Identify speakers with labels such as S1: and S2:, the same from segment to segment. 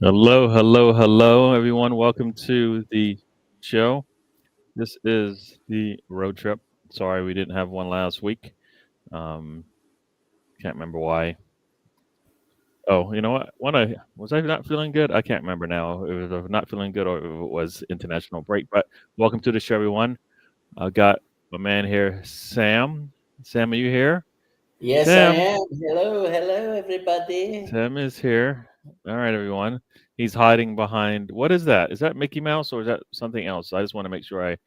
S1: Hello, everyone. Welcome to the show. This is the road trip. Sorry, we didn't have one last week. Um, can't remember why. Oh, you know what? Was I not feeling good? I can't remember now. It was not feeling good or if it was international break. But welcome to the show, everyone. I got my man here, Sam. Sam, are you here?
S2: Yes, I
S1: Sam.
S2: am. Hello, everybody.
S1: Sam is here. All right, everyone. He's hiding behind. What is that? Is that Mickey Mouse or is that something else? I just want to make sure I.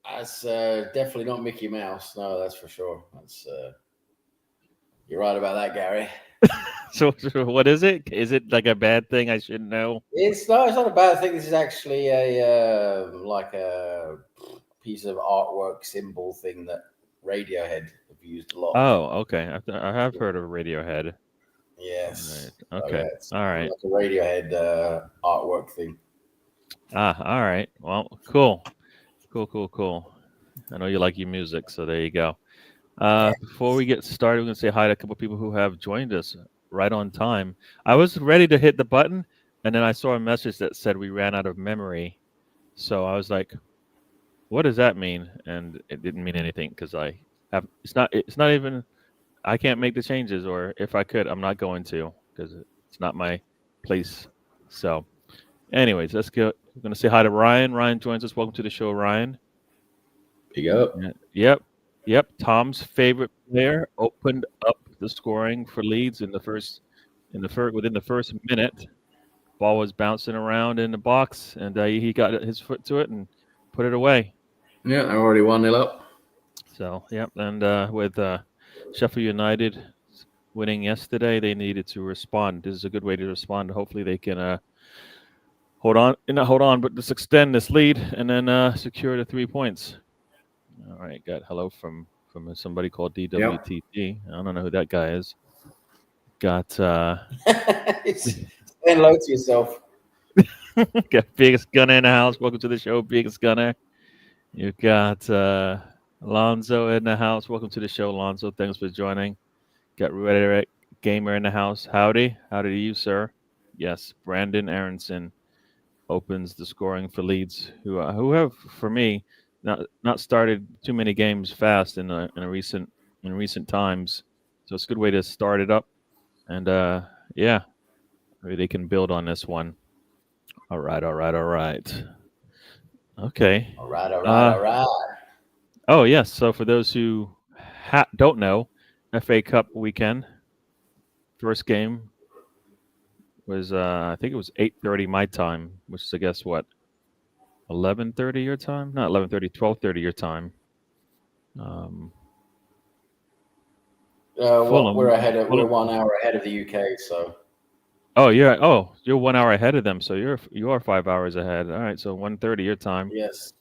S2: That's definitely not Mickey Mouse. No, that's for sure. You're right about that, Gary.
S1: So what is it? Is it like a bad thing I should know?
S2: It's not a bad thing. This is actually like a piece of artwork symbol thing that Radiohead have used a lot.
S1: Oh, okay. I have heard of Radiohead. Right.
S2: Yes. Oh
S1: Okay.
S2: yeah, it's
S1: All right.
S2: like a Radiohead artwork thing.
S1: All right. Well, cool. I know you like your music, so there you go.
S2: Yeah.
S1: Before we get started, we're gonna say hi to a couple of people who have joined us right on time. I was ready to hit the button, and then I saw a message that said we ran out of memory. So I was like, "What does that mean?" And it didn't mean anything because I have. It's not even. I can't make the changes, or if I could, I'm not going to because it's not my place. So, anyways, let's go. We're gonna say hi to Ryan. Ryan joins us. Welcome to the show, Ryan.
S3: Pick up.
S1: Yeah. Yep. Tom's favorite player opened up the scoring for Leeds within the first minute. Ball was bouncing around in the box, and he got his foot to it and put it away.
S3: Yeah, they're already 1-0 up.
S1: So, yep. And with Sheffield United winning yesterday, they needed to respond. This is a good way to respond. Hopefully, they can not hold on, but just extend this lead and then secure the 3 points. All right, got hello from somebody called
S3: Yep.
S1: DWTT. I don't know who that guy is. Got
S2: Say hello to yourself.
S1: got biggest gunner in the house. Welcome to the show, biggest gunner. You've got Alonzo in the house. Welcome to the show, Alonzo. Thanks for joining. Got Rhetoric Gamer in the house. Howdy to you, sir. Yes, Brandon Aronson opens the scoring for Leeds, who have for me not started too many games fast in recent times. So it's a good way to start it up, and yeah, maybe they can build on this one. All right. Okay.
S2: All right, all right,
S1: Uh,
S2: all right.
S1: oh yes. So for those who don't know, FA Cup weekend first game was I think it was 8:30 my time, which is I guess what 11:30 your time? Not 11:30, 12:30 your time. Um,
S2: What we're
S1: Fulham.
S2: ahead of. We're
S1: Fulham.
S2: 1 hour ahead of the UK, so
S1: You're 1 hour ahead of them, so you are 5 hours ahead. All right, so 1:30 your time.
S2: yes.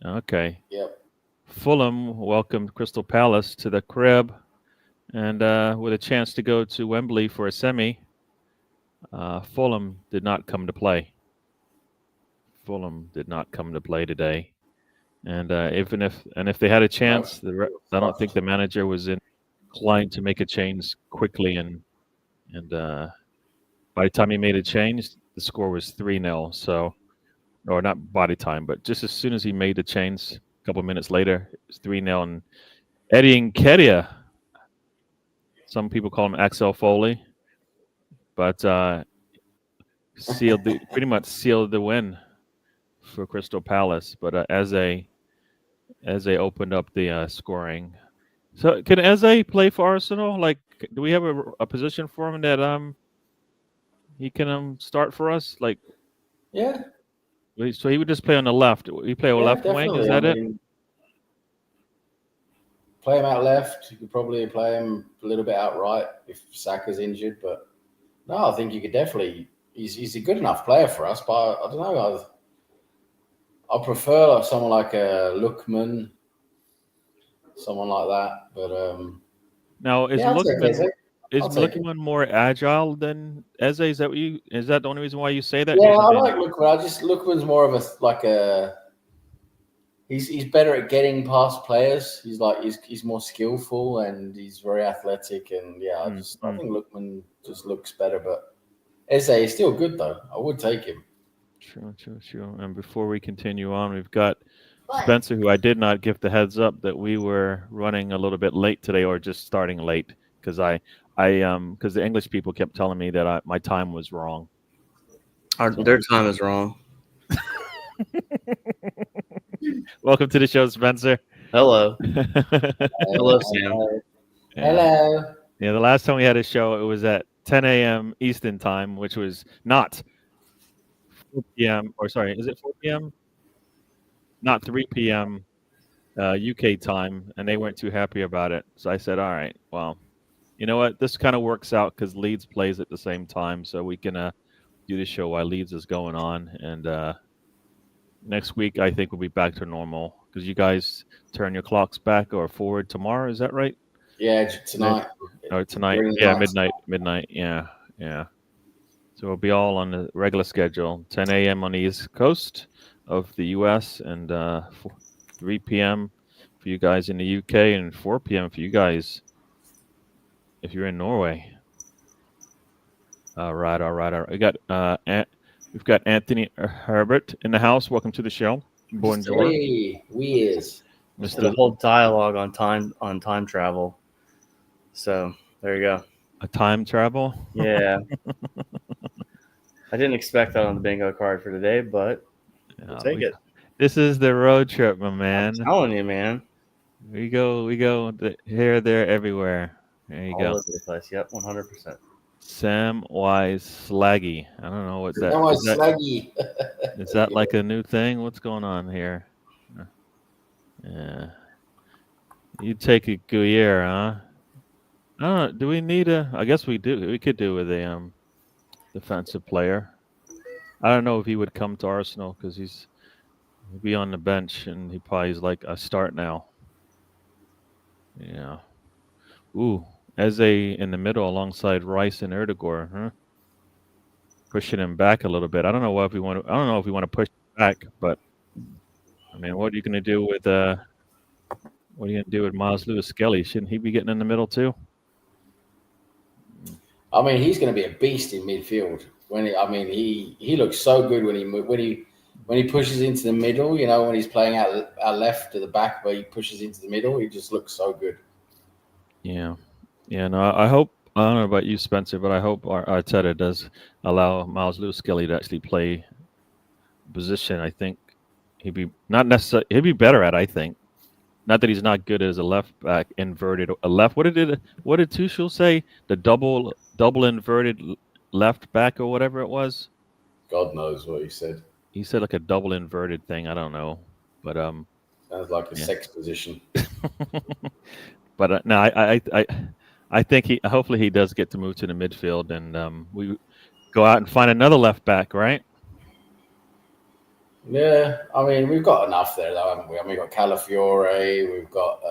S1: Okay.
S2: Yep.
S1: Fulham welcomed Crystal Palace to the crib, and with a chance to go to Wembley for a semi. Fulham did not come to play. Fulham did not come to play today, and if they had a
S2: No.
S1: chance, I don't think the manager was inclined to make a change quickly, and by the time he made a change, the score was 3-0. So, or not body time, but just as soon as he made the change, a couple of minutes later, it was 3-0. And Eddie Nketiah, some people call him Axel Foley, but pretty much sealed the win for Crystal Palace. But as they opened up the scoring, so can Eze play for Arsenal? Like, do we have a position for him that he can start for us? Like,
S2: Yeah,
S1: so he would just play on the left. He play a
S2: yeah,
S1: left wing. Is
S2: definitely. I
S1: that it?
S2: mean, play him out left. You could probably play him a little bit out right if Saka's injured. But no, I think you could definitely. He's a good enough player for us. But I don't know. I prefer someone like a Lookman, someone like that. But
S1: Now,
S2: yeah, I'll take Eze.
S1: Is
S2: I'll take him.
S1: Lookman more agile than Eze? Is that the only reason why you say that?
S2: Yeah,
S1: Usually
S2: I
S1: they
S2: like Lookman. Lookman's more of a. He's better at getting past players. He's more skillful and he's very athletic and yeah. I think
S1: mm.
S2: Lookman just looks better, but He's still good though. I would take him.
S1: True. And before we continue on, we've got Spencer, who I did not give the heads up that we were running a little bit late today, or just starting late, because because the English people kept telling me that my time was wrong.
S3: Their time is wrong.
S1: Welcome to the show, Spencer.
S3: Hello.
S2: Hello,
S3: Sam.
S2: Hello.
S1: Yeah, the last time we had a show, it was at 10 a.m. Eastern time, which was not 4 p.m. Or sorry, is it 4 p.m.? Not 3 p.m. UK time, and they weren't too happy about it. So I said, all right, well, you know what? This kind of works out because Leeds plays at the same time, so we can do the show while Leeds is going on. And next week, I think we'll be back to normal because you guys turn your clocks back or forward tomorrow. Is that right?
S2: Yeah, tonight.
S1: Or tonight?
S2: Green
S1: Yeah,
S2: lights.
S1: midnight. Yeah. So we'll be all on the regular schedule, 10 a.m. on the East Coast of the U.S. and 3 p.m. for you guys in the U.K. and 4 p.m. for you guys if you're in Norway. All right. We've got Anthony Herbert in the house. Welcome to the show. Bonjour,
S2: Hey, we is.
S3: Just did a whole dialogue on time travel. So there you go.
S1: A time travel.
S3: Yeah. I didn't expect that on the bingo card for today, but we'll take it.
S1: This is the road trip, my man.
S3: I'm telling you, man.
S1: We go here, there, everywhere. There you
S3: All
S1: go.
S3: over the place. Yep, 100%.
S1: Sam Wise Slaggy. I don't know what's that.
S2: Slaggy.
S1: Is that like a new thing? What's going on here? Yeah. You take a Guerre, huh? I don't know. Do we need I guess we do. We could do with a defensive player. I don't know if he would come to Arsenal because he'd be on the bench and he probably is like a start now. Yeah. Ooh, Eze in the middle alongside Rice and Erdegaard, huh? Pushing him back a little bit. I don't know if we want to push him back, but I mean, what are you going to do with Miles Lewis Skelly? Shouldn't he be getting in the middle too?
S2: I mean, he's going to be a beast in midfield. He looks so good when he pushes into the middle. You know, when he's playing out left to the back, where he pushes into the middle, he just looks so good.
S1: Yeah. No, I hope. I don't know about you, Spencer, but I hope Arteta does allow Miles Lewis Skelly to actually play position. I think he'd be better at. I think. Not that he's not good as a left back, inverted a left. What did Tuchel say? The double inverted left back or whatever it was.
S2: God knows what he said.
S1: He said like a double inverted thing. I don't know, but
S2: sounds like a sex position.
S1: But no, I think hopefully he does get to move to the midfield, and we go out and find another left back, right?
S2: Yeah, I mean, we've got enough there, though, haven't we? I mean, we've got Calafiore, we've got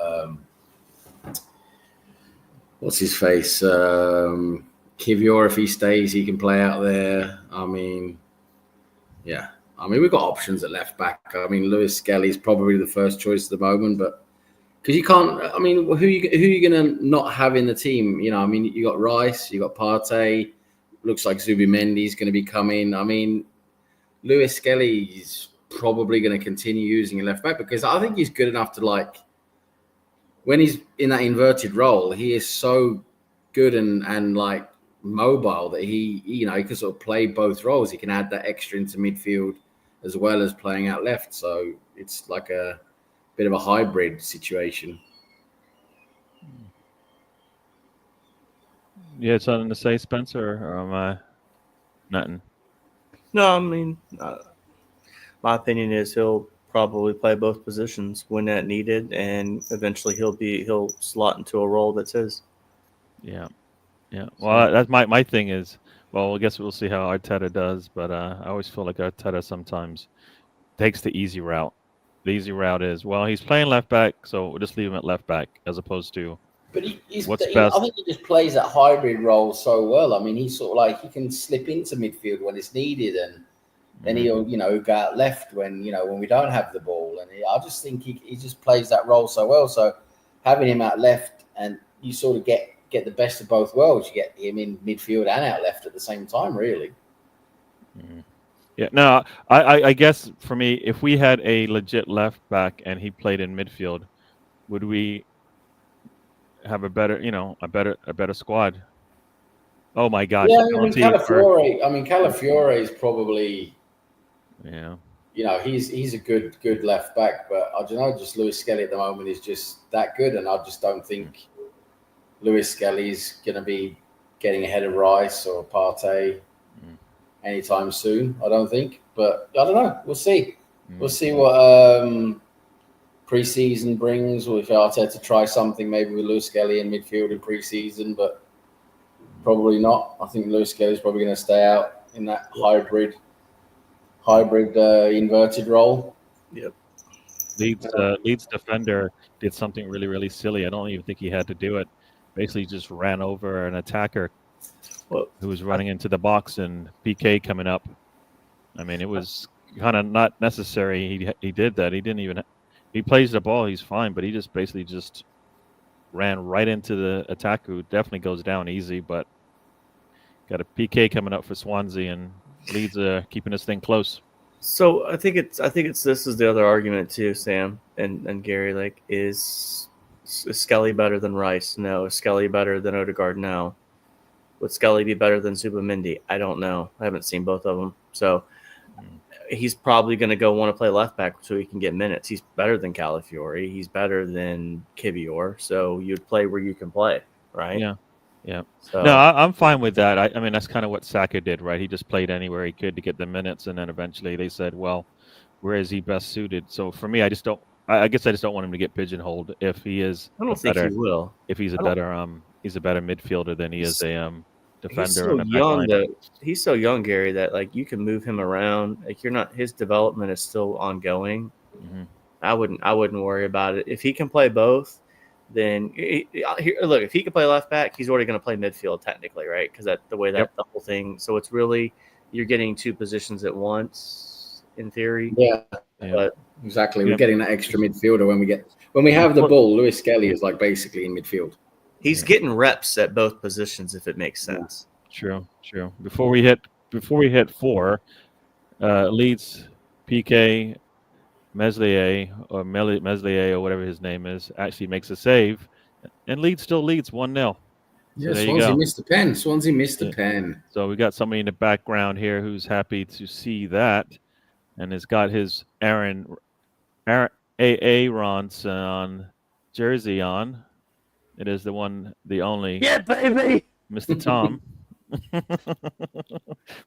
S2: what's his face, Kivior. If he stays, he can play out there. I mean, yeah. I mean, we've got options at left back. I mean, Lewis Skelly's probably the first choice at the moment, but because you can't. I mean, who you going to not have in the team? You know, I mean, you got Rice, you got Partey. Looks like Zubimendi's going to be coming. I mean, Lewis Skelly is probably going to continue using a left back because I think he's good enough to, like, when he's in that inverted role, he is so good and like mobile that he can sort of play both roles. He can add that extra into midfield as well as playing out left. So it's like a bit of a hybrid situation.
S1: Yeah, something to say, Spencer, or am I nothing?
S3: No, I mean, my opinion is he'll probably play both positions when that needed, and eventually he'll slot into a role that's his.
S1: Yeah. Well, that's my thing is. Well, I guess we'll see how Arteta does, but I always feel like Arteta sometimes takes the easy route. The easy route is, well, he's playing left back, so we'll just leave him at left back as opposed to.
S2: But
S1: what's best?
S2: I think he just plays that hybrid role so well. I mean, he's sort of like he can slip into midfield when it's needed, and then he'll go out left when we don't have the ball. And I just think he just plays that role so well. So having him out left, and you sort of get get the best of both worlds. You get him in midfield and out left at the same time, really.
S1: Yeah, no, I guess for me, if we had a legit left back and he played in midfield, would we have a better, a better squad? Oh my gosh!
S2: Yeah, I mean
S1: penalty
S2: Calafiore is probably,
S1: yeah.
S2: he's a good left back, but I don't know. Just Lewis Skelly at the moment is just that good, and I just don't think Lewis Skelly's going to be getting ahead of Rice or Partey anytime soon. I don't think, but I don't know. We'll see. We'll see what pre-season brings, or if Arteta try something maybe with Lewis Skelly in midfield in pre-season, but probably not. I think Lewis Skelly's probably going to stay out in that hybrid inverted role.
S3: Yep.
S1: Leeds defender did something really, really silly. I don't even think he had to do it. Basically, just ran over an attacker who was running into the box, and PK coming up. I mean, it was kind of not necessary. He did that. He didn't even. He plays the ball. He's fine, but he just basically just ran right into the attacker, who definitely goes down easy. But got a PK coming up for Swansea, and Leeds keeping this thing close.
S3: So I think it's this is the other argument too, Sam and Gary. Like, is Skelly better than Rice? No. Is Skelly better than Odegaard? No. Would Skelly be better than Zubimendi? I don't know. I haven't seen both of them. So he's probably going to go want to play left back so he can get minutes. He's better than Calafiore. He's better than Kivior. So you'd play where you can play, right?
S1: Yeah. Yeah.
S3: So,
S1: no, I'm fine with that. I mean, that's kind of what Saka did, right? He just played anywhere he could to get the minutes, and then eventually they said, well, where is he best suited? So for me, I guess I just don't want him to get pigeonholed if he is
S3: I don't think he will.
S1: If he's a better midfielder than he is a defender.
S3: He's so young he's so young, Gary, that like you can move him around. Like his development is still ongoing.
S1: Mm-hmm.
S3: I wouldn't worry about it. If he can play both, then look, if he can play left back, he's already going to play midfield technically, right? Because that's the way that the whole thing. So it's really you're getting two positions at once in theory.
S2: Yeah,
S3: but
S2: exactly. We're getting that extra midfielder when we have the ball. Lewis Skelly is like basically in midfield.
S3: He's getting reps at both positions, if it makes sense.
S1: True. Before we hit 4, Leeds PK Meslier or whatever his name is actually makes a save, and Leeds still leads 1-0.
S2: Yeah, so Swansea missed the pen. Swansea missed the pen.
S1: So we got somebody in the background here who's happy to see that, and has got his Aaronson jersey on. It is the one, the only.
S4: Yeah, baby.
S1: Mr. Tom.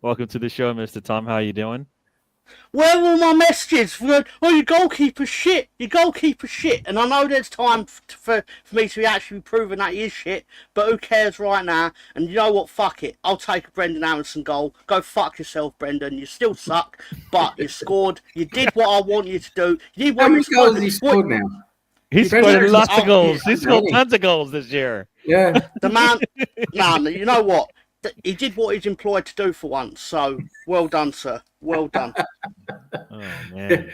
S1: Welcome to the show, Mr. Tom. How are you doing?
S4: Where are all my messages? Oh, your goalkeeper's shit. Your goalkeeper's shit. And I know there's time for me to actually be proven that he is shit, but who cares right now? And you know what? Fuck it. I'll take a Brendan Aronson goal. Go fuck yourself, Brendan. You still suck, but you scored. You did what I want you to do. You did what
S2: How many goals has he scored now?
S1: He's scored lots of goals. He's scored tons of goals this year.
S2: Yeah.
S4: The man, no, you know what? He did what he's employed to do for once. So well done, sir. Well done.
S1: Oh man.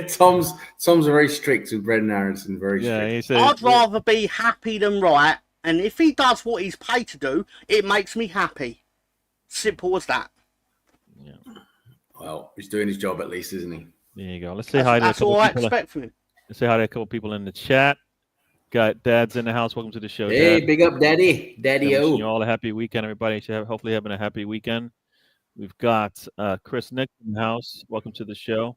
S2: Tom's very strict with Brendan Aronson. Very strict.
S1: He said,
S4: I'd rather be happy than right. And if he does what he's paid to do, it makes me happy. Simple as that.
S1: Yeah.
S2: Well, he's doing his job at least, isn't he?
S1: There you go. Let's say hi to a
S4: That's
S1: couple
S4: all I
S1: people.
S4: expect from him.
S1: Let's say hi to a couple people in the chat. Got Dad's in the house. Welcome to the show.
S2: Hey,
S1: Dad.
S2: big up, Daddy.
S1: Wishing you all a happy weekend, everybody. Should hopefully having a happy weekend. We've got Chris Nick in the house. Welcome to the show.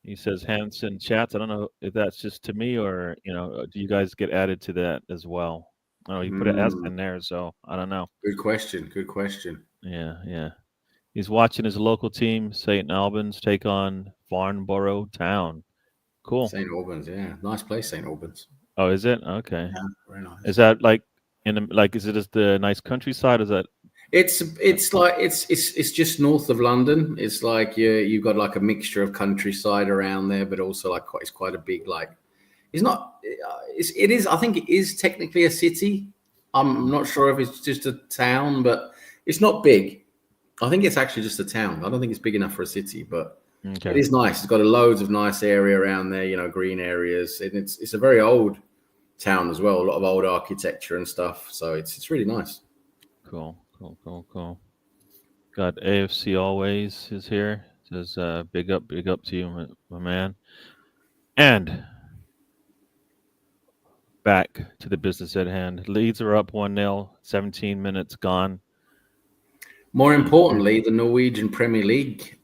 S1: He says Hanson chats. I don't know if that's just to me or do you guys get added to that as well? Oh, he put an S in there, so I don't know.
S2: Good question.
S1: Yeah. He's watching his local team, St. Albans, take on Farnborough Town. Cool.
S2: St. Albans, yeah, nice place, St. Albans.
S1: Oh, is it? Okay.
S2: Yeah, very nice.
S1: Is that like is it just the nice countryside? Is that?
S2: It's like it's just north of London. It's like you've got like a mixture of countryside around there, but also like it's quite a big like. It's not. It is. I think it is technically a city. I'm not sure if it's just a town, but it's not big. I think it's actually just a town. I don't think it's big enough for a city, but it is nice. It's got loads of nice area around there. Green areas, and it's a very old town as well. A lot of old architecture and stuff. So it's really nice.
S1: Cool. Got AFC Always is here. Says big up to you, my man. And back to the business at hand. Leeds are up 1-0, 17 minutes gone.
S2: More importantly, the Norwegian Premier League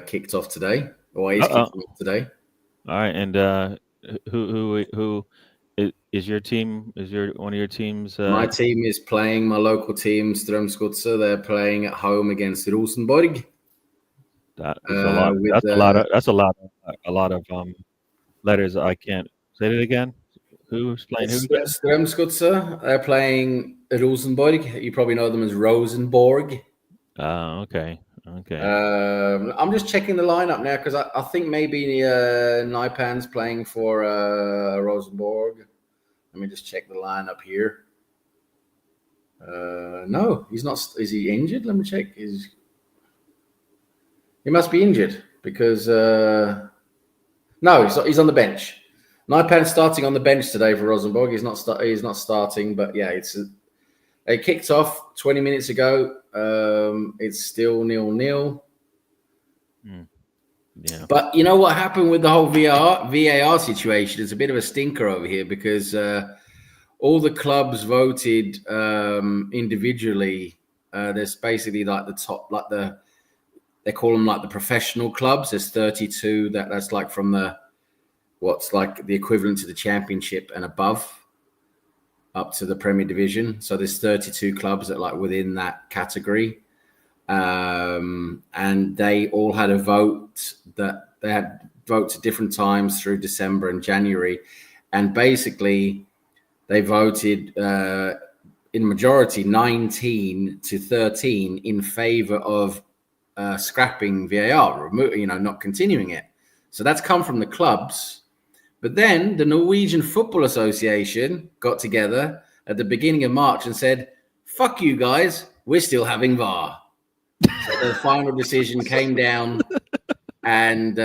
S2: kicked off today, or is kicking off today.
S1: All right, and who is your team? Is one of your teams?
S2: My team is playing. My local team, Strømsgodset. They're playing at home against Rosenborg.
S1: That's a lot of letters. I can't say it again. Who's playing who again?
S2: Strømsgodset. They're playing Rosenborg. You probably know them as Rosenborg.
S1: Okay.
S2: I'm just checking the lineup now because I think maybe Naipan's playing for Rosenborg. Let me just check the lineup here. No, he's not. Is he injured? Let me check. He must be injured because no, he's on the bench. Naipan's starting on the bench today for Rosenborg. He's not starting, but yeah, it kicked off 20 minutes ago. It's still 0-0.
S1: Yeah.
S2: But you know what happened with the whole VAR situation? It's a bit of a stinker over here because all the clubs voted individually. There's basically like the top, they call them like the professional clubs. There's 32. That's like from what's like the equivalent to the Championship and above, up to the Premier Division. So there's 32 clubs that like within that category. And they all had a vote that they had votes at different times through December and January. And basically they voted in majority 19-13 in favor of scrapping VAR, not continuing it. So that's come from the clubs. But then the Norwegian Football Association got together at the beginning of March and said, fuck you guys, we're still having VAR. So the final decision came down, and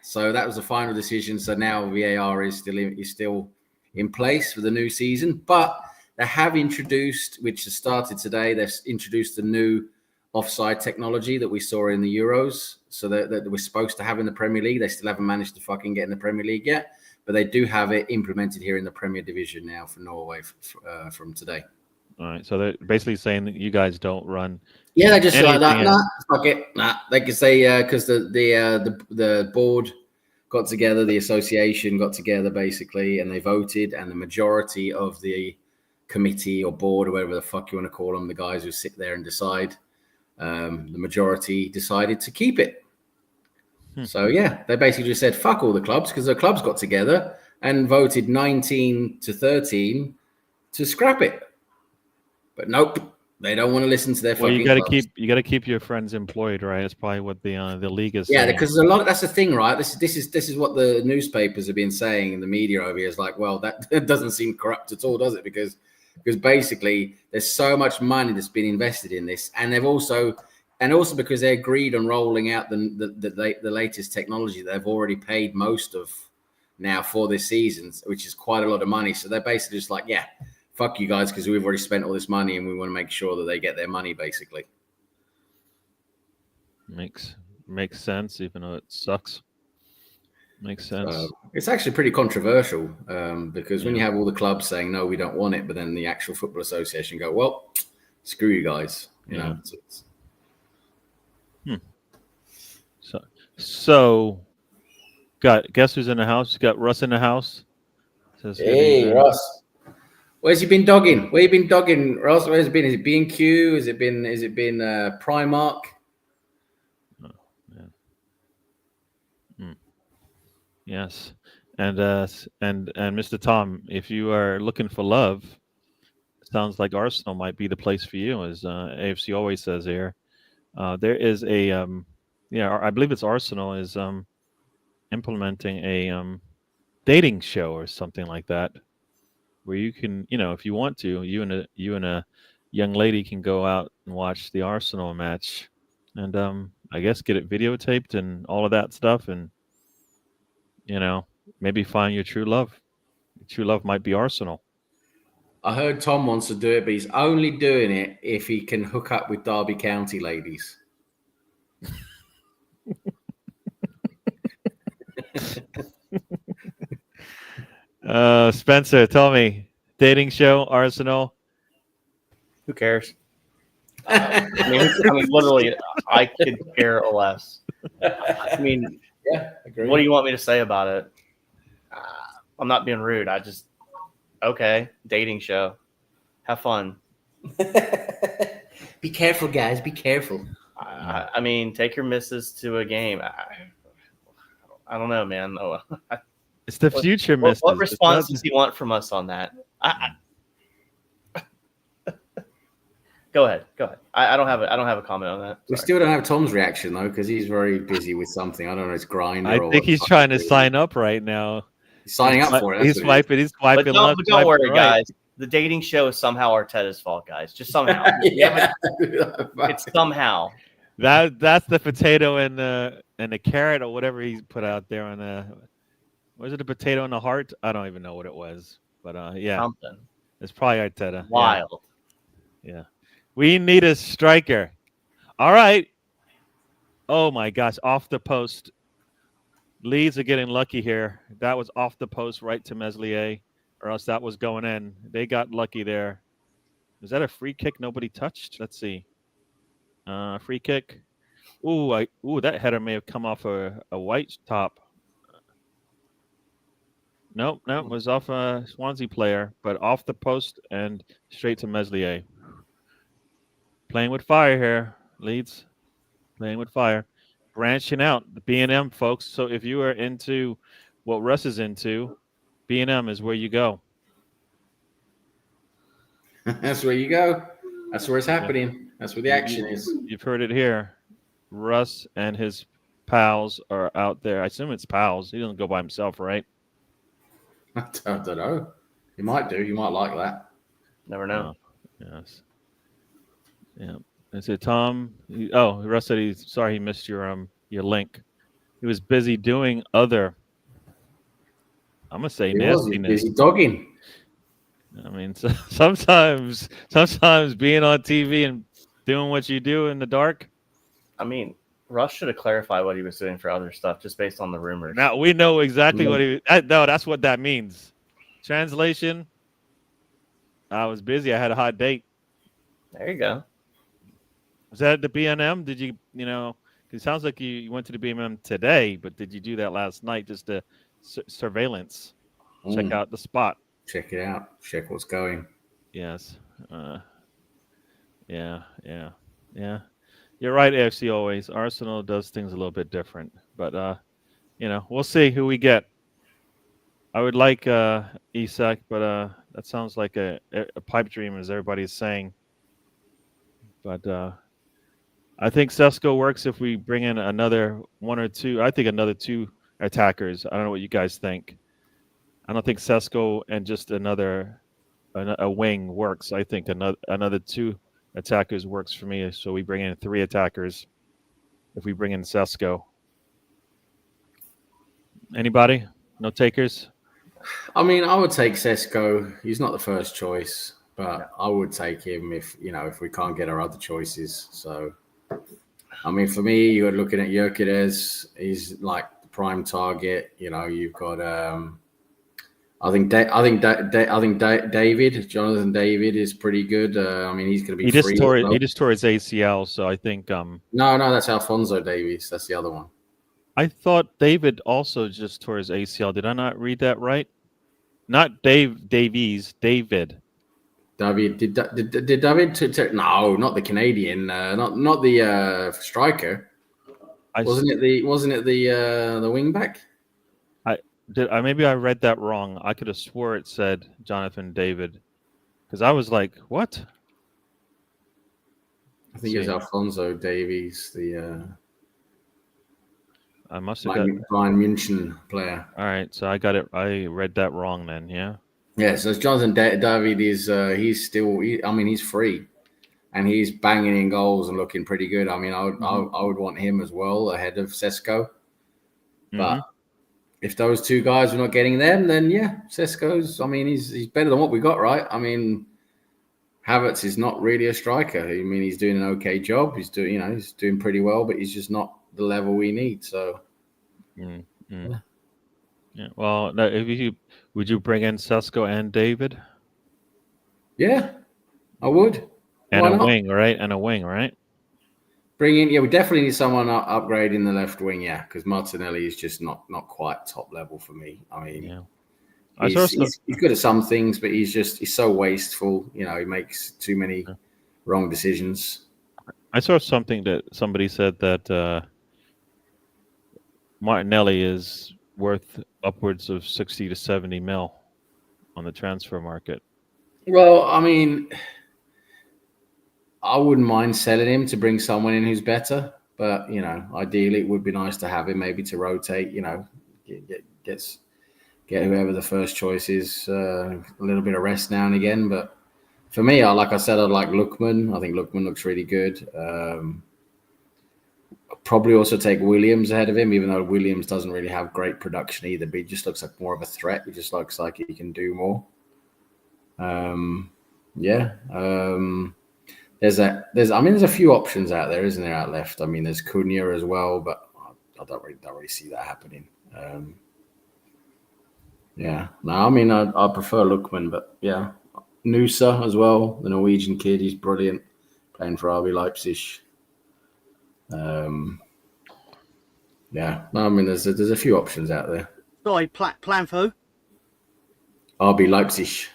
S2: so that was the final decision. So now VAR is still in place for the new season, but they have introduced, which has started today, they've introduced a new offside technology that we saw in the Euros, so that we're supposed to have in the Premier League. They still haven't managed to fucking get in the Premier League yet, but they do have it implemented here in the Premier Division now for Norway from today.
S1: All right, so they're basically saying that you guys don't run.
S2: Yeah, they just like that. Nah, fuck it. Nah, they could say because the board got together, the association got together basically, and they voted, and the majority of the committee or board or whatever the fuck you want to call them, the guys who sit there and decide, the majority decided to keep it. So yeah, they basically just said fuck all the clubs because the clubs got together and voted 19-13 to scrap it. But nope, they don't want to listen to their fucking.
S1: You got to keep your friends employed, right? That's probably what the league is.
S2: Yeah,
S1: saying.
S2: because there's a lot. That's the thing, right? This is what the newspapers have been saying in the media over here. Is like, well, that doesn't seem corrupt at all, does it? Because basically there's so much money that's been invested in this, and they've also because they agreed on rolling out the latest technology. They've already paid most of now for this season, which is quite a lot of money. So they're basically just like, yeah. Fuck you guys, because we've already spent all this money and we want to make sure that they get their money, basically.
S1: Makes sense, even though it sucks. Makes sense.
S2: It's actually pretty controversial because when you have all the clubs saying, no, we don't want it, but then the actual Football Association go, well, screw you guys. You know.
S1: So, guess who's in the house? Got Russ in the house.
S2: Says, hey, Russ. Where's he been dogging? Where you been dogging, Ross? Where's it been? Is it B&Q? Has it been Primark?
S1: Oh, yeah. Yes, and Mr. Tom, if you are looking for love, sounds like Arsenal might be the place for you, as AFC always says here. There is I believe it's Arsenal is implementing a dating show or something like that, where you can, if you want to, you and a young lady can go out and watch the Arsenal match, and I guess get it videotaped and all of that stuff, and maybe find your true love. True love might be Arsenal.
S2: I heard Tom wants to do it, but he's only doing it if he can hook up with Derby County ladies.
S1: Spencer, tell me, dating show, Arsenal.
S3: Who cares? I mean, literally, I could care less. I mean,
S2: yeah, agree.
S3: What do you want me to say about it? I'm not being rude. Okay, dating show. Have fun.
S2: Be careful, guys. Be careful.
S3: I mean, take your missus to a game. I don't know, man. Oh,
S1: it's the future, missus.
S3: What response does he want from us on that? Go ahead. I don't have a comment on that. Sorry.
S2: We still don't have Tom's reaction though, because he's very busy with something. I don't know. It's Grindr.
S1: I think he's trying to sign up right now.
S2: He's signing up for it.
S1: He's swiping. He's swiping left.
S3: But don't worry, guys. The dating show is somehow Arteta's fault, guys. Just somehow. It's somehow.
S1: That's the potato and the carrot or whatever he put out there on the. Was it a potato and a heart? I don't even know what it was, but yeah,
S3: something.
S1: It's probably Arteta.
S3: Wild.
S1: Yeah. We need a striker. All right. Oh my gosh, off the post. Leeds are getting lucky here. That was off the post right to Meslier, or else that was going in. They got lucky there. Was that a free kick nobody touched? Let's see. Free kick. Ooh, that header may have come off a white top. Nope, it was off a Swansea player, but off the post and straight to Meslier. Playing with fire here, Leeds. Playing with fire. Branching out, the B&M, folks. So if you are into what Russ is into, B&M is where you go.
S2: That's where you go. That's where it's happening. That's where the action is.
S1: You've heard it here. Russ and his pals are out there. I assume it's pals. He doesn't go by himself, right?
S2: I don't know. He might do. You might like that.
S3: Never know.
S1: Yes. Yeah. Is it Tom? Russ said he's sorry he missed your link. He was busy doing other. I'm gonna say nastiness.
S2: Busy dogging.
S1: I mean, sometimes being on TV and doing what you do in the dark.
S3: I mean, Russ should have clarified what he was doing for other stuff just based on the rumors.
S1: Now we know exactly what he. No, that's what that means. Translation. I was busy. I had a hot date.
S3: There you go.
S1: Was that at the B&M? Did you it sounds like you went to the B&M today, but did you do that last night just to surveillance? Check out the spot.
S2: Check it out. Check what's going.
S1: Yes. Yeah. You're right, AFC always. Arsenal does things a little bit different. But, we'll see who we get. I would like Isak, but that sounds like a pipe dream, as everybody's saying. But I think Sesko works if we bring in another one or two. I think another two attackers. I don't know what you guys think. I don't think Sesko and just a wing works. I think another two attackers works for me. So we bring in three attackers if we bring in Sesko. Anybody? No takers?
S2: I mean, I would take Sesko. He's not the first choice, but I would take him if we can't get our other choices. So, I mean, for me, you're looking at Gyökeres. He's like the prime target. You've got I think Jonathan David is pretty good. I mean, he's going to be. He just tore
S1: his ACL, so I think.
S2: No, that's Alphonso Davies. That's the other one.
S1: I thought David also just tore his ACL. Did I not read that right? Not Davies. David.
S2: David did David? No, not the Canadian. Not the striker. Wasn't it the wing back?
S1: Maybe I read that wrong. I could have swore it said Jonathan David, because I was like, "What?"
S2: I think it's Alphonso Davies,
S1: I must have got
S2: Bayern München player.
S1: All right, so I got it. I read that wrong then. Yeah.
S2: Yeah. So Jonathan David is he's still. He's free, and he's banging in goals and looking pretty good. I mean, I would want him as well ahead of Sesko, but. if those two guys are not getting them, then yeah, Sesko's. I mean, he's better than what we got, right? I mean, Havertz is not really a striker. I mean, he's doing an okay job. He's doing pretty well, but he's just not the level we need. So,
S1: Yeah. Well, would you bring in Sesko and David?
S2: Yeah, I would.
S1: And
S2: Why
S1: a
S2: not?
S1: wing, right? And a wing, right?
S2: Bring in, we definitely need someone upgrading the left wing, because Martinelli is just not quite top level for me. I mean, he's good at some things, but he's so wasteful. He makes too many wrong decisions.
S1: I saw something that somebody said that Martinelli is worth upwards of 60 to 70 mil on the transfer market.
S2: Well, I mean, I wouldn't mind selling him to bring someone in who's better, but ideally it would be nice to have him maybe to rotate. Get whoever the first choice is a little bit of rest now and again. But for me, like I said, I'd like Lookman. I think Lookman looks really good. I'll probably also take Williams ahead of him, even though Williams doesn't really have great production either. But he just looks like more of a threat. He just looks like he can do more. There's a few options out there, isn't there, out left? I mean, there's Cunha as well, but I don't really see that happening. I prefer Lookman, but yeah, Nusa as well, the Norwegian kid, he's brilliant, playing for RB Leipzig. There's a few options out there.
S4: Sorry, plan for who?
S2: RB Leipzig.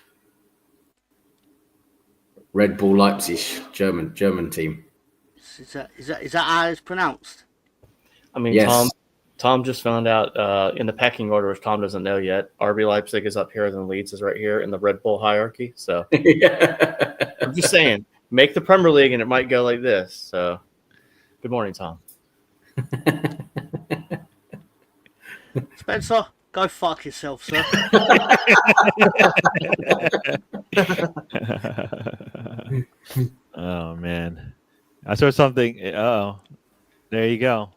S2: Red Bull Leipzig, German team.
S4: Is that how it's pronounced?
S3: I mean,
S2: yes.
S3: Tom just found out in the pecking order, which Tom doesn't know yet. RB Leipzig is up here, then Leeds is right here in the Red Bull hierarchy. So I'm just saying, make the Premier League, and it might go like this. So, good morning, Tom.
S4: Spencer, go fuck yourself, sir.
S1: Oh man, I saw something. Oh, there you go.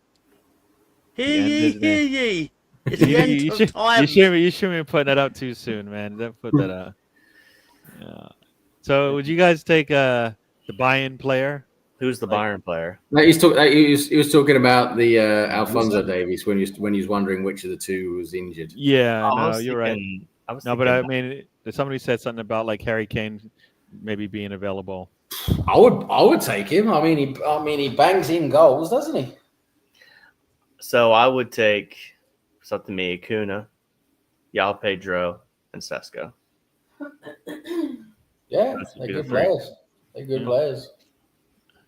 S4: Hear ye! It's the end of time.
S1: You shouldn't be putting that up too soon, man. Don't put that up. Yeah. So, would you guys take the Bayern player?
S3: Who's the Bayern player?
S2: He was talking about the Alphonso Davies when he was wondering which of the two was injured.
S1: Yeah, no, you're right. But I mean, somebody said something about like Harry Kane maybe being available.
S2: I would take him. I mean, he bangs in goals, doesn't he?
S3: So I would take, it's up to me, Kuna, Yao Pedro, and Sesko.
S2: Yeah, they're good players. They're good players.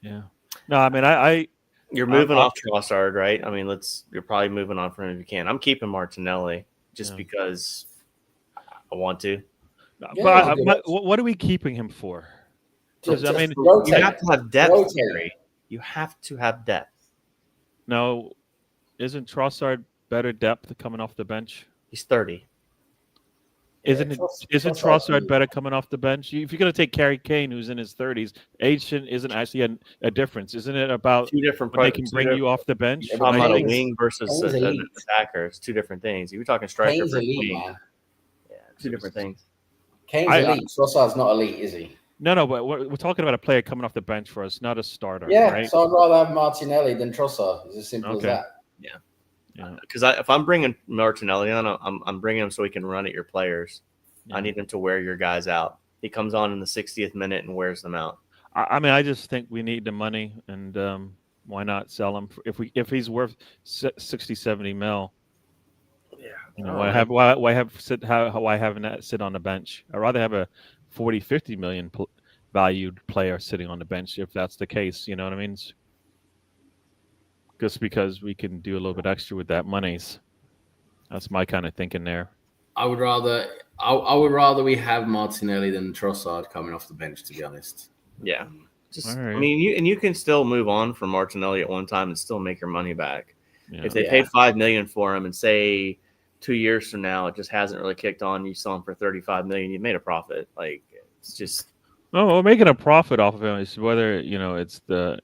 S1: Yeah. No, I mean,
S3: you're moving off Trossard, right? I mean, you're probably moving on from him if you can. I'm keeping Martinelli just because I want to.
S1: But what are we keeping him for? Because I mean,
S3: you have to have depth, Gary. You have to have depth.
S1: No, isn't Trossard better depth coming off the bench?
S3: He's 30.
S1: Isn't Trossard better coming off the bench? If you're going to take Harry Kane, who's in his 30s, age isn't actually a difference. Isn't it about
S3: two different
S1: they can bring you off the bench?
S3: I'm on a wing versus an attacker. It's two different things. You were talking striker versus wing. Yeah, two different things.
S2: Kane's elite. Trossard's not elite, is he?
S1: No, but we're talking about a player coming off the bench for us, not a starter.
S2: Yeah,
S1: right?
S2: So I'd rather have Martinelli than Trossard. It's as simple as that.
S3: Yeah. Because if I'm bringing Martinelli on, I'm bringing him so he can run at your players. Yeah. I need him to wear your guys out. He comes on in the 60th minute and wears them out.
S1: I mean, I just think we need the money, and why not sell him if he's worth 60, 70 mil? Yeah. Why having that sit on the bench? I'd rather have a 40, 50 million valued player sitting on the bench if that's the case. You know what I mean? Just because we can do a little bit extra with that monies. That's my kind of thinking there.
S2: I would rather we have Martinelli than Trossard coming off the bench, to be honest.
S3: Yeah. I mean, you can still move on from Martinelli at one time and still make your money back. Yeah. If they paid $5 million for him and say 2 years from now it just hasn't really kicked on, you sell him for $35 million, you made a profit. Like, it's just.
S1: No, we're making a profit off of him. It's whether it's the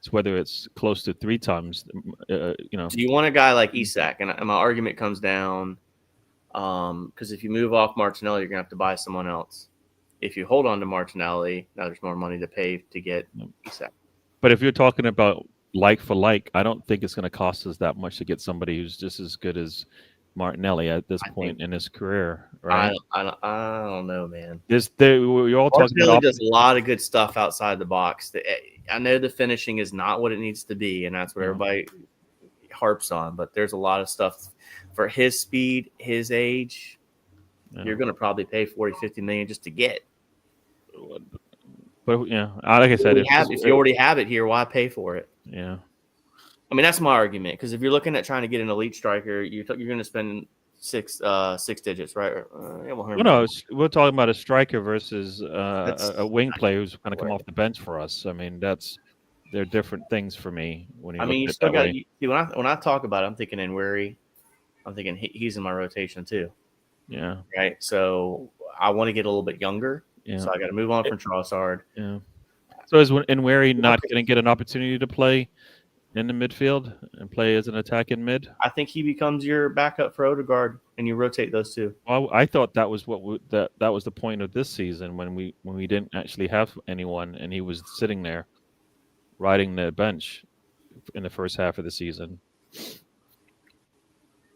S1: It's whether it's close to 3 times. You know,
S3: Do you want a guy like Isak? And my argument comes down because if you move off Martinelli, you're gonna have to buy someone else. If you hold on to Martinelli, now there's more money to pay to get Isak.
S1: but if you're talking about like for like, I don't think it's going to cost us that much to get somebody who's just as good as Martinelli at this point in his career, right?
S3: I don't know, man.
S1: You're all talking
S3: Martinelli
S1: about
S3: does a lot of good stuff outside the box. I know the finishing is not what it needs to be, and that's what everybody harps on. But there's a lot of stuff for his speed, his age. You're going to probably pay 40, 50 million just to get.
S1: But yeah, like I said,
S3: if you already have it here, why pay for it?
S1: Yeah.
S3: I mean, that's my argument, because if you're looking at trying to get an elite striker, you're going to spend six digits, right?
S1: No, we're talking about a striker versus a wing player who's going to come off the bench for us. I mean, they're different things for me. When you still got
S3: when I talk about it, I'm thinking Nweri. I'm thinking he's in my rotation too.
S1: Yeah.
S3: Right. So I want to get a little bit younger. Yeah. So I got to move on from Trossard.
S1: Yeah. So is Nweri not going to get an opportunity to play in the midfield and play as an attacking mid?
S3: I think he becomes your backup for Odegaard, and you rotate those two.
S1: Well, I thought that was that was the point of this season when we didn't actually have anyone, and he was sitting there, riding the bench in the first half of the season.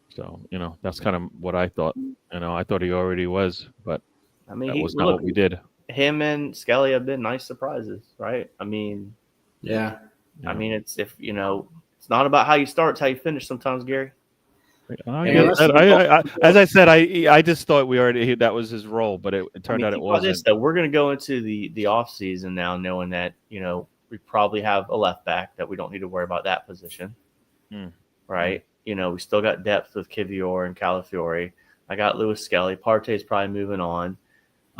S1: So that's kind of what I thought. I thought he already was, but I mean, that was not what we did.
S3: Him and Skelly have been nice surprises, right? I mean,
S2: yeah.
S3: I mean, it's not about how you start, it's how you finish sometimes, Gary.
S1: As I said, I just thought that was his role, but it turned out it wasn't.
S3: We're going to go into the off season now, knowing that we probably have a left back that we don't need to worry about that position, right? We still got depth with Kivior and Calafiori. I got Lewis Skelly. Partey's probably moving on.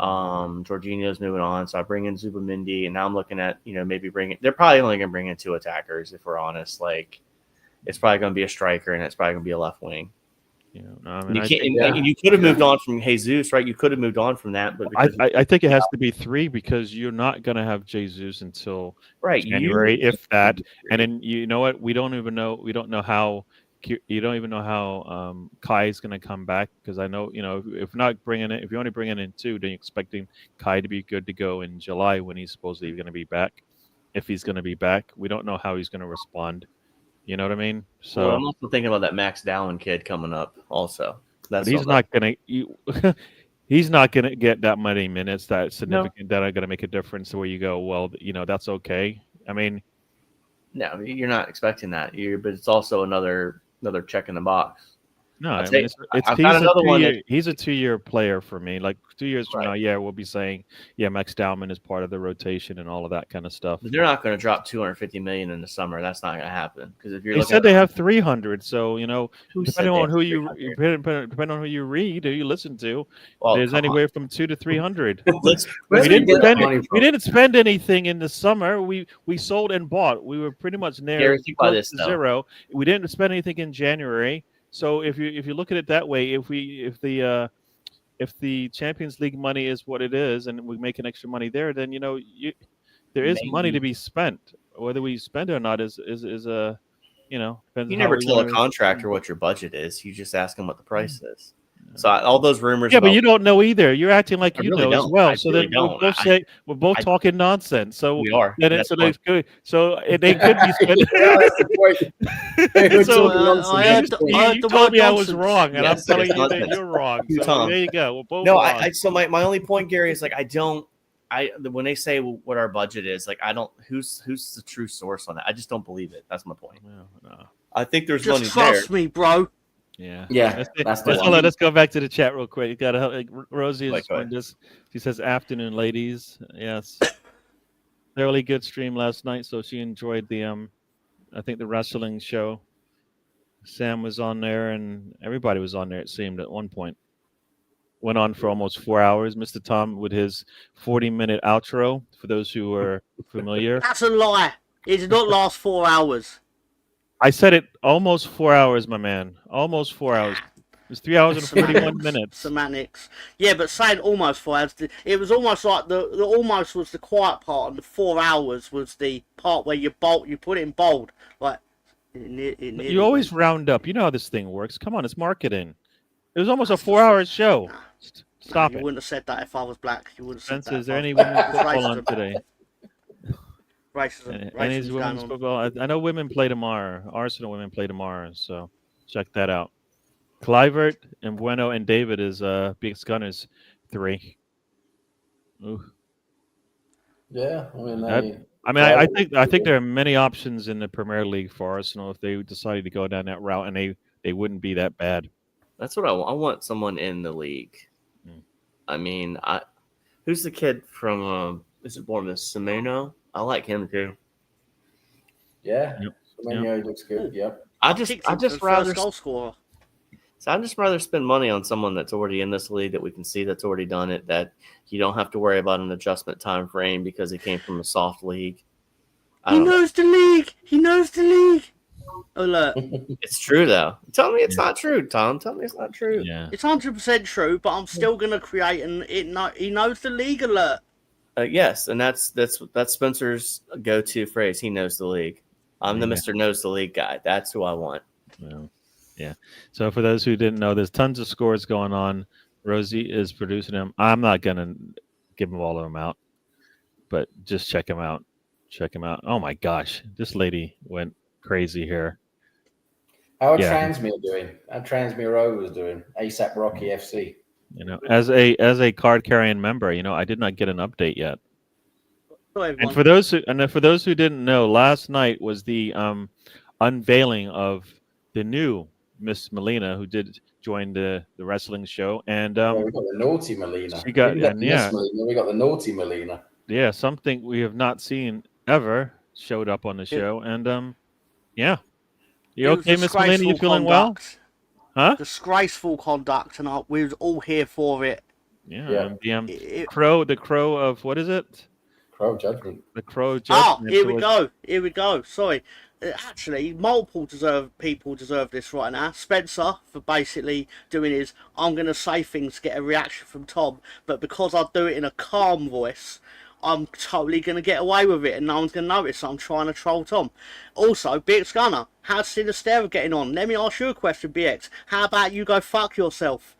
S3: Jorginho's moving on, so I bring in Zubimendi, and now I'm looking at maybe they're probably only going to bring in 2 attackers if we're honest. Like, it's probably going to be a striker, and it's probably going to be a left wing. You could have moved on from Jesus, right? You could have moved on from that, but
S1: I think it has to be 3 because you're not going to have Jesus until January, if that. And then you know what? We don't even know. We don't know how. You don't even know how Kai is going to come back, because I know if you're only bringing in 2, then you're expecting Kai to be good to go in July when he's supposedly going to be back. If he's going to be back, we don't know how he's going to respond. You know what I mean? So
S3: I'm also thinking about that Max Dallin kid coming up. Also,
S1: he's not going to. He's not going to get that many minutes that significant that are going to make a difference. Where you go, well, that's okay. I mean,
S3: no, you're not expecting that. But it's also another check in the box.
S1: No, I mean, he's a 2-year player for me. Like 2 years from now, we'll be saying, Max Dallman is part of the rotation and all of that kind of stuff.
S3: But they're not going to drop 250 million in the summer. That's not going to happen, because if
S1: they said they have 300. So depending on who you read, who you listen to, there's anywhere from 2 to 300. We didn't spend anything in the summer. We sold and bought. We were pretty much near zero. We didn't spend anything in January. So if you look at it that way, if the Champions League money is what it is, and we make an extra money there, then there is money to be spent. Whether we spend it or not is depends.
S3: You never tell a contractor what your budget is. You just ask them what the price is. So all those rumors.
S1: Yeah, but you don't know either. You're acting like you know as well. So then we're both talking nonsense. So
S3: we are.
S1: Then they could. So they could be spending. You told me I was wrong, and I'm telling you that you're wrong. So there you go. We're both wrong.
S3: So my only point, Gary, is like when they say what our budget is, like who's the true source on that? I just don't believe it. That's my point.
S1: No.
S3: I think there's
S4: money there. Just trust me, bro.
S1: Yeah. Let's go back to the chat real quick. You got to Rosie is just. She says, "Afternoon, ladies." Yes, fairly good stream last night. So she enjoyed the I think the wrestling show. Sam was on there, and everybody was on there. It seemed at one point. Went on for almost 4 hours. Mr. Tom with his 40-minute outro. For those who are familiar,
S4: that's a lie. It did not last 4 hours.
S1: I said it almost 4 hours, my man. Almost 4 hours. was 3 hours and 41 minutes.
S4: Semantics. Yeah, but saying almost 4 hours, it was almost like the almost was the quiet part, and the 4 hours was the part where you put it in bold. Like,
S1: You always round up. You know how this thing works. Come on, it's marketing. It was almost a 4-hour show.
S4: Nah.
S1: Stop
S4: You
S1: it.
S4: wouldn't have said that if I was black. You wouldn't have said
S1: Spencer,
S4: that.
S1: is there any
S4: if I was
S1: women's
S4: black.
S1: football on today?
S4: Racism.
S1: Any
S4: Racism's going
S1: women's
S4: on.
S1: football? I know women play tomorrow. Arsenal women play tomorrow, so check that out. Clivert and Bueno and David is Big Gunners 3. Ooh.
S2: Yeah, I mean,
S1: I think there are many options in the Premier League for Arsenal if they decided to go down that route, and they wouldn't be that bad.
S3: That's what I want. I want someone in the league. I mean, who's the kid from? Is it Bournemouth? Semeno? I like him too.
S2: Yeah,
S1: Yep.
S2: Semeno looks good. Yep.
S3: I just rather
S4: goal scorer.
S3: So I'd just rather spend money on someone that's already in this league that we can see that's already done it, that you don't have to worry about an adjustment time frame because he came from a soft league.
S4: He knows the league. He knows the league. Oh, look.
S3: It's true, though. Tell me it's not true, Tom. Tell me it's not true.
S1: Yeah.
S4: It's 100% true, but I'm still going to create he knows the league alert.
S3: Yes, and that's Spencer's go-to phrase. He knows the league. I'm the Mr. Knows the League guy. That's who I want.
S1: Well, yeah. So for those who didn't know, there's tons of scores going on. Rosie is producing them. I'm not going to give them all of them out, but just check them out. Check them out. Oh, my gosh. This lady went crazy here.
S2: How are Transmere doing? How Transmere Rovers doing? ASAP Rocky FC.
S1: You know, as a card carrying member, you know, I did not get an update yet. And for those who didn't know, last night was the unveiling of the new Miss Melina, who did join the wrestling show, and
S2: we got the naughty Melina.
S1: We got
S2: Melina, we got the naughty Melina.
S1: Yeah, something we have not seen ever showed up on the show, and yeah. You okay, Miss Melina? You feeling well? Huh?
S4: Disgraceful conduct, and we was all here for it.
S1: Yeah. The crow of what is it?
S2: Crow Judgment.
S1: The Crow Judgment.
S4: Oh, here we go. Sorry. Actually, multiple people deserve this right now. Spencer, for basically doing his, I'm going to say things to get a reaction from Tom, but because I do it in a calm voice, I'm totally going to get away with it and no one's going to notice I'm trying to troll Tom. Also, BX Gunner, how's Sinistera getting on? Let me ask you a question, BX. How about you go fuck yourself?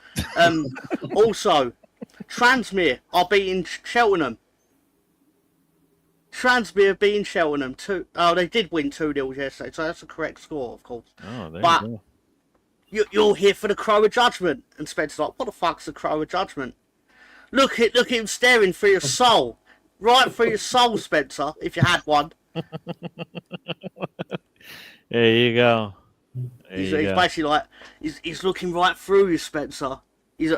S4: Also, Transmere are beating Cheltenham. Transmere beating Cheltenham. They did win 2-0 yesterday, so that's the correct score, of course.
S1: Oh, there
S4: but
S1: you go.
S4: You're here for the Crow of Judgment. And Spencer's like, what the fuck's the Crow of Judgment? Look at him staring through your soul. Right through your soul, Spencer, if you had one.
S1: There you go.
S4: He's basically like, he's looking right through you, Spencer. He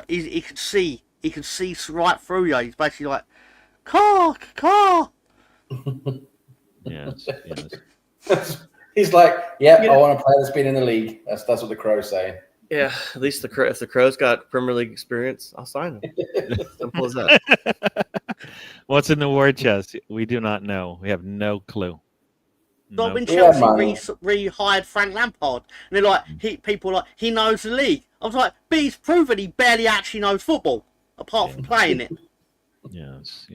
S4: can see right through you. He's basically like, car.
S1: Yes.
S2: He's like, I want to play that's been in the league. That's what the Crow's saying.
S3: Yeah, at least if the Crow's got Premier League experience, I'll sign him. Simple as that.
S1: What's in the war chest? We do not know. We have no clue.
S4: But when Chelsea rehired Frank Lampard, and they're like, he knows the league. I was like, but he's proven he barely actually knows football, apart from playing it.
S1: Yes,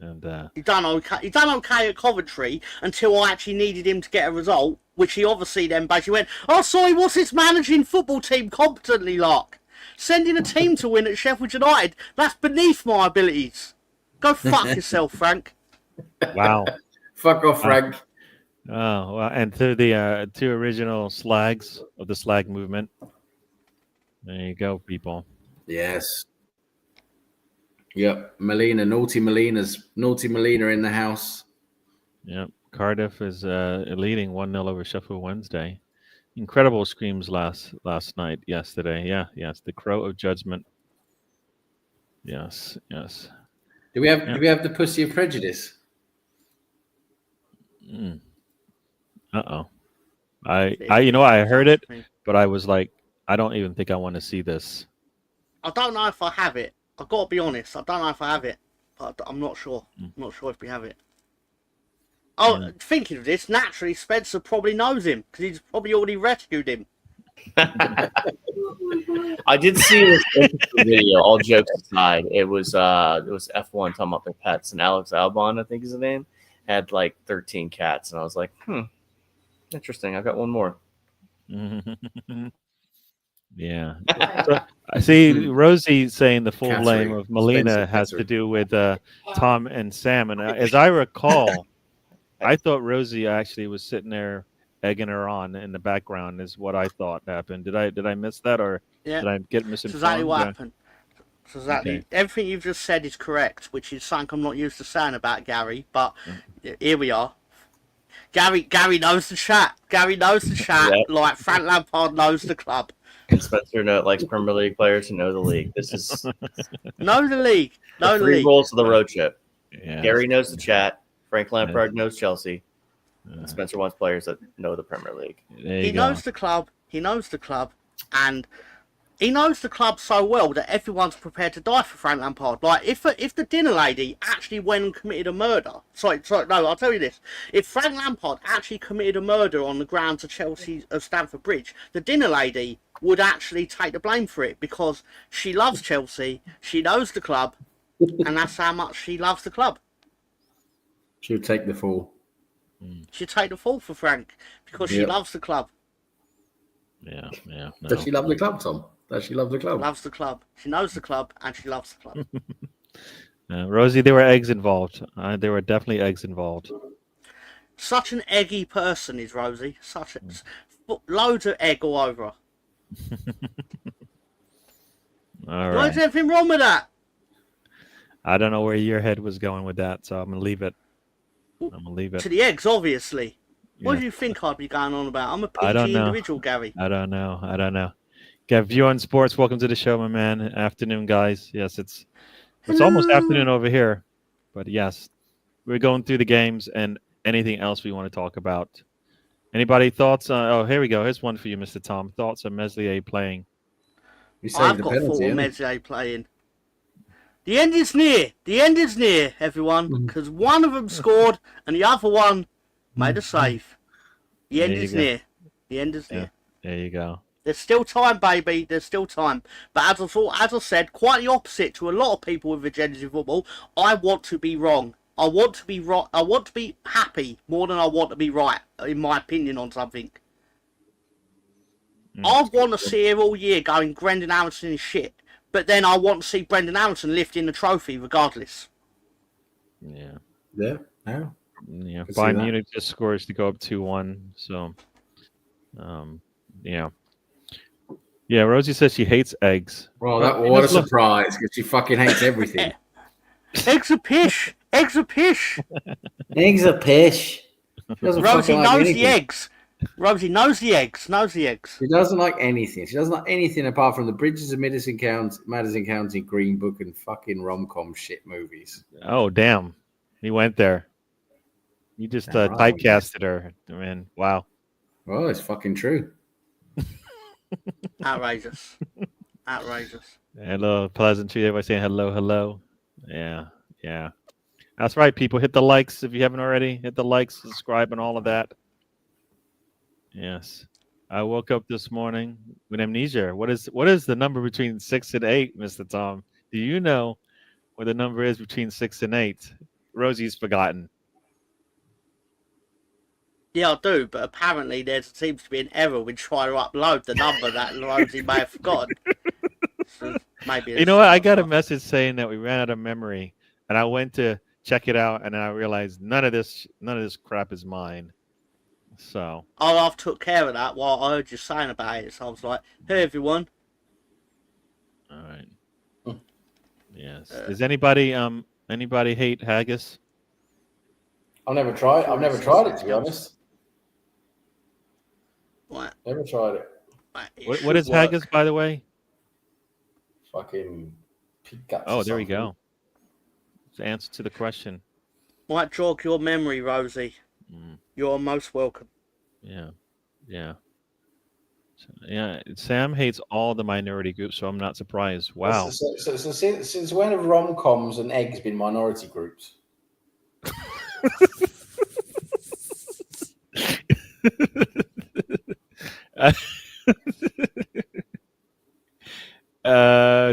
S1: and
S4: He done okay at Coventry until I actually needed him to get a result, which he obviously then basically went, oh, sorry, what's this managing football team competently like? Sending a team to win at Sheffield United, that's beneath my abilities. Go fuck yourself, Frank.
S1: Wow.
S2: Fuck off, Frank.
S1: Oh, well, and to the two original slags of the slag movement. There you go, people.
S2: Yes. Yep, naughty Melina in the house.
S1: Yep, Cardiff is leading 1-0 over Sheffield Wednesday. Incredible screams yesterday. Yes, the Crow of Judgment. Yes.
S2: Do we have the Pussy of Prejudice?
S1: Uh-oh. I heard it, but I was like, I don't even think I want to see this.
S4: I don't know if I have it. I've got to be honest. I don't know if I have it, but I'm not sure. I'm not sure if we have it. Oh, thinking of this, naturally, Spencer probably knows him because he's probably already rescued him.
S3: I did see this interesting video. All jokes aside, it was F1 talking about their pets, and Alex Albon, I think is the name, had like 13 cats, and I was like, interesting. I've got one more.
S1: Yeah. So, I see Rosie saying the full
S2: Cattery.
S1: name of Melina
S2: Spencer
S1: has to
S2: Cattery.
S1: do with Tom and Sam. And as I recall, I thought Rosie actually was sitting there egging her on in the background is what I thought happened. Did I miss that, or
S4: Yeah.
S1: did I get
S4: That's
S1: misinformed?
S4: exactly what
S1: Yeah.
S4: happened. That's exactly
S1: Okay.
S4: everything you've just said is correct, which is something I'm not used to saying about Gary. But here we are. Gary knows the chat. Gary knows the chat
S3: Yeah.
S4: like Frank Lampard knows the club.
S3: And Spencer likes Premier League players who know the league. This is
S4: Know the league. Know
S3: the
S4: the
S3: three
S4: league.
S3: rules of the road trip.
S1: Yeah.
S3: Gary knows the chat. Frank Lampard knows Chelsea. And Spencer wants players that know the Premier League.
S1: There you
S4: He
S1: go.
S4: knows the club. He knows the club, and he knows the club so well that everyone's prepared to die for Frank Lampard. Like if the dinner lady actually went and committed a murder. Sorry, no, I'll tell you this. If Frank Lampard actually committed a murder on the grounds of Chelsea of Stamford Bridge, the dinner lady would actually take the blame for it because she loves Chelsea, she knows the club, and that's how much she loves the club.
S2: She'll take the fall.
S4: She'd take the fall for Frank because she
S2: Yep.
S4: loves the club.
S1: Yeah. No.
S2: Does she love the club, Tom? Does she love the club?
S4: Loves the club. She knows the club and she loves the club.
S1: Rosie, there were eggs involved. There were definitely eggs involved.
S4: Such an eggy person is Rosie. Loads of egg all over her.
S1: All
S4: Why
S1: right.
S4: is anything wrong with that?
S1: I don't know where your head was going with that, so I'm gonna leave it.
S4: To the eggs, obviously. What
S1: Yeah.
S4: do you think I'd be going on about? I'm a
S1: I don't
S4: PG
S1: know.
S4: individual, Gary.
S1: I don't know. Got View on Sports. Welcome to the show, my man. Afternoon, guys. Yes, it's almost
S4: Hello.
S1: afternoon over here, but yes, we're going through the games and anything else we want to talk about. Anybody thoughts? Oh, here we go. Here's one for you, Mr. Tom. Thoughts on Meslier playing?
S2: You saved
S4: I've
S2: the
S4: got
S2: penalty,
S4: thought of
S2: haven't you?
S4: Meslier playing. The end is near. The end is near, everyone. Because one of them scored and the other one made a save. The end
S1: There you
S4: is
S1: go.
S4: near. The end is near.
S1: There you go.
S4: There's still time, baby. There's still time. But as I said, quite the opposite to a lot of people with agendas in football. I want to be wrong. I want to be right. I want to be happy more than I want to be right, in my opinion, on something. I want to see it all year going, Brendan Allenson is shit. But then I want to see Brendan Allenson lifting the trophy regardless.
S1: Yeah.
S2: Yeah. No.
S1: Yeah.
S2: Can see
S1: Bayern
S2: that.
S1: Munich just scores to go up 2-1. So, yeah. Yeah. Rosie says she hates eggs.
S2: Well,
S1: Well,
S2: what a
S1: look-
S2: surprise, because she fucking hates everything.
S4: Eggs are pish. Eggs are pish.
S2: Eggs are pish. She doesn't
S4: Rosie
S2: fucking like
S4: knows
S2: anything.
S4: the eggs. Rosie knows the eggs. Knows the eggs.
S2: She doesn't like anything. She doesn't like anything apart from the Bridges of Madison County, Green Book, and fucking rom-com shit movies.
S1: Oh, damn. He went there. You just
S2: Right.
S1: typecasted her. I mean, wow.
S2: Well, it's fucking true.
S4: Outrageous. Outrageous.
S1: Hello, pleasantry. Everybody saying hello. Yeah. That's right, people. Hit the likes if you haven't already. Hit the likes, subscribe, and all of that. Yes. I woke up this morning with amnesia. What is the number between 6 and 8, Mr. Tom? Do you know what the number is between 6 and 8? Rosie's forgotten.
S4: Yeah, I do, but apparently there seems to be an error when trying to upload the number that Rosie may have forgotten. So maybe
S1: You know what? I got a message saying that we ran out of memory, and I went to check it out, and I realized none of this crap is mine. So
S4: I've took care of that while I heard you saying about it. So I was like, hey, everyone.
S1: all right. Yes. Does anybody hate haggis?
S2: I've never tried it, to be honest.
S4: What?
S2: Never tried it.
S1: What is haggis, by the way?
S2: Fucking pig guts.
S1: Oh,
S2: or
S1: there we
S2: something.
S1: go. It's the answer to the question.
S4: Might jog your memory, Rosie. You're most welcome.
S1: Yeah. Sam hates all the minority groups, so I'm not surprised. Wow.
S2: So since when have rom-coms and eggs been minority groups?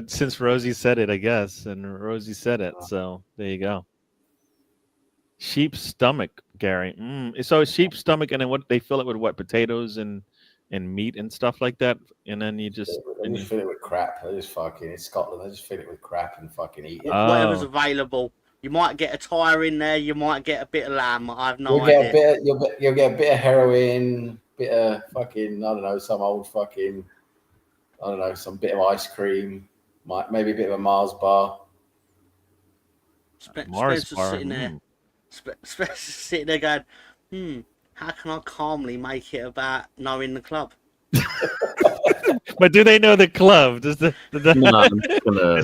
S1: Since Rosie said it, I guess, and Rosie said it, so there you go. Sheep's stomach, Gary. So sheep's stomach, and then what? They fill it with what? Potatoes and meat and stuff like that, and then you just.
S2: They just fill it with crap. They just fucking in Scotland. They just fill it with crap and fucking eat it.
S4: Whatever's
S1: Oh.
S4: available. You might get a tyre in there. You might get a bit of lamb. I have no
S2: You'll
S4: idea.
S2: You'll get a bit of heroin, bit of fucking, I don't know, some old fucking, I don't know, some bit of ice cream, maybe a bit of a Mars bar.
S1: Mars
S4: Spencer's
S1: bar.
S4: sitting there. Spencer's sitting there going, how can I calmly make it about knowing the club?
S1: But do they know the club? Does the
S3: No, I'm just gonna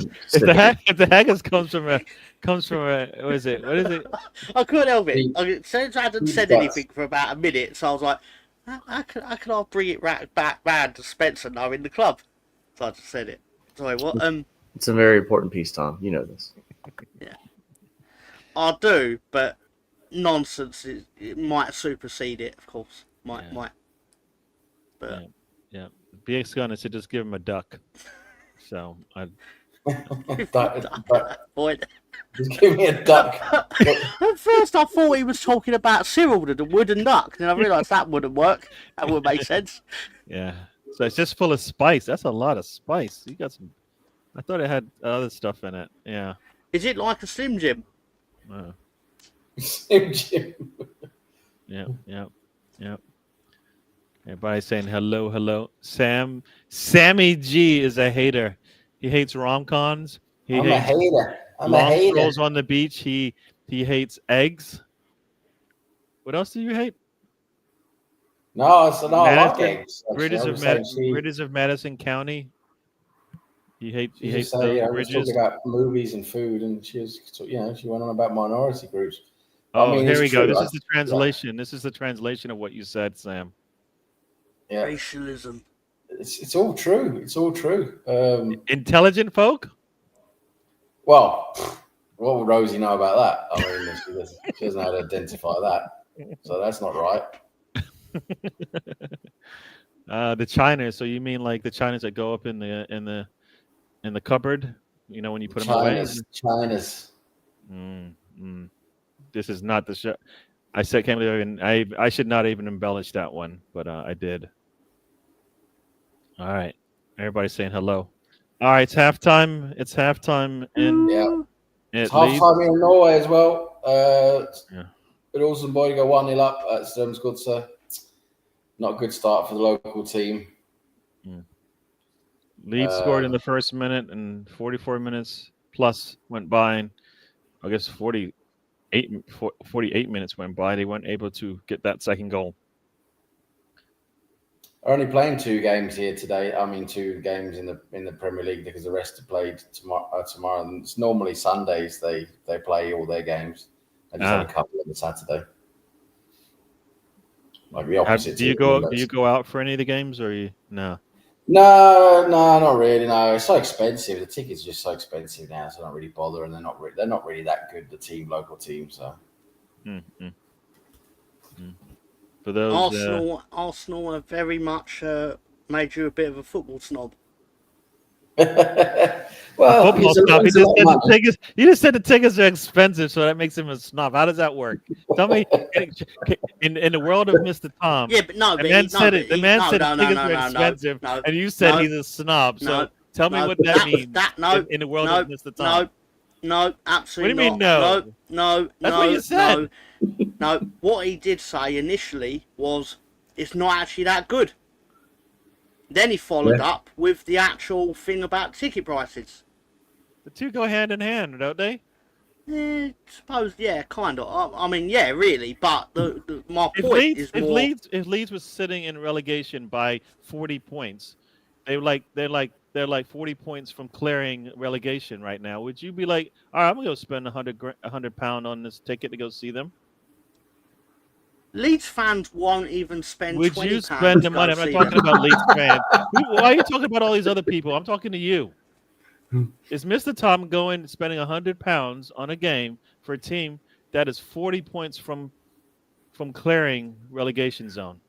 S1: if the haggis comes from a what is it?
S4: I couldn't help it. Since I hadn't said anything for about a minute, so I was like, how can I bring it back round to Spencer knowing the club? So I just said it. Sorry, what?
S3: It's a very important piece, Tom. You know this.
S4: Yeah, I do, but nonsense. It might supersede it, of course. Might. But
S1: yeah. BX Gunner said just give him a duck. So I.
S4: Boy.
S2: Just give me a duck.
S4: At first, I thought he was talking about Cyril, the wooden duck. Then I realised that wouldn't work. That wouldn't make sense.
S1: Yeah. So it's just full of spice. That's a lot of spice. You got some. I thought it had other stuff in it. Yeah.
S4: Is it like a Slim Jim?
S2: Slim Jim.
S1: Yeah. Everybody saying hello. Sammy G is a hater. He hates rom-coms.
S2: I'm a hater.
S1: Long strolls on the beach. He hates eggs. What else do you hate?
S2: I like eggs.
S1: Bridges of Madison County. He hates those bridges.
S2: Talking about movies and food, and she went on about minority groups.
S1: Oh, here we go. This is the translation. This is the translation of what you said, Sam.
S2: Yeah.
S4: Racialism.
S2: It's all true. It's all true.
S1: Intelligent folk?
S2: Well, what would Rosie know about that? I mean, she doesn't know how to identify that. So that's not right.
S1: The Chinas. So you mean like the Chinas that go up in the cupboard? You know, when you put them away?
S2: Chinas.
S1: This is not the show. I said, can't believe I should not even embellish that one, but I did. All right. Everybody's saying hello. All right, it's halftime. It's halftime in
S2: it's halftime in Norway as well. But Rosenborg go 1-0 up at Strømsgodset. Not a good start for the local team.
S1: Leeds scored in the first minute, and 44 minutes plus went by. And I guess 48 minutes went by. They weren't able to get that second goal.
S2: Only playing 2 games here today. I mean, 2 games in the Premier League because the rest are played tomorrow. And it's normally Sundays they play all their games. I just had a couple on the Saturday. Like the opposite.
S1: Do you go out for any of the games, or no?
S2: No, not really. No, it's so expensive. The tickets are just so expensive now, so I don't really bother. And they're not really that good. The local team. So.
S1: For those,
S4: Arsenal have very much made you a bit of a football snob.
S2: Well,
S1: football snob. You just said the tickets are expensive, so that makes him a snob. How does that work? Tell me, in the world of Mr. Tom.
S4: Yeah, but no,
S1: the man said the tickets are expensive, and you said he's a snob. So tell me what that means. In the world of Mr. Tom.
S4: No, absolutely not.
S1: What do you mean no?
S4: No.
S1: That's what you said.
S4: No, what he did say initially was it's not actually that good. Then he followed up with the actual thing about ticket prices.
S1: The two go hand in hand, don't they?
S4: Suppose, yeah, kind of. I mean, yeah, really. But my point is more...
S1: If Leeds was sitting in relegation by 40 points, they're like 40 points from clearing relegation right now. Would you be like, all right, I'm gonna go spend £100 on this ticket to go see them?
S4: Leeds fans won't even spend.
S1: Would you spend the money? I'm not talking about Leeds fans. Why are you talking about all these other people? I'm talking to you. Is Mr. Tom spending £100 on a game for a team that is 40 points from clearing relegation zone?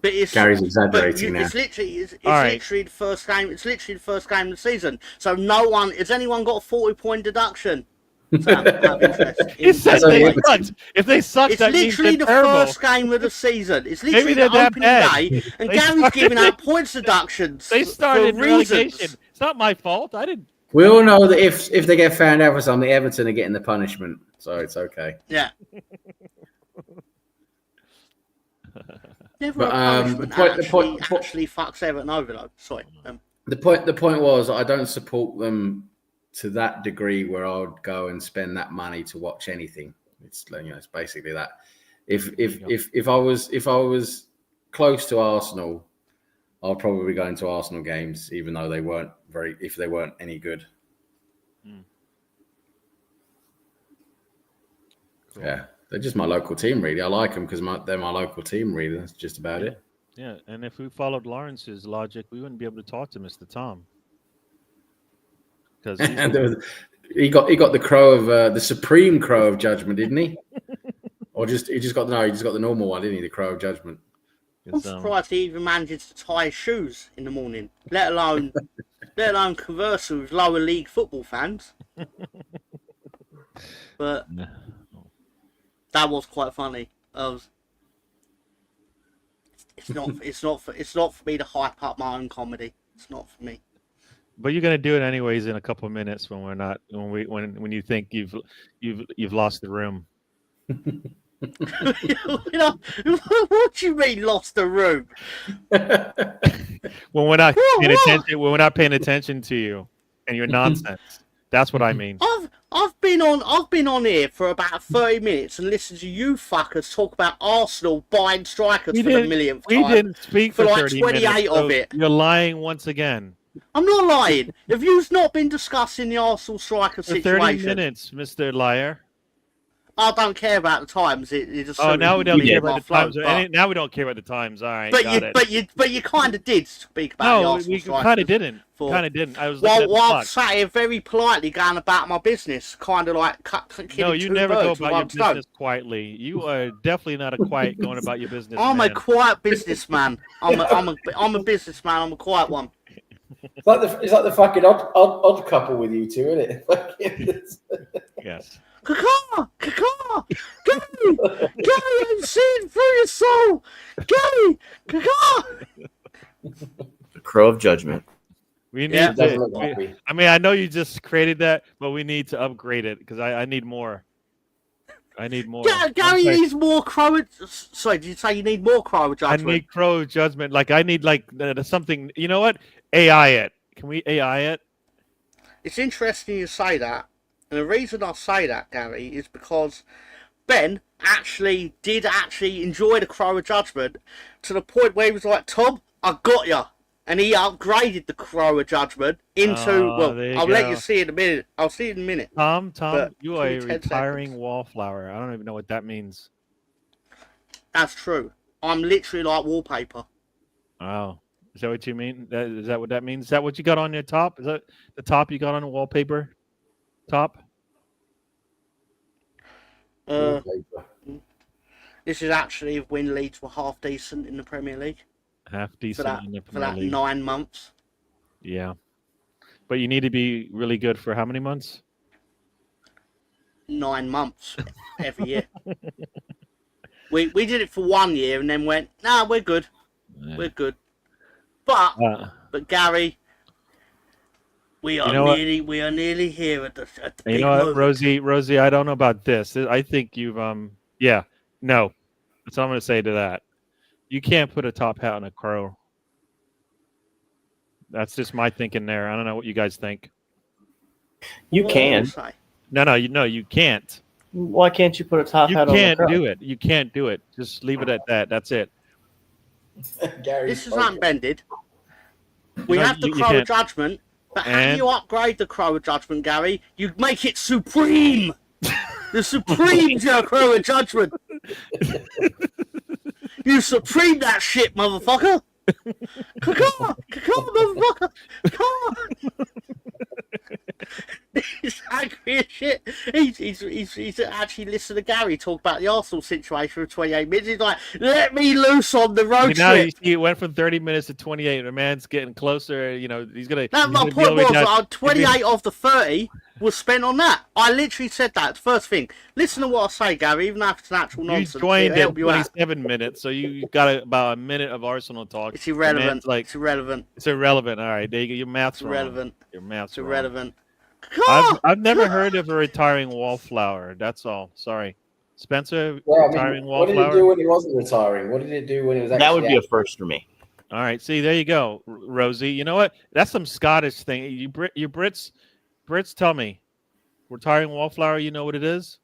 S4: But it's
S2: Gary's exaggerating now.
S4: It's literally
S1: right.
S4: literally the first game. It's literally the first game of the season. So no one has anyone got a 40-point deduction. Sam, out of interest.
S1: He said
S2: That's only
S1: they
S2: Everton.
S1: sucked. If they suck,
S4: It's
S1: that means
S4: literally
S1: they're
S4: the
S1: terrible.
S4: first game of the season. It's literally
S1: Maybe they're
S4: the
S1: that
S4: opening
S1: bad.
S4: day, and
S1: They
S4: Gary's
S1: started-
S4: giving out points deductions.
S1: They started
S4: for
S1: relegation.
S4: reasons.
S1: It's not my fault. I didn't.
S2: We all know that if they get found out for something, Everton are getting the punishment, so it's okay.
S4: Yeah. Never
S2: But,
S4: a punishment
S2: the point-
S4: actually fucks Everton over though. Sorry.
S2: The point was, I don't support them to that degree where I would go and spend that money to watch anything. It's it's basically that. If I was close to Arsenal, I'll probably go into Arsenal games, even though they weren't any good.
S1: Cool.
S2: Yeah, they're just my local team, really. I like them because they're my local team, really. That's just about it.
S1: Yeah, and if we followed Lawrence's logic, we wouldn't be able to talk to Mr. Tom. Because
S2: he got the crow of the supreme crow of judgment, didn't he? Or he just got the normal one, didn't he? The crow of judgment.
S4: I'm surprised he even manages to tie his shoes in the morning, let alone converse with lower league football fans. But that was quite funny. It's not for me to hype up my own comedy. It's not for me.
S1: But you're gonna do it anyways in a couple of minutes when you think you've lost the room.
S4: What do you mean lost the room?
S1: When we're not paying attention to you and your nonsense. That's what I mean.
S4: I've been on here for about 30 minutes and listened to you fuckers talk about Arsenal buying strikers for the millionth time.
S1: We didn't speak for
S4: like
S1: 30
S4: 28
S1: minutes,
S4: of it.
S1: You're lying once again.
S4: I'm not lying. Have you not been discussing the Arsenal striker
S1: For
S4: situation?
S1: 30 minutes, Mr. Liar.
S4: I don't care about the times. It just
S1: Now we don't care about the times.
S4: But,
S1: Now we don't care about the times. All right,
S4: but you kind of did speak about the Arsenal
S1: we
S4: strikers.
S1: kind of didn't. I was looking at the
S4: Well, I'm
S1: clock.
S4: sat here very politely going about my business, kind of like
S1: No, you never go about your business quietly. You are definitely not a quiet going about your business.
S4: I'm
S1: man.
S4: a quiet businessman. I'm a businessman. I'm a quiet one.
S2: It's like the fucking odd couple with you two, isn't it?
S1: Yes.
S4: Kaka! Gary! I'm seeing through your soul! Gary! Kaka!
S3: The crow of judgment.
S1: We need.
S4: Yeah.
S1: I mean, I know you just created that, but we need to upgrade it because I need more. I need more.
S4: Gary needs more crow. Sorry, did you say you need more crow judgment?
S1: I need crow judgment. Like I need something. You know what? AI it. Can we AI it?
S4: It's interesting you say that. And the reason I say that, Gary, is because Ben did enjoy the crow of judgment to the point where he was like, Tom, I got ya. And he upgraded the crow of judgment into, I'll let you see in a minute. I'll see it in a minute.
S1: Tom, you are a
S4: 10
S1: retiring
S4: seconds.
S1: wallflower. I don't even know what that means.
S4: That's true. I'm literally like wallpaper.
S1: Oh, is that what you mean? Is that what that means? Is that what you got on your top? Is that the top you got on the wallpaper? Top?
S4: This is actually if when Leeds were half decent in the Premier League.
S1: Half decent in the
S4: For
S1: Premier
S4: that
S1: League.
S4: 9 months.
S1: Yeah. But you need to be really good for how many months?
S4: 9 months every year. We did it for 1 year and then went, nah, we're good.
S1: Yeah.
S4: We're good. But Gary, we are nearly here at the
S1: you know what, Rosie, I don't know about this. I think you've no. That's all I'm gonna say to that. You can't put a top hat on a crow. That's just my thinking there. I don't know what you guys think.
S3: You can.
S1: No, you can't.
S3: Why can't you put a top hat on a crow?
S1: You can't do it. Just leave it at that. That's it.
S4: This is unbended. We have the crow of judgment, but how do you upgrade the crow of judgment, Gary? You make it supreme. The supreme crow of judgment. You supreme that shit, motherfucker. Come on, motherfucker. Come on. He's angry as shit. He's actually listened to Gary talk about the Arsenal situation for 28 minutes. He's like, let me loose on the road
S1: Now you
S4: trip.
S1: see, it went from 30 minutes to 28. The man's getting closer. You know, he's gonna.
S4: No,
S1: he's
S4: my
S1: gonna be
S4: point
S1: all the way
S4: was
S1: down.
S4: 28 of the 30 was spent on that. I literally said that. First thing, listen to what I say, Gary, even if it's an actual
S1: You
S4: nonsense.
S1: joined
S4: It'll
S1: at
S4: help you out.
S1: 27 minutes, so you got about a minute of Arsenal talk.
S4: It's
S1: The
S4: irrelevant.
S1: man's like,
S4: It's irrelevant.
S1: it's irrelevant. All right, there you go. Your math's
S4: It's
S1: wrong.
S4: irrelevant.
S1: Your math's
S4: It's
S1: wrong.
S4: irrelevant.
S1: I've never heard of a retiring wallflower. That's all. Sorry, Spencer.
S2: Yeah, I
S1: Retiring
S2: mean, what did he
S1: wallflower.
S2: do when he wasn't retiring? What did he do when he was actually
S3: That would be a
S2: out?
S3: first for me.
S1: All right, see, there you go, Rosie. You know what? That's some Scottish thing. You Brits, tell me, retiring wallflower. You know what it is?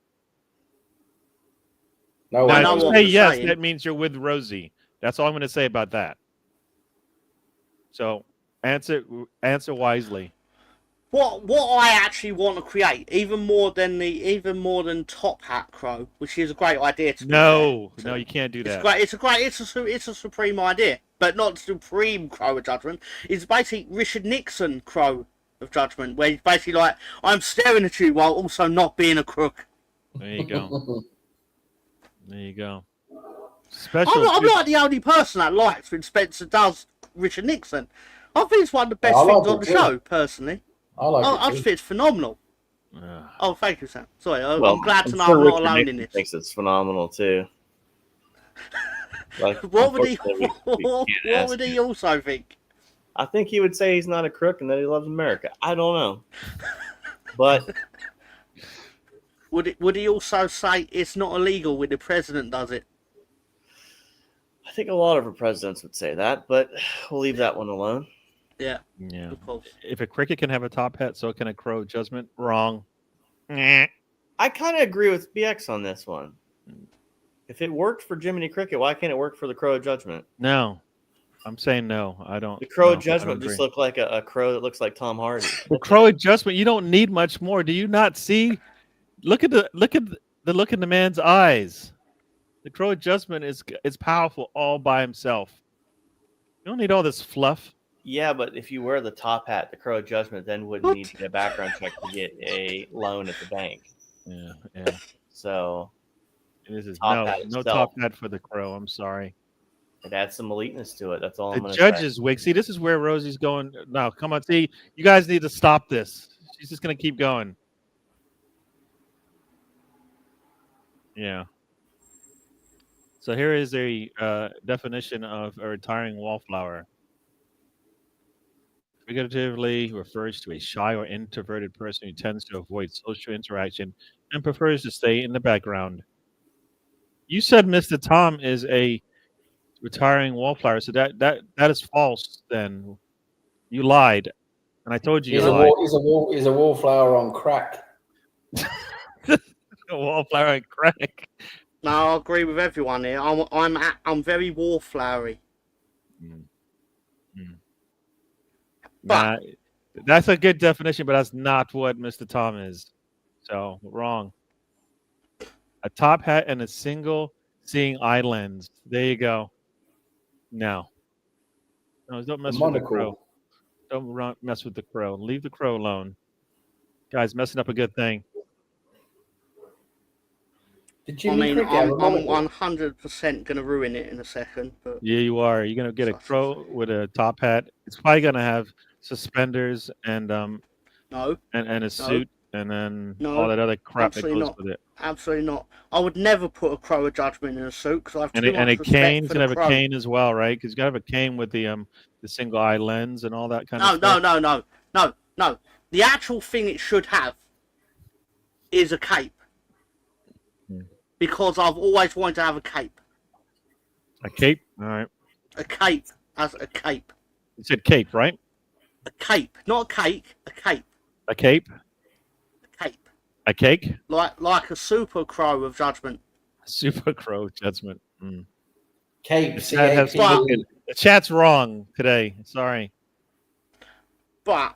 S2: No,
S1: Now,
S2: I
S1: if
S4: know
S1: you
S4: what
S1: say
S4: you're
S1: yes,
S4: saying.
S1: that means you're with Rosie. That's all I'm going to say about that. So answer wisely.
S4: What I actually want to create, even more than Top Hat Crow, which is a great idea to be
S1: No,
S4: fair.
S1: no, you can't do
S4: It's
S1: that.
S4: great. It's a supreme idea, but not supreme Crow of Judgment. It's basically Richard Nixon Crow of Judgment, where he's basically like, I'm staring at you while also not being a crook.
S1: There you go. There you go. Special.
S4: I'm not the only person that likes when Spencer does Richard Nixon. I think it's one of the best
S2: I like
S4: things on
S2: it
S4: the
S2: too.
S4: show, personally.
S2: I like
S4: I
S2: it.
S4: just
S2: Too.
S4: think it's phenomenal.
S1: Ugh.
S4: Oh, thank you, Sam. Sorry,
S3: Well,
S4: I'm glad to know
S3: sure
S4: I'm not
S3: Richard
S4: alone
S3: Nixon
S4: in this.
S3: Thinks it's phenomenal too. Like,
S4: What would he?
S3: unfortunately, we
S4: What
S3: can't ask
S4: would he
S3: him.
S4: also think?
S3: I think he would say he's not a crook and that he loves America. I don't know, but
S4: Would he also say it's not illegal when the president does it?
S3: I think a lot of our presidents would say that. But we'll leave that one alone.
S4: Yeah,
S1: Yeah.
S4: of course.
S1: If a cricket can have a top hat, so can a crow. Judgment wrong. Nyeh.
S3: I kind of agree with BX on this one. If it worked for Jiminy Cricket, why can't it work for the Crow of Judgment?
S1: No, I'm saying no. I don't.
S3: The Crow
S1: no,
S3: of Judgment
S1: I don't
S3: just
S1: agree.
S3: looked like a crow that looks like Tom Hardy.
S1: The crow adjustment. You don't need much more. Do you not see? Look at the look in the man's eyes. The crow adjustment is powerful all by himself. You don't need all this fluff.
S3: Yeah, but if you wear the top hat, the Crow of Judgment then wouldn't need to get a background check to get a loan at the bank.
S1: Yeah.
S3: So
S1: This is
S3: Top
S1: no
S3: hat
S1: no
S3: itself.
S1: top hat for the crow. I'm sorry.
S3: it adds some eliteness to it. That's all I'm
S1: The
S3: going to
S1: judges wig. See, this is where Rosie's going. No, come on. See, you guys need to stop this. She's just gonna keep going. Yeah. So here is a definition of a retiring wallflower. Figuratively refers to a shy or introverted person who tends to avoid social interaction and prefers to stay in the background. You said Mr. Tom is a retiring wallflower, so that is false. Then you lied, and I told you
S2: He's
S1: you
S2: a
S1: lied.
S2: he's a wallflower on crack.
S1: A wallflower and crack.
S4: No, I agree with everyone here. I'm very wallflowery.
S1: Nah, that's a good definition, but that's not what Mr. Tom is. So wrong. A top hat and a single seeing eye lens. There you go. No, don't mess with the crow. Don't mess with the crow. Leave the crow alone. Guys, messing up a good thing.
S2: Did
S4: I
S2: Jimmy
S4: mean,
S2: Cricket have a
S4: I'm
S2: monocle?
S4: 100% gonna ruin it in a second. But
S1: Yeah, you are. You're gonna get a crow with a top hat. It's probably gonna have suspenders and
S4: no,
S1: a suit and then
S4: No,
S1: all that other crap that
S4: absolutely
S1: goes
S4: not.
S1: with it.
S4: absolutely not. I would never put a Crow of Judgment in a suit because I have
S1: And
S4: too
S1: a
S4: much respect
S1: cane's
S4: for
S1: gonna
S4: the
S1: have
S4: crow.
S1: a cane as well, right? Because you gotta have a cane with the single eye lens and all that kind of
S4: No,
S1: stuff.
S4: no. The actual thing it should have is a cape. Because I've always wanted to have a cape.
S1: A cape? All right.
S4: A cape as a cape.
S1: You said cape, right?
S4: A cape. Not a cake, a cape.
S1: A cape?
S4: A cape.
S1: A cake?
S4: Like a super Crow of Judgment.
S1: Super crow judgment.
S2: Cape.
S1: The chat has
S2: C-A-P-E.
S1: spoken. The chat's wrong today. Sorry.
S4: But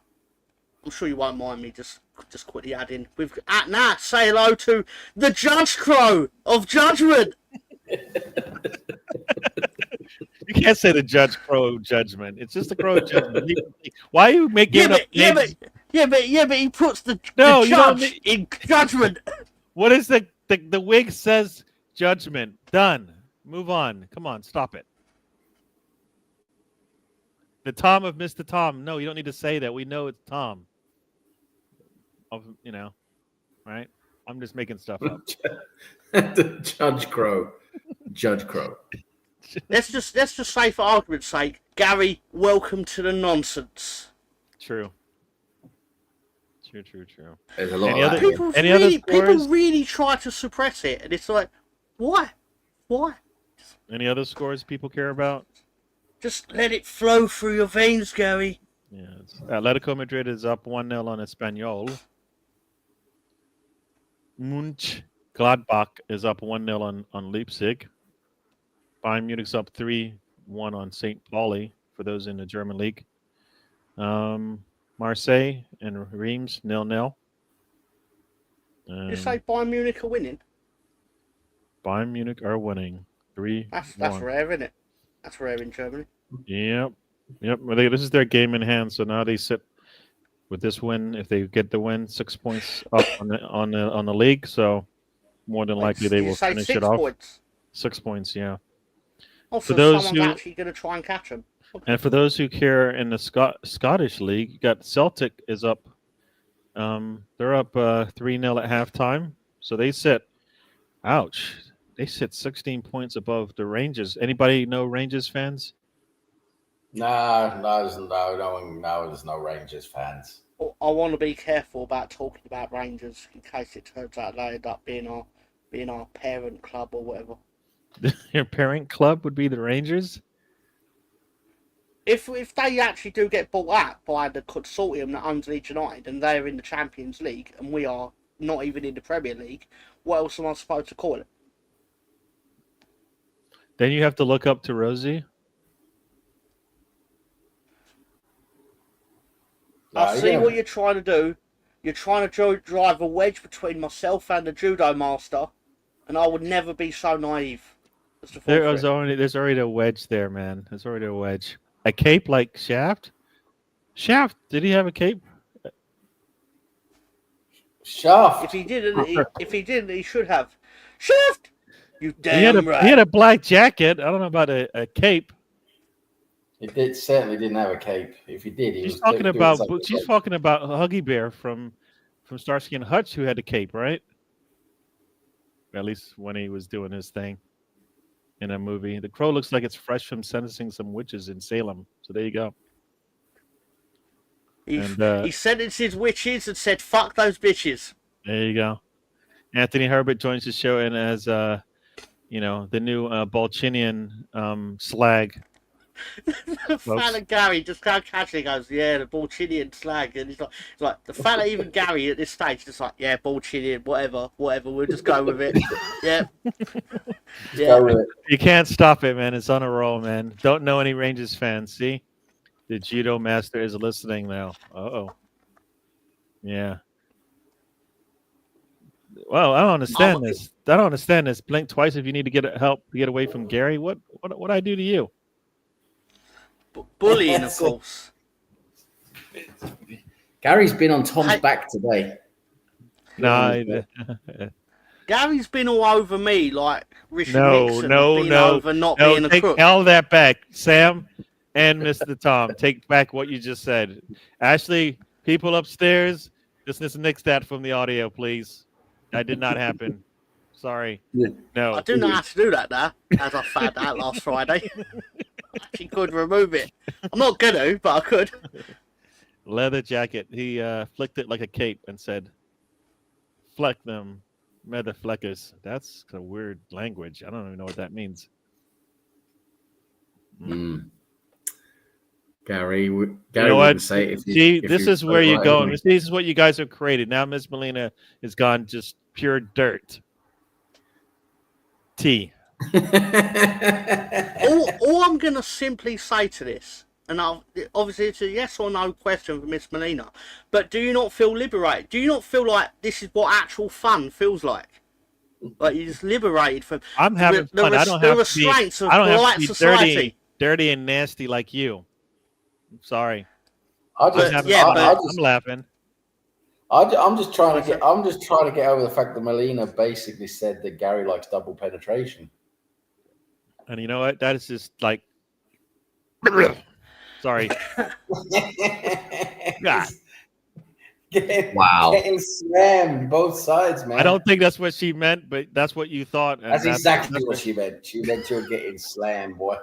S4: I'm sure you won't mind me just quickly adding. We've now say hello to the Judge Crow of Judgment.
S1: You can't say the judge crow judgment. It's just the crow judgment. Why are you giving up names?
S4: but he puts the
S1: No, you don't
S4: judge in judgment.
S1: What is the wig says judgment. Done. Move on. Come on, stop it. The Tom of Mr. Tom. No, you don't need to say that. We know it's Tom. You know, right? I'm just making stuff up.
S2: Judge Crow.
S4: Let's just say, for argument's sake, Gary, welcome to the nonsense.
S1: True.
S2: There's a lot
S1: Any
S2: of
S1: other-
S2: that.
S1: Any other
S4: People
S1: scores?
S4: really try to suppress it, and it's like, why?
S1: Any other scores people care about?
S4: Just let it flow through your veins, Gary.
S1: Yeah, Atletico Madrid is up 1-0 on Espanyol. Munch Gladbach is up 1-0 on Leipzig. Bayern Munich's up 3-1 on St. Pauli for those in the German league. Marseille and Reims 0-0.
S4: You say Bayern Munich are winning?
S1: Bayern Munich are winning 3-1.
S4: That's rare, isn't it? That's rare in Germany.
S1: Yep. Well, this is their game in hand. So now they sit with this win. If they get the win, 6 points up on the league. So more than likely they will finish it off.
S4: Points?
S1: 6 points, yeah.
S4: Also,
S1: For those
S4: someone's
S1: who-
S4: actually going to try and catch them. Okay.
S1: And for those who care, in the Scottish league, you got Celtic is up. They're up 3-0 at halftime. So they sit. Ouch. They sit 16 points above the Rangers. Anybody know Rangers fans?
S2: No, there's no Rangers fans.
S4: I want to be careful about talking about Rangers in case it turns out they end up being our parent club or whatever.
S1: Your parent club would be the Rangers?
S4: If they actually do get bought out by the consortium that owns Leeds United and they're in the Champions League and we are not even in the Premier League, what else am I supposed to call it?
S1: Then you have to look up to Rosie.
S4: I see what you're trying to do. You're trying to drive a wedge between myself and the judo master, and I would never be so naive as to fall for it.
S1: There's already a wedge there, man. There's already a wedge. A cape like Shaft? Shaft, did he have a cape?
S2: Shaft.
S4: If he didn't, he should have. Shaft! You
S1: He had
S4: damn right.
S1: a black jacket. I don't know about a cape.
S2: It certainly didn't have a cape. If he did,
S1: She's talking about Huggy Bear from Starsky and Hutch, who had a cape, right? At least when he was doing his thing in a movie. The Crow looks like it's fresh from sentencing some witches in Salem. So there you go.
S4: He sentenced his witches and said, "Fuck those bitches."
S1: There you go. Anthony Herbert joins the show and as the new Balchinian slag.
S4: Fella Gary just casually goes, "Yeah, the Balchinian slag," and he's like the fella, even Gary at this stage, just like, "Yeah, Balchinian, whatever, we'll just go with it." Yeah,
S2: Go with it.
S1: You can't stop it, man. It's on a roll, man. Don't know any Rangers fans. See, the judo master is listening now. Uh-oh. Yeah. Well, I don't understand this. Blink twice if you need to get help to get away from Gary. What I do to you?
S4: Bullying, of course.
S2: Gary's been on Tom's back today.
S1: No,
S4: Gary's been all over me, like Richard
S1: No,
S4: Nixon
S1: no,
S4: being
S1: no,
S4: over not
S1: no.
S4: being a
S1: Take
S4: crook.
S1: all that back, Sam and Mr. Tom. Take back what you just said. Ashley, people upstairs, just nix that from the audio, please. That did not happen. Sorry. No.
S4: I do know how to do that now, as I found out last Friday. I actually could remove it. I'm not gonna, but I could.
S1: Leather jacket. He flicked it like a cape and said, "Fleck them, motherfleckers." That's a weird language. I don't even know what that means.
S2: Gary
S1: You know
S2: would
S1: what?
S2: say if
S1: See,
S2: if
S1: this
S2: you
S1: is where you're
S2: right,
S1: going. This is what you guys have created. Now Miss Melina is gone just pure dirt. T.
S4: All I'm gonna simply say to this, and obviously it's a yes or no question for Miss Melina, but do you not feel liberated? Do you not feel like this is what actual fun feels like? Like you're just liberated from.
S1: I'm having fun. I don't
S4: the
S1: have to be.
S4: restraints of
S1: I don't have
S4: polite
S1: to be
S4: society.
S1: dirty and nasty like you. I'm sorry.
S2: I just,
S4: But- yeah,
S2: I,
S4: but-
S2: I
S1: I'm
S2: just,
S1: laughing.
S2: I'm just trying to get over the fact that Molina basically said that Gary likes double penetration.
S1: And you know what? That is just like, sorry. God.
S2: Getting slammed both sides, man.
S1: I don't think that's what she meant, but that's what you thought. And
S2: that's exactly what she meant. She meant you're getting slammed, boy.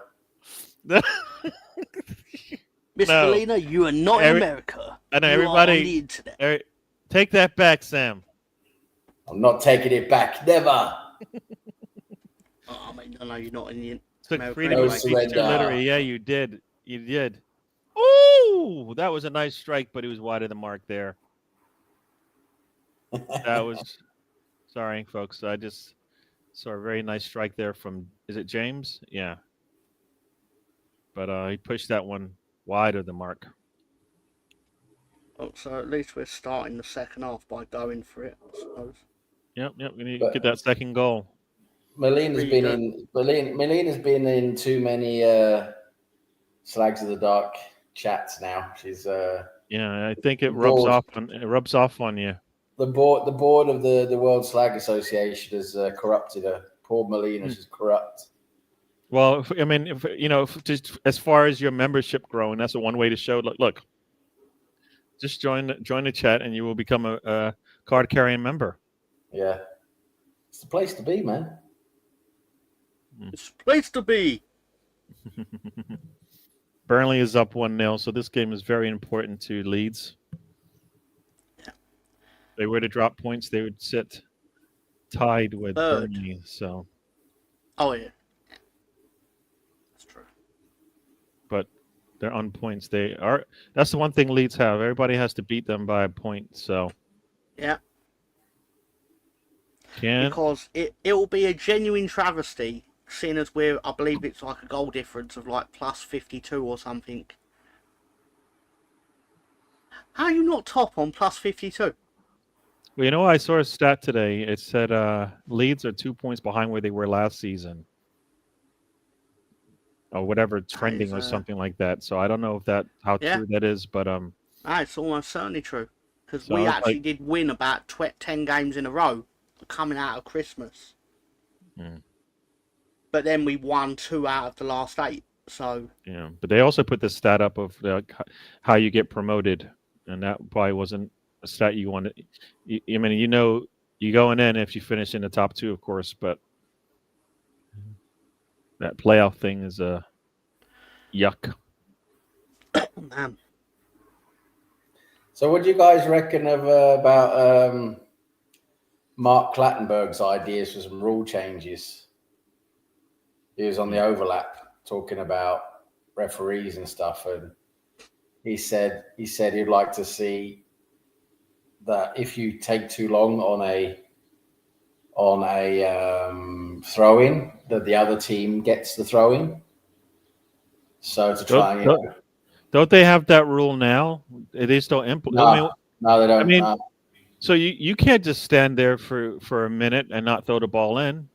S4: Miss Molina, you are not in America.
S1: I know
S4: you
S1: everybody.
S4: Are on the internet.
S1: Take that back, Sam.
S2: I'm not taking it back. Never.
S4: I mean, I know you're not in the
S1: Took freedom of speech to literary. Yeah, you did. You did. Ooh, that was a nice strike, but he was wide of the mark there. That was. Sorry, folks. I just saw a very nice strike there from. Is it James? Yeah. But he pushed that one wide of the mark.
S4: Oh, so at least we're starting the second half by going for it, I suppose.
S1: Yep. We need to get that second goal.
S2: Molina's been in too many Slags of the Dark chats now. She's
S1: yeah, I think it rubs off on you.
S2: The board of the World Slag Association has corrupted her. Poor Molina, she's corrupt.
S1: Well, I mean, just as far as your membership growing, that's one way to show. Look, just join the chat, and you will become a card carrying member.
S2: Yeah, it's the place to be, man.
S4: It's the place to be.
S1: Burnley is up 1-0, so this game is very important to Leeds.
S4: Yeah.
S1: If they were to drop points, they would sit tied with Burnley. So.
S4: Oh yeah. That's true.
S1: But they're on points. That's the one thing Leeds have. Everybody has to beat them by a point. So.
S4: Yeah. Because it will be a genuine travesty, seeing as I believe it's like a goal difference of like plus 52 or something. How are you not top on plus 52?
S1: Well, I saw a stat today. It said Leeds are 2 points behind where they were last season. Or whatever, trending or something like that. So I don't know if how true that is, but
S4: it's almost certainly true. Because we actually did win about 10 games in a row coming out of Christmas. But then we won 2 out of the last 8. So
S1: yeah, but they also put the stat up of how you get promoted, and that probably wasn't a stat you wanted. I mean, you going in if you finish in the top 2, of course, but that playoff thing is a yuck.
S4: Oh, man.
S2: So, what do you guys reckon about Mark Clattenburg's ideas for some rule changes? He was on the overlap talking about referees and stuff, and he said he'd like to see that if you take too long on a throw-in, that the other team gets the throw-in. So to try
S1: don't they have that rule now? It is still implemented.
S2: No, they don't.
S1: I mean, so you can't just stand there for a minute and not throw the ball in.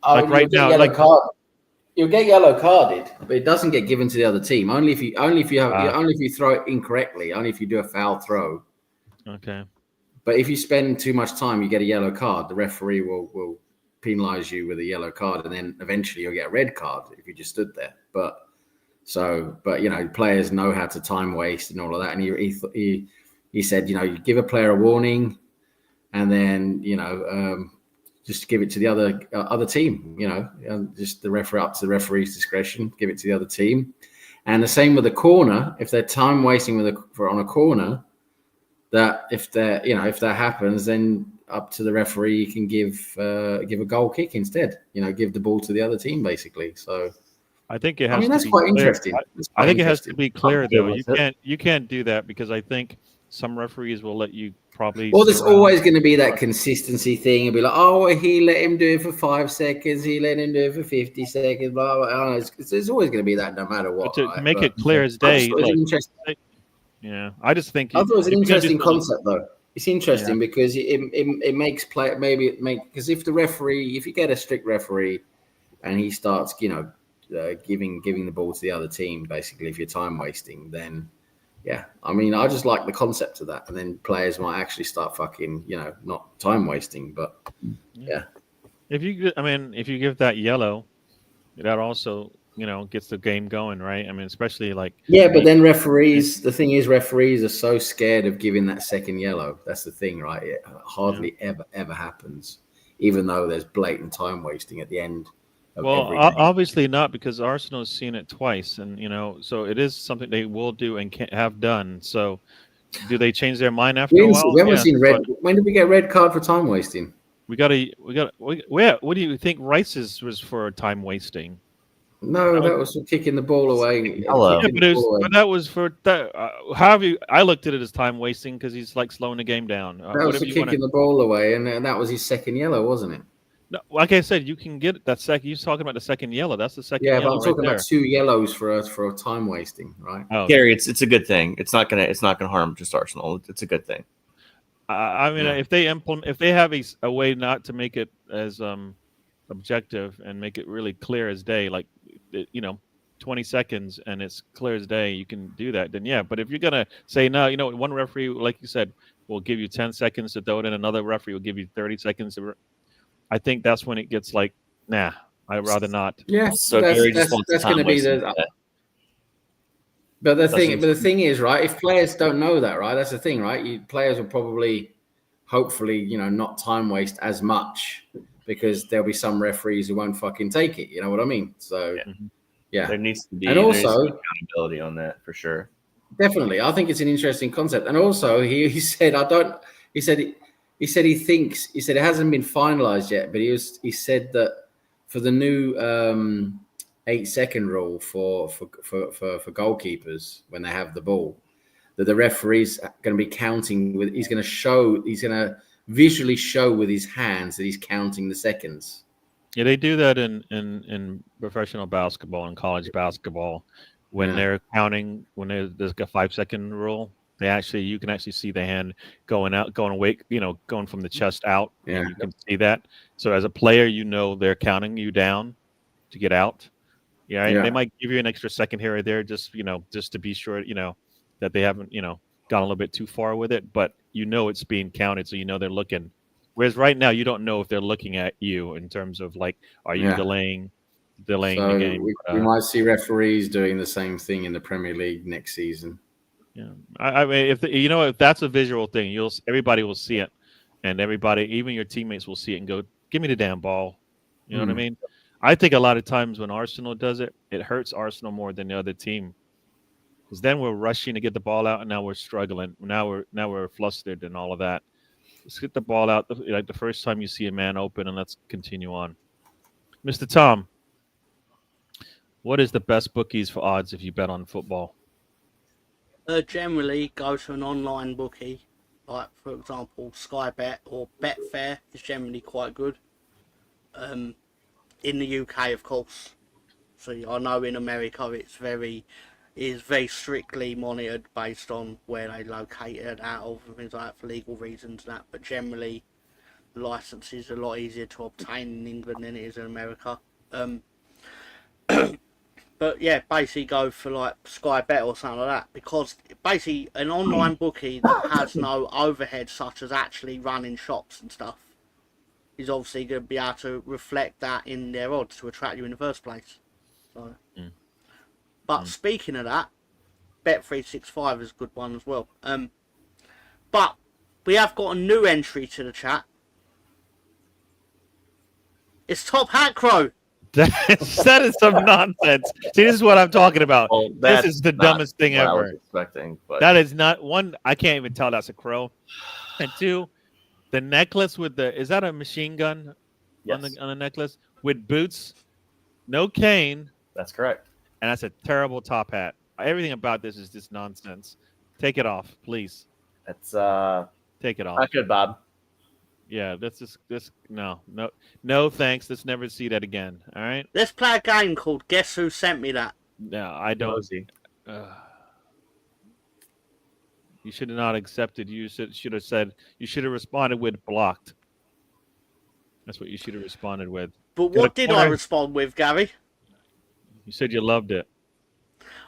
S1: Like right now,
S2: you'll get yellow carded, but it doesn't get given to the other team. Only if you throw it incorrectly. Only if you do a foul throw.
S1: Okay.
S2: But if you spend too much time, you get a yellow card. The referee will penalize you with a yellow card, and then eventually you'll get a red card if you just stood there. But players know how to time waste and all of that. And he said, you give a player a warning, and then just give it to the other team. Just the referee, up to the referee's discretion. Give it to the other team, and the same with a corner. If they're time wasting on a corner, that if that happens, then up to the referee, you can give a goal kick instead. Give the ball to the other team basically. So.
S1: I think it has.
S2: That's quite interesting.
S1: I think it has to be clear, though. You can't do that because I think some referees will let you probably.
S2: Well, there's always going to be that consistency thing. It'll be like, oh, he let him do it for 5 seconds. He let him do it for 50 seconds. Blah blah. blah. There's always going to be that, no matter what.
S1: But to make it clear as day. Yeah, I just think.
S2: I thought it was an interesting concept, though. It's interesting because it makes play. Because if you get a strict referee, and he starts, giving the ball to the other team, basically, if you're time wasting, then yeah, I mean, I just like the concept of that, and then players might actually start fucking, not time wasting. But yeah,
S1: if you give that yellow, that also gets the game going, right? I mean, especially like
S2: yeah, but then referees. The thing is, referees are so scared of giving that second yellow. That's the thing, right? It hardly ever happens, even though there's blatant time wasting at the end of every game.
S1: Obviously not, because Arsenal's seen it twice, and so it is something they will do and have done. So, do they change their mind after a while?
S2: We haven't seen red.
S1: But
S2: When did we get red card for time wasting?
S1: we got. Where? What do you think Rice's was for time wasting?
S2: No, that was for kicking the ball away.
S3: Hello.
S1: Yeah, but that was for that. I looked at it as time wasting because he's like slowing the game down.
S2: That was for kicking the ball away, and that was his second yellow, wasn't it?
S1: No, like I said, you can get that second. You're talking about the second yellow. That's the second.
S2: Yeah,
S1: yellow
S2: but I'm talking
S1: right
S2: about 2 yellows for a time wasting, right?
S1: Oh.
S3: Gary, it's a good thing. It's not gonna harm just Arsenal. It's a good thing.
S1: I mean, if they have a way not to make it as objective and make it really clear as day, like 20 seconds and it's clear as day, you can do that. Then yeah, but if you're gonna say no, one referee, like you said, will give you 10 seconds to throw it in, another referee will give you 30 seconds. I think that's when it gets like, nah, I'd rather not.
S2: Yeah,
S3: So
S2: that's going to be
S3: the.
S2: But the thing is, right? If players don't know that, right? That's the thing, right? Players will probably, hopefully, not time waste as much because there'll be some referees who won't fucking take it. You know what I mean? So, yeah.
S3: There needs to be accountability on that for sure.
S2: Definitely, I think it's an interesting concept. And also, he said, He said he thinks. He said it hasn't been finalized yet, but he said that for the new 8-second rule for goalkeepers when they have the ball, that the referee's going to be counting with. He's going to visually show with his hands that he's counting the seconds.
S1: Yeah, they do that in professional basketball and college basketball when they're counting, when there's like a 5-second rule. You can actually see the hand going away, going from the chest out.
S2: Yeah.
S1: You can see that. So as a player, they're counting you down to get out. Yeah. They might give you an extra second here or there, just to be sure, that they haven't, gone a little bit too far with it, but it's being counted. So, they're looking. Whereas right now, you don't know if they're looking at you in terms of like, are you delaying the game?
S2: We might see referees doing the same thing in the Premier League next season.
S1: Yeah, I mean, if that's a visual thing, everybody will see it, and everybody, even your teammates, will see it and go, "Give me the damn ball." You know what I mean? I think a lot of times when Arsenal does it, it hurts Arsenal more than the other team, because then we're rushing to get the ball out, and now we're struggling. Now we're flustered and all of that. Let's get the ball out like the first time you see a man open, and let's continue on. Mr. Tom, what is the best bookies for odds if you bet on football?
S4: Generally go to an online bookie, like for example Sky Bet or Betfair is generally quite good. In the UK, of course. So I know in America it's very strictly monitored based on where they located out of and things like that for legal reasons and that. But generally, the license is a lot easier to obtain in England than it is in America. But yeah, basically go for like Sky Bet or something like that, because basically an online bookie that has no overhead such as actually running shops and stuff is obviously going to be able to reflect that in their odds to attract you in the first place. So, but speaking of that, Bet365 is a good one as well. But we have got a new entry to the chat. It's Top Hat Crow.
S1: That is some nonsense. See, this is what I'm talking about.
S3: Well,
S1: this is the dumbest thing ever.
S3: I was expecting, but
S1: that is not one. I can't even tell that's a crow. And two, the necklace with is that a machine gun on the necklace with boots? No cane.
S3: That's correct.
S1: And that's a terrible top hat. Everything about this is just nonsense. Take it off, please.
S3: It's
S1: take it off.
S3: not good, Bob.
S1: Yeah, no, thanks. Let's never see that again. All right.
S4: Let's play a game called Guess Who Sent Me That.
S1: No, I don't. You should have not accepted. You should have said. You should have responded with blocked. That's what you should have responded with.
S4: But what did I respond with, Gary?
S1: You said you loved it.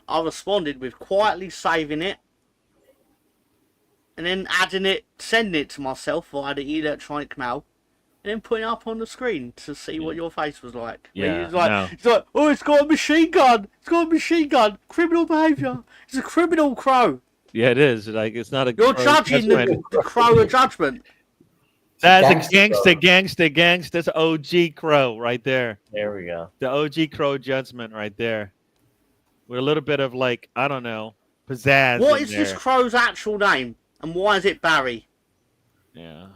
S4: I responded with quietly saving it and then sending it to myself via the electronic mail, and then putting it up on the screen to see what your face was like.
S1: Yeah,
S4: It's like,
S1: no.
S4: it's like, oh, it's got a machine gun. It's got a machine gun. Criminal behaviour. It's a criminal crow.
S1: Yeah, it is. Like, it's not a
S4: You're
S1: crow
S4: judging
S1: judgment.
S4: the crow of judgment.
S1: That's
S2: Gangster
S1: a gangster. That's OG crow right there.
S3: There we go.
S1: The OG crow judgment right there. With a little bit of, like, I don't know, pizzazz.
S4: What
S1: in
S4: is
S1: there.
S4: this crow's actual name? And why is it Barry?
S1: Yeah.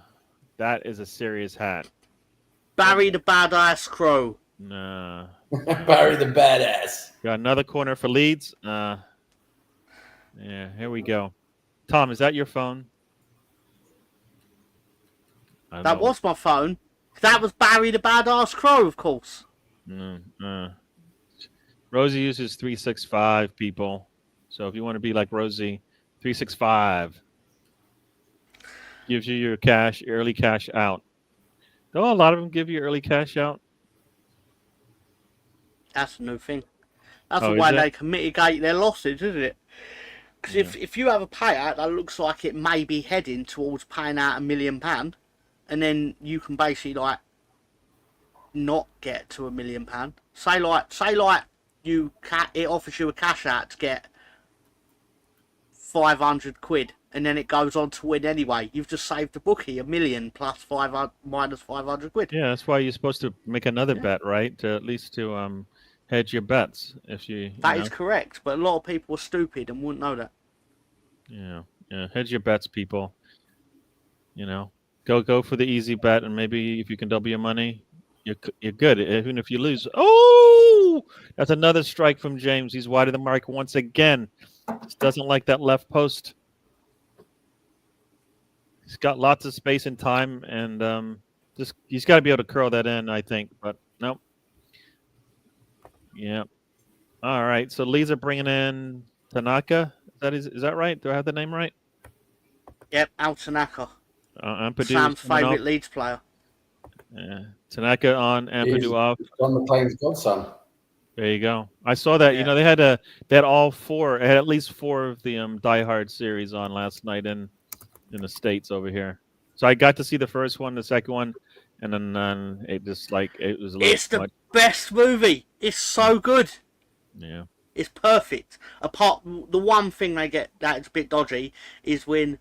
S1: That is a serious hat.
S4: Barry the Badass Crow.
S1: Nah.
S2: Barry the badass.
S1: Got another corner for Leeds. Yeah, here we go. Tom, is that your phone?
S4: That was my phone. That was Barry the Badass Crow, of course.
S1: Rosie uses 365 people. So if you want to be like Rosie, 365 gives you your cash, early cash out. Don't a lot of them give you early cash out?
S4: That's a new thing. That's
S1: Oh,
S4: the way
S1: is it?
S4: they can mitigate their losses, isn't it? Because if you have a payout that looks like it may be heading towards paying out £1 million, and then you can basically like not get to £1 million. Say like it offers you a cash out to get 500 quid, and then it goes on to win anyway. You've just saved the bookie £1 million plus 500 minus 500 quid.
S1: Yeah, that's why you're supposed to make another bet, right? To at least to hedge your bets. If you
S4: That is correct, but a lot of people are stupid and wouldn't know that.
S1: Yeah, hedge your bets, people. Go for the easy bet, and maybe if you can double your money, you're good. Even if you lose, that's another strike from James. He's wide of the mark once again. Just doesn't like that left post. He's got lots of space and time, and he's got to be able to curl that in, I think. But nope. Yeah. All right. So Leeds are bringing in Tanaka. Is that right? Do I have the name right?
S4: Yep, Al Tanaka.
S1: Ampadu
S4: Sam's favourite Leeds player.
S1: Yeah. Tanaka on, Ampadu off.
S2: John McClane's godson.
S1: There you go. I saw that.
S4: Yeah.
S1: They had all four. It had at least 4 of the Die Hard series on last night in the States over here. So I got to see the first one, the second one, and then it just it was a little
S4: It's the best movie. It's so good.
S1: Yeah.
S4: It's perfect. Apart, the one thing they get that's a bit dodgy is when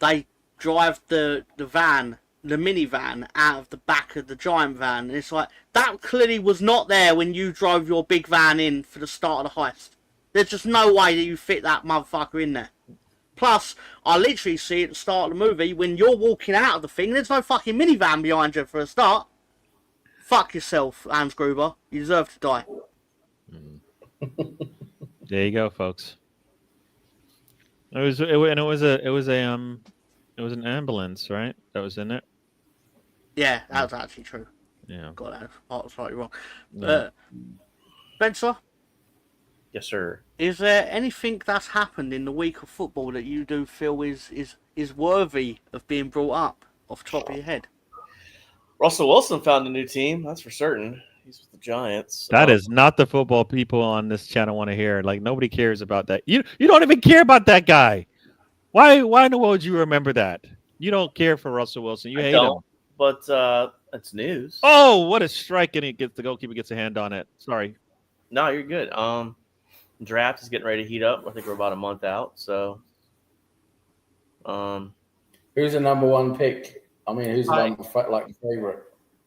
S4: they drive the van, the minivan, out of the back of the giant van. And it's like, that clearly was not there when you drove your big van in for the start of the heist. There's just no way that you fit that motherfucker in there. Plus, I literally see at the start of the movie, when you're walking out of the thing, there's no fucking minivan behind you for a start. Fuck yourself, Hans Gruber. You deserve to die.
S1: There you go, folks. It was an ambulance, right? That was in it.
S4: Yeah, that was actually true.
S1: Yeah.
S4: Got that part slightly wrong.
S1: No.
S4: Spencer,
S3: Yes, sir.
S4: is there anything that's happened in the week of football that you do feel is worthy of being brought up off the top of your head?
S3: Russell Wilson found a new team. That's for certain. He's with the Giants.
S1: That is not the football people on this channel want to hear. Like, nobody cares about that. You don't even care about that guy. Why in the world would you remember that? You don't care for Russell Wilson. You hate him.
S3: But it's news.
S1: Oh, what a strike! And the goalkeeper gets a hand on it. Sorry.
S3: No, you're good. Draft is getting ready to heat up. I think we're about a month out. So,
S2: Who's the number one pick? I mean, who's the favorite?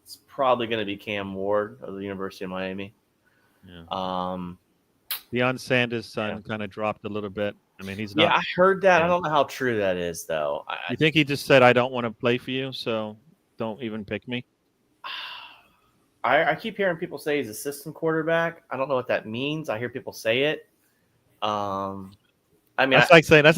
S3: it's probably going to be Cam Ward of the University of Miami.
S1: Yeah. Deion Sanders' son kind of dropped a little bit. I mean, he's not.
S3: Yeah, I heard that.
S1: Yeah.
S3: I don't know how true that is, though.
S1: You think he just said, "I don't want to play for you, so don't even pick me"?
S3: I keep hearing people say he's a system quarterback. I don't know what that means. I hear people say it. I mean,
S1: that's like saying
S4: I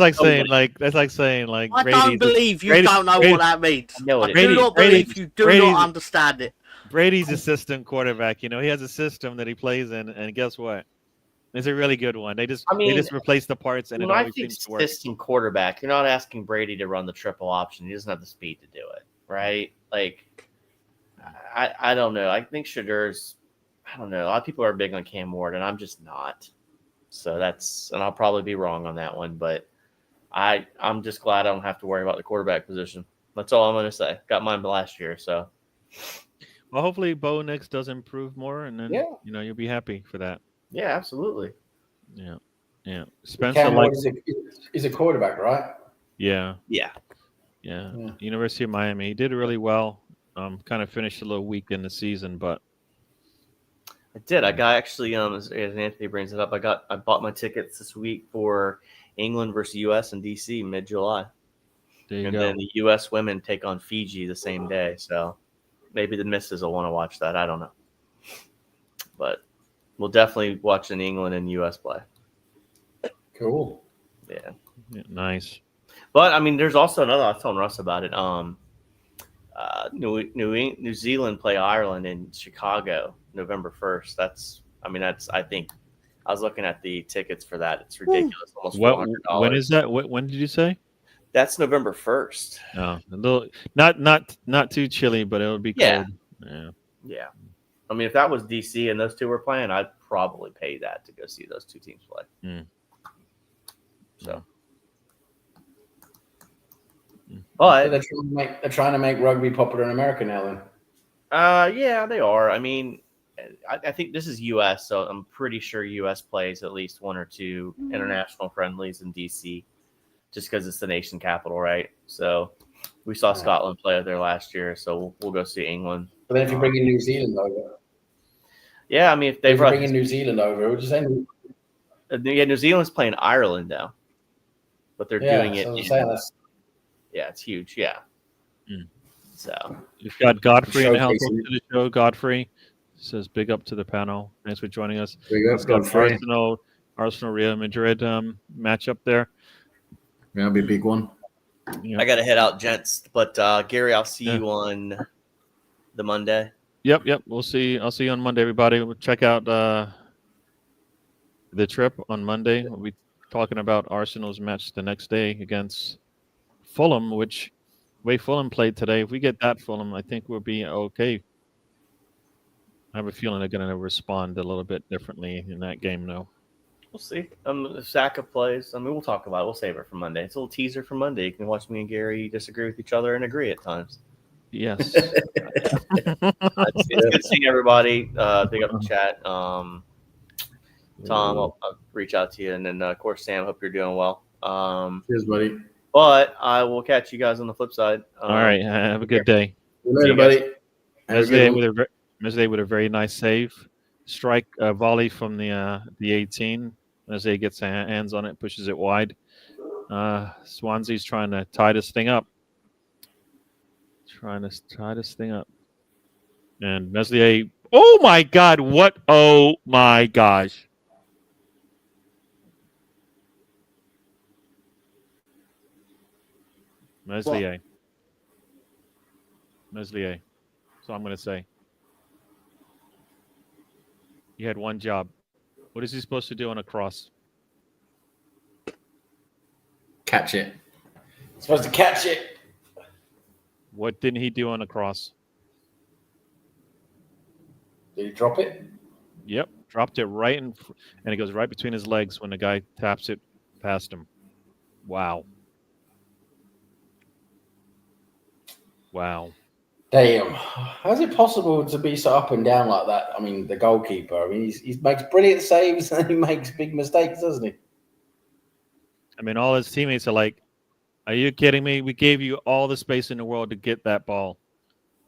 S1: Brady
S4: don't believe you don't know what that means.
S3: know
S4: I
S3: it
S4: do
S3: is.
S4: not believe you do not understand it.
S1: Brady's a system quarterback. He has a system that he plays in, and guess what? It's a really good one. They just replace the parts, and it always seems to work.
S3: System quarterback, you're not asking Brady to run the triple option. He doesn't have the speed to do it, right? Like, I don't know. I think Shadur's. I don't know. A lot of people are big on Cam Ward, and I'm just not. So and I'll probably be wrong on that one, but I'm just glad I don't have to worry about the quarterback position. That's all I'm going to say. Got mine last year, so.
S1: Well, hopefully Bo Nix does improve more, and then you'll be happy for that.
S3: Yeah, absolutely.
S1: Yeah. Spencer,
S2: Cam Ward is a quarterback, right?
S1: Yeah.
S3: Yeah.
S1: University of Miami. He did really well. Kind of finished a little weak in the season, but
S3: I did. I got actually, as Anthony brings it up, I bought my tickets this week for England versus U.S. in D.C. mid-July.
S1: There you
S3: and
S1: go.
S3: then the U.S. women take on Fiji the same day. So maybe the missus will want to watch that. I don't know. But we'll definitely watch an England and U.S. play.
S2: Cool.
S3: Yeah.
S1: Nice.
S3: But, I mean, there's also another – I was telling Russ about it. New Zealand play Ireland in Chicago November 1st. I think I was looking at the tickets for that. It's ridiculous. Almost $400.
S1: When is that? When did you say?
S3: That's November 1st.
S1: Oh, a little, not too chilly, but it'll be cold.
S3: Yeah. I mean, if that was DC and those two were playing, I'd probably pay that to go see those two teams play. So, but
S2: they're trying to make rugby popular in America now. Then,
S3: yeah, they are. I mean, I think this is U.S., so I'm pretty sure U.S. plays at least one or two international friendlies in DC, just because it's the nation capital, right? So we saw Scotland play there last year, so we'll go see England.
S2: But then if you bring in New Zealand over,
S3: yeah, I mean, if they
S2: bring in New Zealand over, would you say?
S3: New Zealand's playing Ireland now, but they're doing it. Yeah, it's huge. Yeah. So
S1: you've got Godfrey in the house. Welcome to the show, Godfrey. Says big up to the panel. Thanks for joining us.
S2: Big up, Godfrey.
S1: Arsenal Real Madrid matchup there.
S2: That'll be a big one.
S3: I got to head out, gents. But Gary, I'll see you on the Monday.
S1: Yep. We'll see. I'll see you on Monday, everybody. We'll check out the trip on Monday. We'll be talking about Arsenal's match the next day against Fulham, which way Fulham played today. If we get that Fulham, I think we'll be okay. I have a feeling they're going to respond a little bit differently in that game, though.
S3: We'll see. If Saka plays, we'll talk about it. We'll save it for Monday. It's a little teaser for Monday. You can watch me and Gary disagree with each other and agree at times.
S1: Yes.
S3: It's good seeing everybody. Big up the chat. Tom, I'll reach out to you. And then, of course, Sam, hope you're doing well.
S2: Cheers, buddy.
S3: But I will catch you guys on the flip side.
S1: All right. Have a good day.
S2: See you later, buddy.
S1: Mesday with a very nice save. Strike volley from the 18. Mesday gets hands on it, pushes it wide. Swansea's trying to tie this thing up. And Meslier, oh my God, what? Oh my gosh. Meslier. So I'm going to say. He had one job. What is he supposed to do on a cross?
S2: Catch it. He's supposed to catch it.
S1: What didn't he do on a cross?
S2: Did he drop it?
S1: Yep, dropped it right and it goes right between his legs when the guy taps it past him. Wow.
S2: Damn. How's it possible to be so up and down like that? I mean, the goalkeeper. I mean, he makes brilliant saves and he makes big mistakes, doesn't he?
S1: I mean, all his teammates are like, are you kidding me? We gave you all the space in the world to get that ball.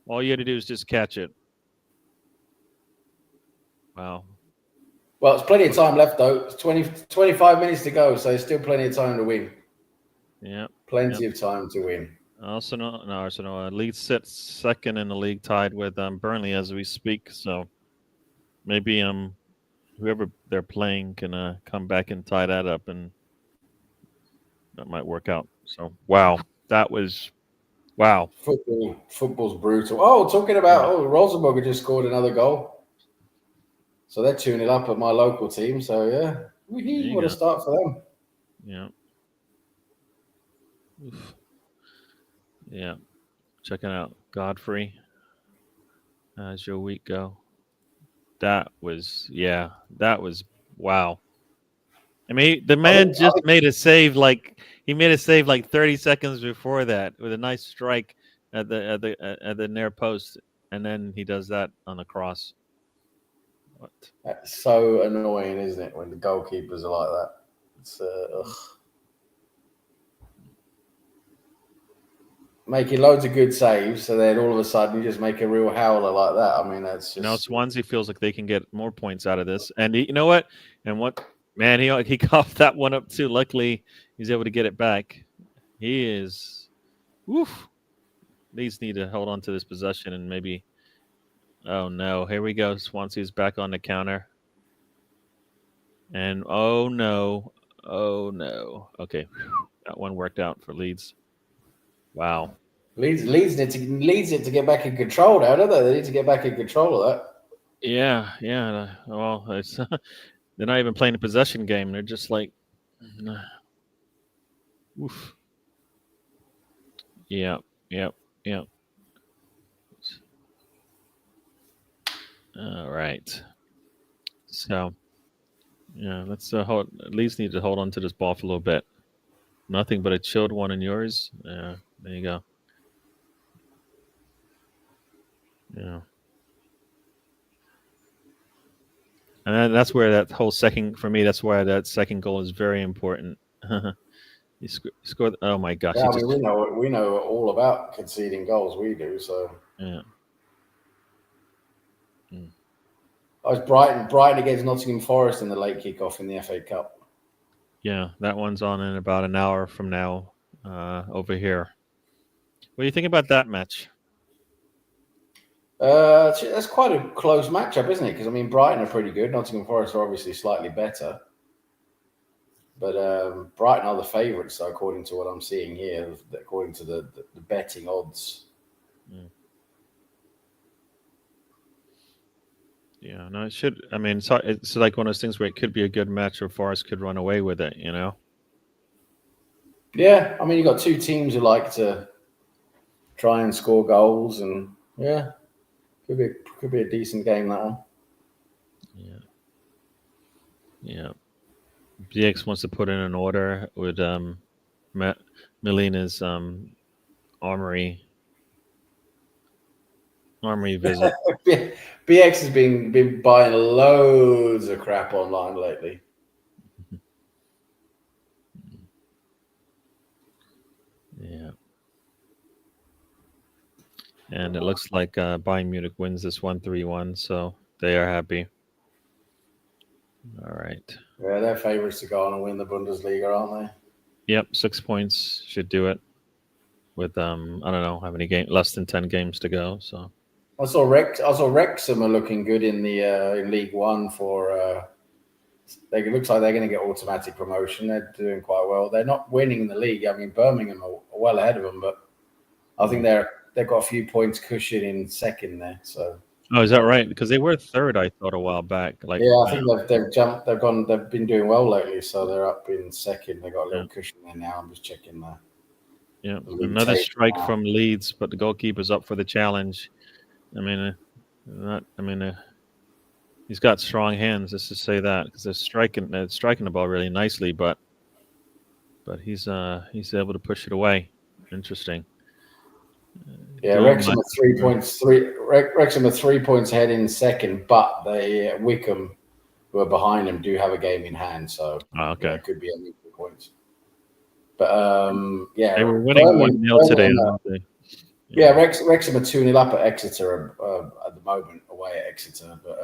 S1: All you had to do is just catch it. Wow.
S2: Well, it's plenty of time left, though. It's 25 minutes to go, so there's still plenty of time to win.
S1: Yeah.
S2: Plenty of time to win.
S1: Arsenal lead sits second in the league, tied with Burnley as we speak. So maybe whoever they're playing can come back and tie that up, and that might work out. So that was wow.
S2: Football's brutal. Oh, talking about Rosenborg just scored another goal, so they're 2-0 up at my local team. So yeah, what a start for them.
S1: Yeah. Oof. Yeah, checking out Godfrey. How's your week go? That was wow. I mean, the man just made a save like 30 seconds before that with a nice strike at the near post, and then he does that on the cross. What?
S2: That's so annoying, isn't it, when the goalkeepers are like that? It's ugh. Making loads of good saves, so then all of a sudden you just make a real howler like that. I mean, that's just
S1: Swansea feels like they can get more points out of this, and you know what? And what man, he coughed that one up too. Luckily, he's able to get it back. He is, woof. Leeds need to hold on to this possession and maybe. Oh no! Here we go. Swansea's back on the counter, and oh no! Okay, that one worked out for Leeds. Wow.
S2: Leeds need to get back in control now, don't they? They need to get back in control of that.
S1: Yeah. Well, it's they're not even playing a possession game. They're just like, oof. Yeah. All right. So, yeah, let's hold. At least need to hold on to this ball for a little bit. Nothing but a chilled one in yours. Yeah, there you go. Yeah. And that's where that whole second, for me, that's why that second goal is very important. You scored. Oh my gosh!
S2: Yeah, I mean, we know all about conceding goals. We do so.
S1: Yeah.
S2: I was Brighton against Nottingham Forest in the late kickoff in the FA Cup.
S1: Yeah, that one's on in about an hour from now over here. What do you think about that match?
S2: That's quite a close matchup, isn't it? Because I mean, Brighton are pretty good. Nottingham Forest are obviously slightly better, but Brighton are the favourites, according to what I'm seeing here, according to the betting odds.
S1: Yeah, no, it should. I mean, it's like one of those things where it could be a good match, or Forest could run away with it. You know.
S2: Yeah, I mean, you've got two teams who like to try and score goals, and yeah, could be a decent game, that one.
S1: Yeah. BX wants to put in an order with Melina's armory visit.
S2: BX has been buying loads of crap online lately.
S1: Yeah. And it looks like Bayern Munich wins this 1-3-1, so they are happy. All right.
S2: Yeah, they're favourites to go on and win the Bundesliga, aren't they?
S1: Yep, 6 points should do it. With I don't know how many less than 10 games to go. So
S2: I saw Wrexham are looking good in the in League One for. It looks like they're going to get automatic promotion. They're doing quite well. They're not winning the league. I mean, Birmingham are well ahead of them, but I think they've got a few points cushion in second there. So.
S1: Oh, is that right? Because they were third, I thought, a while back. Like,
S2: yeah, I think they've jumped. They've been doing well lately, so they're up in second. They got a little cushion there now. I'm just checking that.
S1: Yeah, another strike from Leeds, but the goalkeeper's up for the challenge. I mean, he's got strong hands. Let's just say that, because they're striking the ball really nicely, but he's able to push it away. Interesting.
S2: Yeah, Wrexham are 3 points. Wrexham are 3 points ahead in second, but Wickham, who are behind them, do have a game in hand. So
S1: okay,
S2: it could be an equal points. But yeah,
S1: they were winning 1-0 today.
S2: Yeah, Wrexham are 2-0 up at Exeter at the moment, away at Exeter. But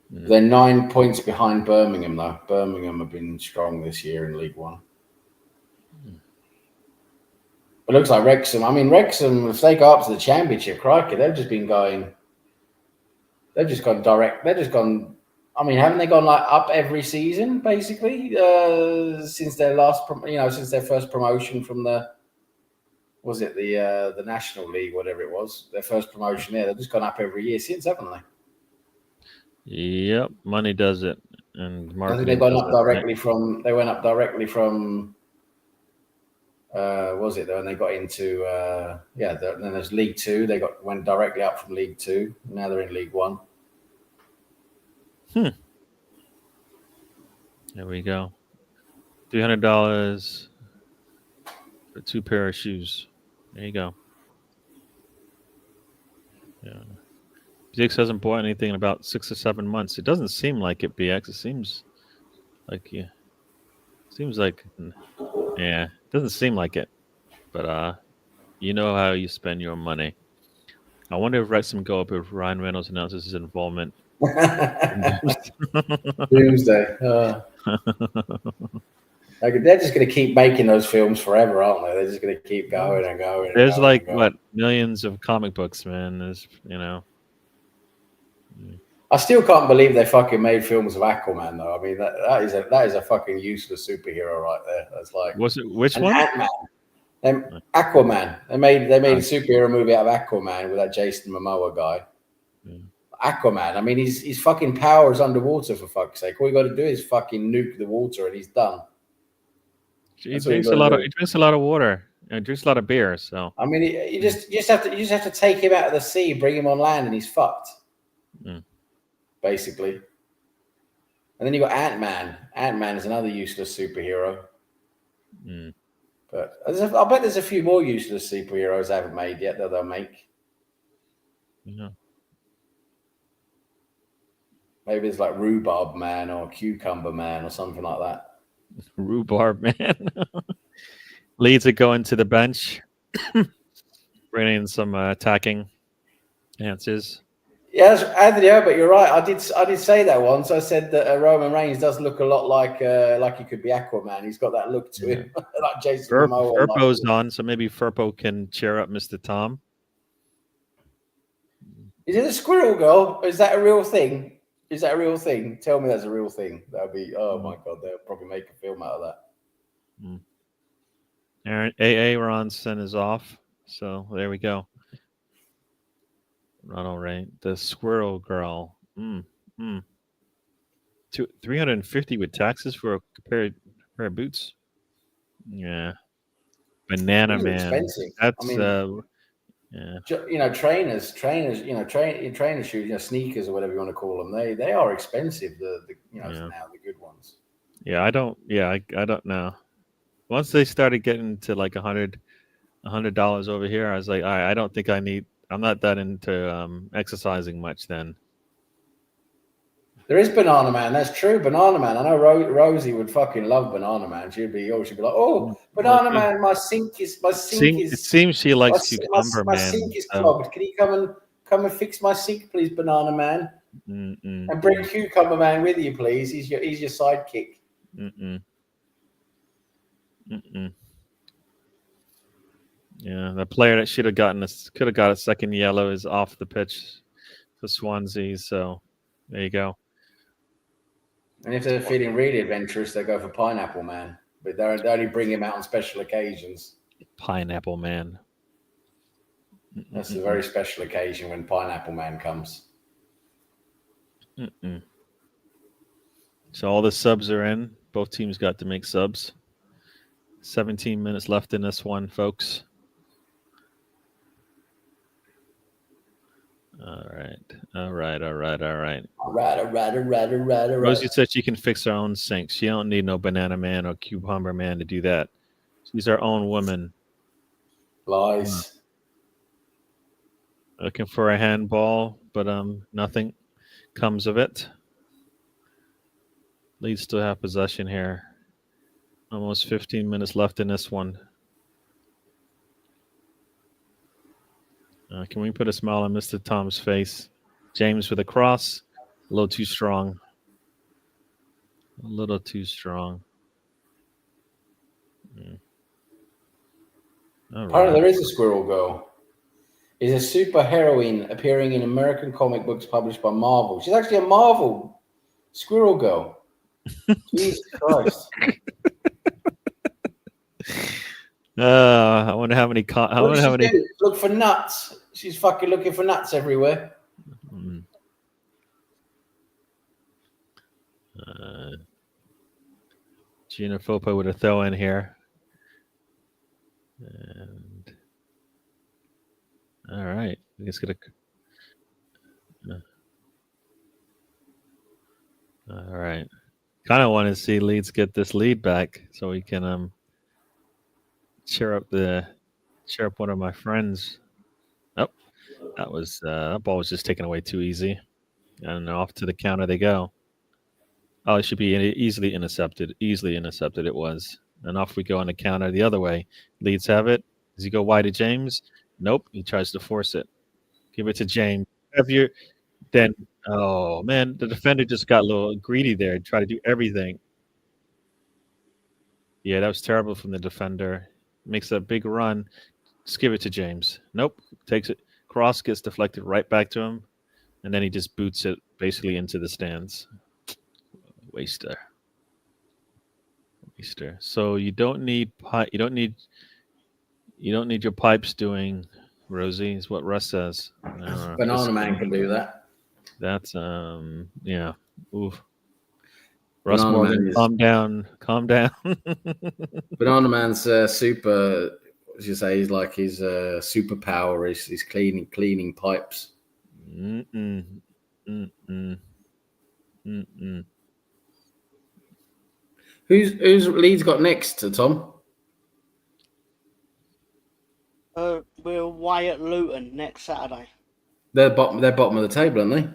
S2: they're 9 points behind Birmingham, though. Birmingham have been strong this year in League One. It looks like Wrexham. I mean, Wrexham, if they go up to the Championship, crikey, they've just gone direct. They've just gone. I mean, haven't they gone like up every season basically since their since their first promotion from the National League, whatever it was, their first promotion there. They've just gone up every year since, haven't they?
S1: Yep, money does it, and marketing.
S2: I think they've gone up directly from. They went up directly from. Was it though? And they got into then there's League Two. They went directly up from League Two. Now they're in League One.
S1: There we go. $300 for 2 pair of shoes. There you go. Yeah. BX hasn't bought anything in about 6 or 7 months. It doesn't seem like it, BX. It seems like yeah. Seems like yeah. It doesn't seem like it. But you know how you spend your money. I wonder if Wrexham go up if Ryan Reynolds announces his involvement.
S2: Doomsday. Like, they're just going to keep making those films forever, aren't they? They're just going to keep going and going.
S1: There's
S2: and going
S1: like
S2: and going.
S1: what millions of comic books, man. There's
S2: I still can't believe they fucking made films of Aquaman, though. I mean, that is a fucking useless superhero right there. That's like
S1: was it which
S2: an
S1: one?
S2: Ant-Man. Aquaman. They made a superhero movie out of Aquaman with that Jason Momoa guy. Aquaman. I mean, his fucking power is underwater, for fuck's sake. All you got to do is fucking nuke the water, and he's done.
S1: He drinks a lot of water and drinks a lot of beer. So
S2: I mean, you just have to take him out of the sea, bring him on land, and he's fucked. Basically. And then you got Ant-Man. Ant-Man is another useless superhero. But I bet there's a few more useless superheroes they haven't made yet that they'll make.
S1: Yeah.
S2: Maybe it's like Rhubarb Man or Cucumber Man or something like that.
S1: Rhubarb Man. Leads it going to the bench. Bringing in some attacking answers.
S2: Yes, Anthony Herbert, you're right. I did say that once. I said that Roman Reigns does look a lot like he could be Aquaman. He's got that look to him, like Jason Momoa.
S1: Furpo's on, so maybe Furpo can cheer up Mr. Tom.
S2: Is it a Squirrel Girl? Is that a real thing? Is that a real thing? Tell me that's a real thing. That'd be my god. They'll probably make a film out of that.
S1: Aaron Ronson is off, so there we go. Ronald Ray, the Squirrel Girl. 350 with taxes for a pair of boots. Yeah, Banana Man.
S2: Expensive.
S1: That's
S2: trainers, trainer shoes, sneakers or whatever you want to call them. They are expensive. Now the good ones.
S1: Yeah, I don't know. Once they started getting to like $100 over here, I was like, I don't think I'm not that into exercising much then.
S2: There is Banana Man. That's true. Banana Man. I know Rosie would fucking love Banana Man. She'd be like, oh, Banana Man, my sink is.
S1: It seems she likes Cucumber
S2: my
S1: Man.
S2: My sink is clogged. Can you come and fix my sink, please, Banana Man? And bring Cucumber Man with you, please. He's your sidekick.
S1: Yeah, the player that could have got a second yellow is off the pitch for Swansea. So there you go.
S2: And if they're feeling really adventurous, they go for Pineapple Man. But they only bring him out on special occasions.
S1: Pineapple Man.
S2: That's a very special occasion when Pineapple Man comes.
S1: So all the subs are in. Both teams got to make subs. 17 minutes left in this one, folks. All right. Rosie said she can fix her own sink. She don't need no Banana Man or Cucumber Man to do that. She's her own woman.
S2: Lies.
S1: Looking for a handball, but nothing comes of it. Leeds still have possession here. Almost 15 minutes left in this one. Can we put a smile on Mr. Tom's face? James with a cross. A little too strong.
S2: Apparently there is a Squirrel Girl. Is a super heroine appearing in American comic books published by Marvel. She's actually a Marvel Squirrel Girl. Jesus Christ.
S1: I wonder how many.
S2: Look for nuts. She's fucking looking for nuts everywhere.
S1: Gina Fopo with a throw in here. And all right, I guess all right. kind of want to see Leeds get this lead back so we can cheer up one of my friends. Oh, that ball was just taken away too easy, and off to the counter they go. Oh, it should be easily intercepted. Easily intercepted it was. And off we go on the counter the other way. Leeds have it. Does he go wide to James? Nope. He tries to force it. Give it to James. Oh man, the defender just got a little greedy there. Try to do everything. Yeah, that was terrible from the defender. Makes a big run. Just give it to James. Nope. Takes it. Cross gets deflected right back to him. And then he just boots it basically into the stands. Waster. So you don't need your pipes doing, Rosie, is what Russ says.
S2: Banana Man can do that.
S1: That's yeah. Oof. Russ
S2: Banana
S1: Morgan,
S2: Man
S1: calm down.
S2: Banana Man's super. As you say, he's like his superpower is cleaning pipes. Who's Leeds got next, Tom?
S4: We're away at Luton next Saturday.
S2: They're bottom of the table, aren't they?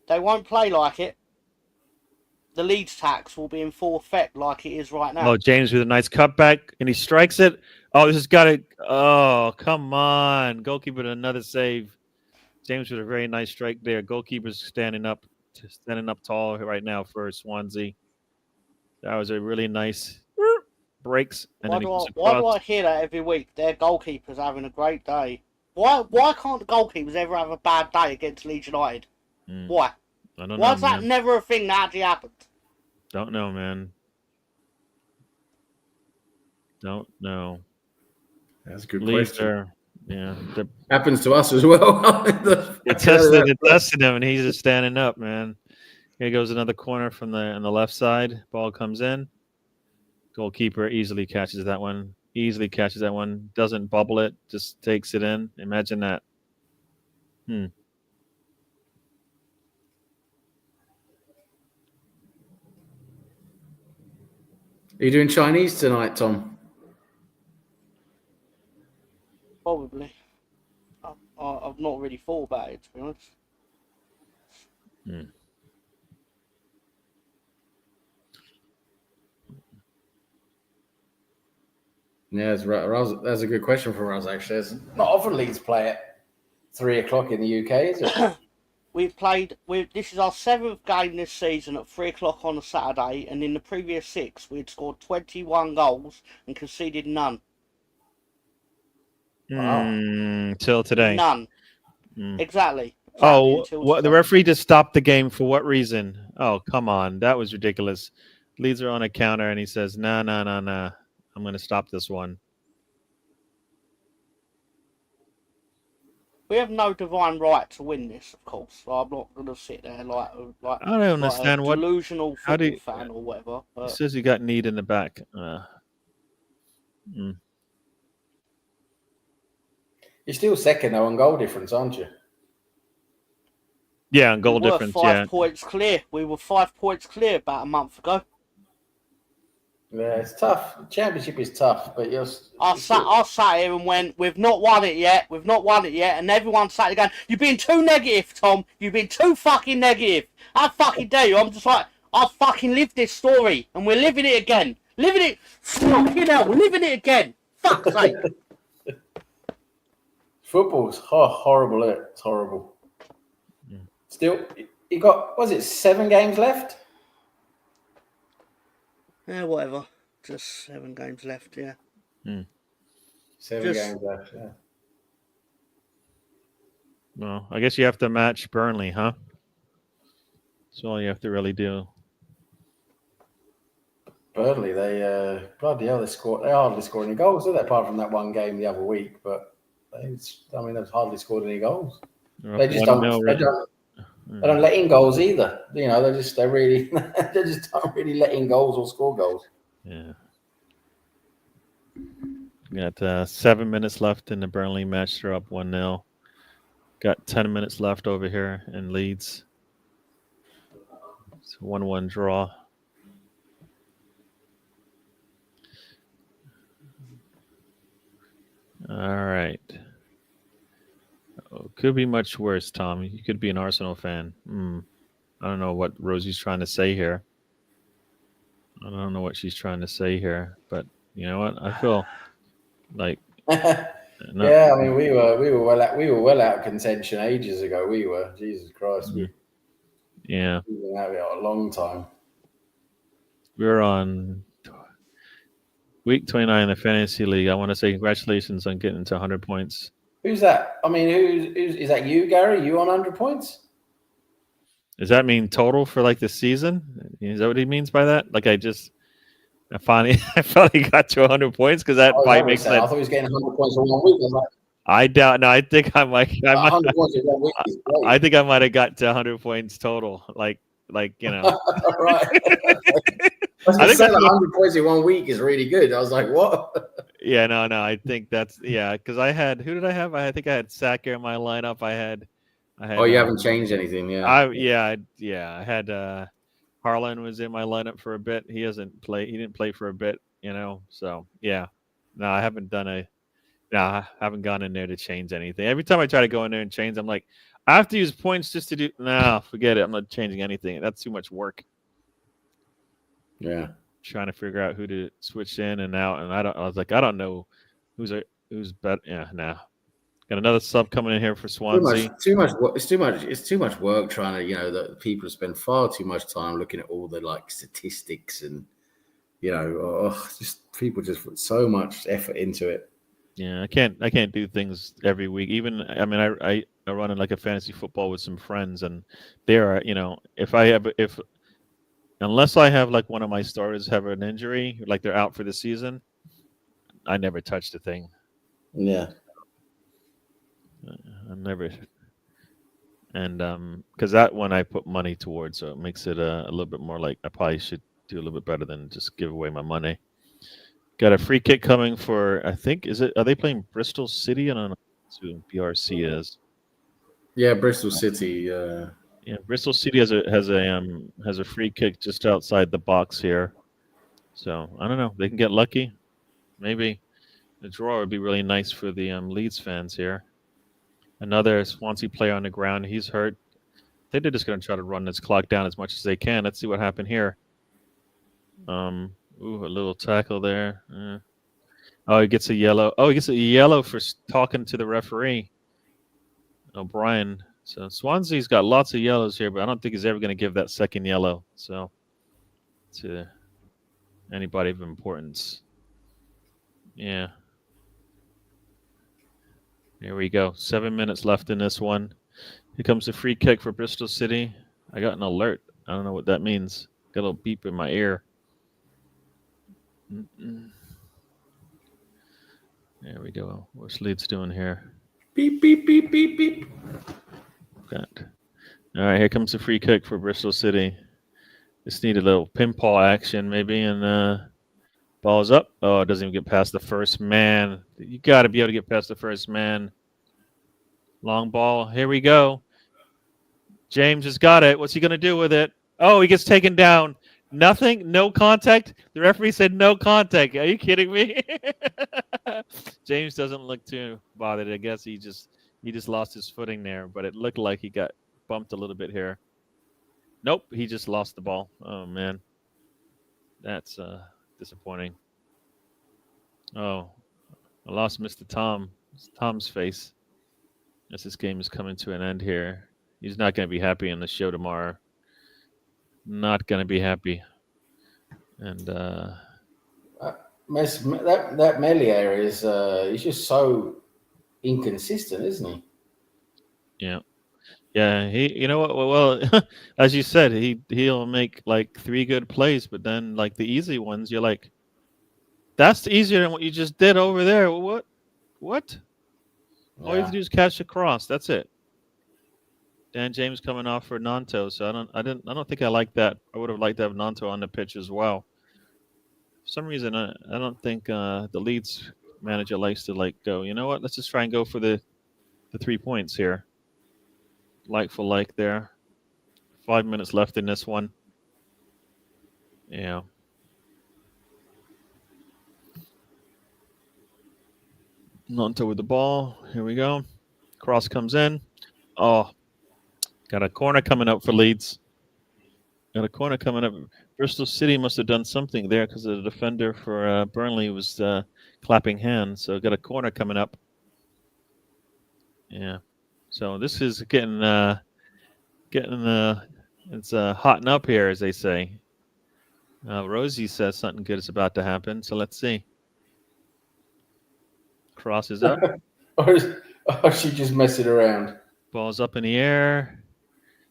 S4: They won't play like it. The Leeds tax will be in full effect like it is right now.
S1: Oh, James with a nice cutback, and he strikes it. Oh, this has got to. Oh, come on. Goalkeeper with another save. James with a very nice strike there. Goalkeeper's standing up tall right now for Swansea. That was a really nice breaks. And
S4: why do I hear that every week? Their goalkeeper's having a great day. Why can't the goalkeepers ever have a bad day against Leeds United? Why?
S1: I don't know.
S4: Why is that never a thing that actually happens?
S1: Don't know, man. Don't know.
S2: That's a good question.
S1: Yeah,
S2: happens to us as well.
S1: It tested him, and he's just standing up, man. Here goes another corner from on the left side. Ball comes in. Goalkeeper easily catches that one. Doesn't bubble it. Just takes it in. Imagine that.
S2: Are you doing Chinese tonight, Tom?
S4: Probably. I've not really thought about it, to be honest.
S2: Yeah, that's a good question for us, actually. It's not often Leeds play at 3 o'clock in the UK, is it?
S4: This is our 7th game this season at 3 o'clock on a Saturday, and in the previous 6, we'd scored 21 goals and conceded none.
S2: Wow.
S1: Till today.
S4: None. Exactly.
S1: What the referee just stopped the game for what reason? Oh, come on. That was ridiculous. Leeds are on a counter, and he says, nah. I'm going to stop this one.
S4: We have no divine right to win this, of course. So I'm not going to sit there like
S1: I don't understand
S4: a delusional football fan or whatever.
S1: He says he got kneed in the back.
S2: You're still second though on goal difference, aren't you?
S1: Yeah, on goal difference.
S4: 5 points clear. We were 5 points clear about a month ago.
S2: Yeah, it's tough. The championship is tough, but
S4: I sat here and went, we've not won it yet, and everyone sat there going, you've been too negative, Tom. You've been too fucking negative. How fucking dare you? I'm just like, I fucking lived this story, and we're living it again. Fucking hell, living it again. Fuck's sake.
S2: Football's horrible, isn't it? It's horrible. Still, you got, was it 7 games left?
S4: Yeah, whatever. Just 7 games left, yeah.
S2: 7 games left, yeah.
S1: Well, I guess you have to match Burnley, huh? That's all you have to really do.
S2: Burnley, they bloody hell, they hardly scored any goals, did they? Apart from that one game the other week, but they've hardly scored any goals. They just don't let in goals either. You know, they just don't really let in goals or score goals.
S1: Yeah. Got 7 minutes left in the Burnley match. They're up 1-0. Got 10 minutes left over here in Leeds. It's a 1-1 draw. All right. Oh, could be much worse, Tom. You could be an Arsenal fan. I don't know what Rosie's trying to say here. I don't know what she's trying to say here, but you know what? I feel like
S2: yeah. I mean, we were well out of contention ages ago. We were. Jesus Christ.
S1: Yeah.
S2: We've been out there a long time.
S1: We're on week 29 in the fantasy league. I want to say congratulations on getting to 100 points.
S2: Who's that? I mean, who's is that? You, Gary? You on 100 points?
S1: Does that mean total for like the season? Is that what he means by that? Like I finally got to 100 points because that probably makes sense.
S2: I thought he was getting 100 points in 1 week. I was like,
S1: I doubt. No, I think I might.
S2: 100 points in 1 week is great.
S1: I think I might have got to 100 points total. Like you know.
S2: Right. I think 100 points in 1 week is really good. I was like, what?
S1: Yeah, no. I think that's because I had who did I have? I think I had Saka in my lineup. I had.
S2: Oh, you haven't changed anything, yeah.
S1: I had Harlan was in my lineup for a bit. He didn't play for a bit, you know. So yeah. No, I haven't I haven't gone in there to change anything. Every time I try to go in there and change, I'm like, I have to use points just to do. No, forget it. I'm not changing anything. That's too much work.
S2: Yeah,
S1: trying to figure out who to switch in and out, and I was like, I don't know who's better. Yeah, nah. Got another sub coming in here for Swansea.
S2: Too much. It's too much work trying to. That people spend far too much time looking at all the like statistics and just people just put so much effort into it.
S1: Yeah, I can't do things every week. Even I mean, I run in like a fantasy football with some friends, and there are unless I have like one of my starters have an injury, like they're out for the season, I never touch the thing.
S2: Yeah,
S1: I never, and because that one I put money towards, so it makes it a little bit more like I probably should do a little bit better than just give away my money. Got a free kick coming for, I think, are they playing Bristol City? I don't know who BRC is.
S2: Yeah, Bristol City.
S1: Yeah, Bristol City has a free kick just outside the box here. So I don't know. They can get lucky. Maybe the draw would be really nice for the Leeds fans here. Another Swansea player on the ground. He's hurt. I think they're just going to try to run this clock down as much as they can. Let's see what happened here. Ooh, a little tackle there. Oh, he gets a yellow. Oh, he gets a yellow for talking to the referee, O'Brien. So Swansea's got lots of yellows here, but I don't think he's ever going to give that second yellow. So to anybody of importance. Yeah. Here we go. 7 minutes left in this one. Here comes the free kick for Bristol City. I got an alert. I don't know what that means. Got a little beep in my ear. There we go. What's Leeds doing here?
S2: Beep, beep, beep, beep, beep.
S1: Got. All right, here comes the free kick for Bristol City. Just need a little pinball action maybe, and ball's up. Oh, it doesn't even get past the first man. You got to be able to get past the first man. Long ball. Here we go. James has got it. What's he going to do with it? Oh, he gets taken down. Nothing? No contact? The referee said no contact. Are you kidding me? James doesn't look too bothered. I guess he just lost his footing there, but it looked like he got bumped a little bit here. Nope, he just lost the ball. Oh, man. That's disappointing. Oh, I lost Mr. Tom. It's Tom's face. As this game is coming to an end here. He's not going to be happy in the show tomorrow. Not going to be happy. And
S2: that Meslier is he's just so inconsistent, isn't he?
S1: Yeah. Yeah, you know what? Well, as you said, he'll make like 3 good plays, but then like the easy ones, you're like, that's easier than what you just did over there. What?
S2: Yeah.
S1: All you have to do is catch the cross. That's it. Dan James coming off for Nanto, so I don't think I like that. I would have liked to have Nanto on the pitch as well. For some reason, I don't think the Leeds manager likes to like go. You know what? Let's just try and go for the 3 points here. Like for like there. 5 minutes left in this one. Yeah. Nanto with the ball. Here we go. Cross comes in. Oh, got a corner coming up for Leeds. Got a corner coming up. Bristol City must have done something there because the defender for Burnley was clapping hands. So got a corner coming up. Yeah. So this is getting it's hotting up here, as they say. Rosie says something good is about to happen. So let's see. Crosses up.
S2: Or is she just messing around?
S1: Ball's up in the air.